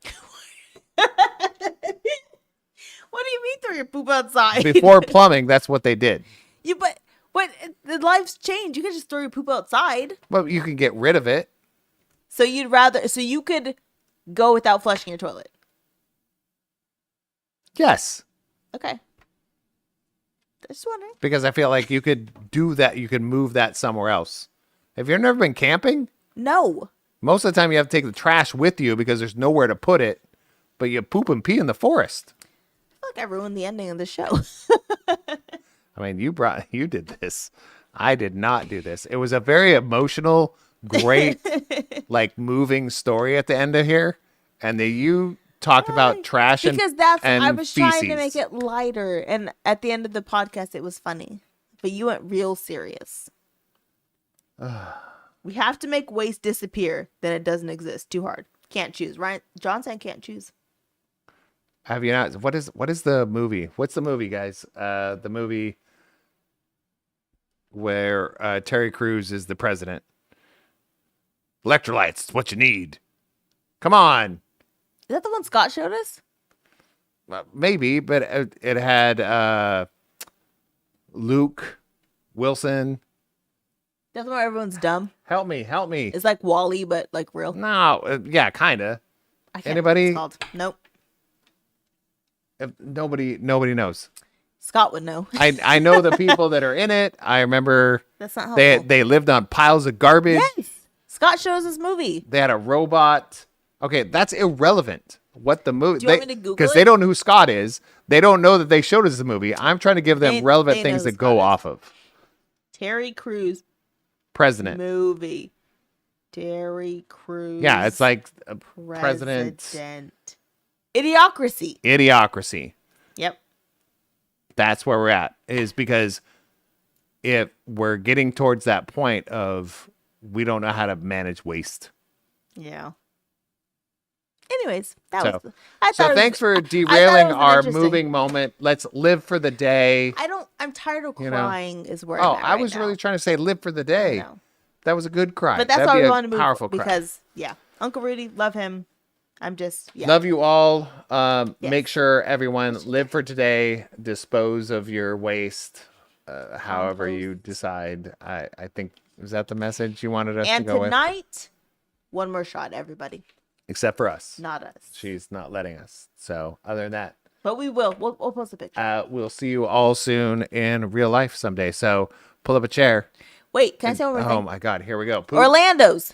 What do you mean throw your poop outside? Before plumbing, that's what they did. But the life's changed. You can just throw your poop outside. Well, you can get rid of it. So you could go without flushing your toilet. Yes. Okay. Just wondering. Because I feel like you could do that. You could move that somewhere else. Have you never been camping? No. Most of the time you have to take the trash with you because there's nowhere to put it. But you poop and pee in the forest. I feel like I ruined the ending of the show. I mean, you did this. I did not do this. It was a very emotional, great, like moving story at the end of here. And then you talked about trash and Because that's and I was trying to feces. make it lighter, and at the end of the podcast it was funny. But you went real serious. We have to make waste disappear, then it doesn't exist. Too hard. Can't choose. Ryan Johnson can't choose. Have you not? What is the movie? What's the movie, guys? The movie where Terry Crews is the president. Electrolytes, it's what you need. Come on. Is that the one Scott showed us? Maybe, but it had Luke Wilson. That's why everyone's dumb. Help me. It's like Wall-E, but like real. No, yeah, kind of. I can't Anybody? remember what it's called. Nope. Nobody knows. Scott would know. I know the people that are in it. I remember That's not helpful. they lived on piles of garbage. Yes. Scott shows this movie. They had a robot. Okay, that's irrelevant. What the movie? Do you want me to Google Because it? they don't know who Scott is. They don't know that they showed us the movie. I'm trying to give them They relevant know things who to go Scott is. off of. Terry Crews President. movie. Terry Crews. Yeah, it's like president. Idiocracy. Idiocracy. Yep. That's where we're at. Is because if we're getting towards that point of we don't know how to manage waste. Yeah. Anyways, that So- was. I So thought it thanks was, for I thought it derailing was our interesting. moving moment. Let's live for the day. I'm tired of You know. crying. Is where. Oh, I'm at I right was now. really trying to say live for the day. No. That was a good cry. But that's That'd why be we a want to move powerful cry. because Uncle Rudy, love him. I'm just Love you all. Yes. Make sure everyone live for today. Dispose of your waste. however you decide. I think, is that the message you wanted us to And go with? tonight, one more shot, everybody. Except for us. Not us. She's not letting us. So other than that, But we will. We'll post a picture. we'll see you all soon in real life someday. So pull up a chair. Wait, can I say one more Oh thing? my God, here we go. Poop. Orlando's.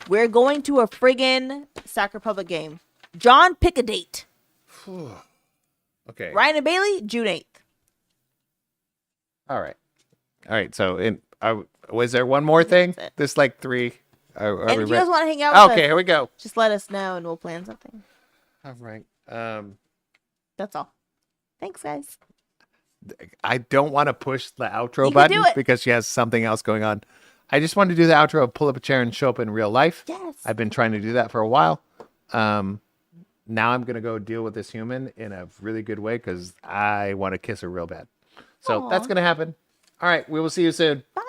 We're going to a friggin' Sac Republic game. John, pick a date. Okay. Ryan and Bailey, June 8th. All right. So was there one more thing? That's it. There's like three. Are And we if you ready? guys want to hang out with Okay, us, here we go. just let us know and we'll plan something. All right. That's all. Thanks, guys. I don't want to push the outro You can button do it. because she has something else going on. I just wanted to do the outro, pull up a chair and show up in real life. Yes. I've been trying to do that for a while. Now I'm going to go deal with this human in a really good way because I want to kiss her real bad. So Aw. that's going to happen. All right. We will see you soon. Bye.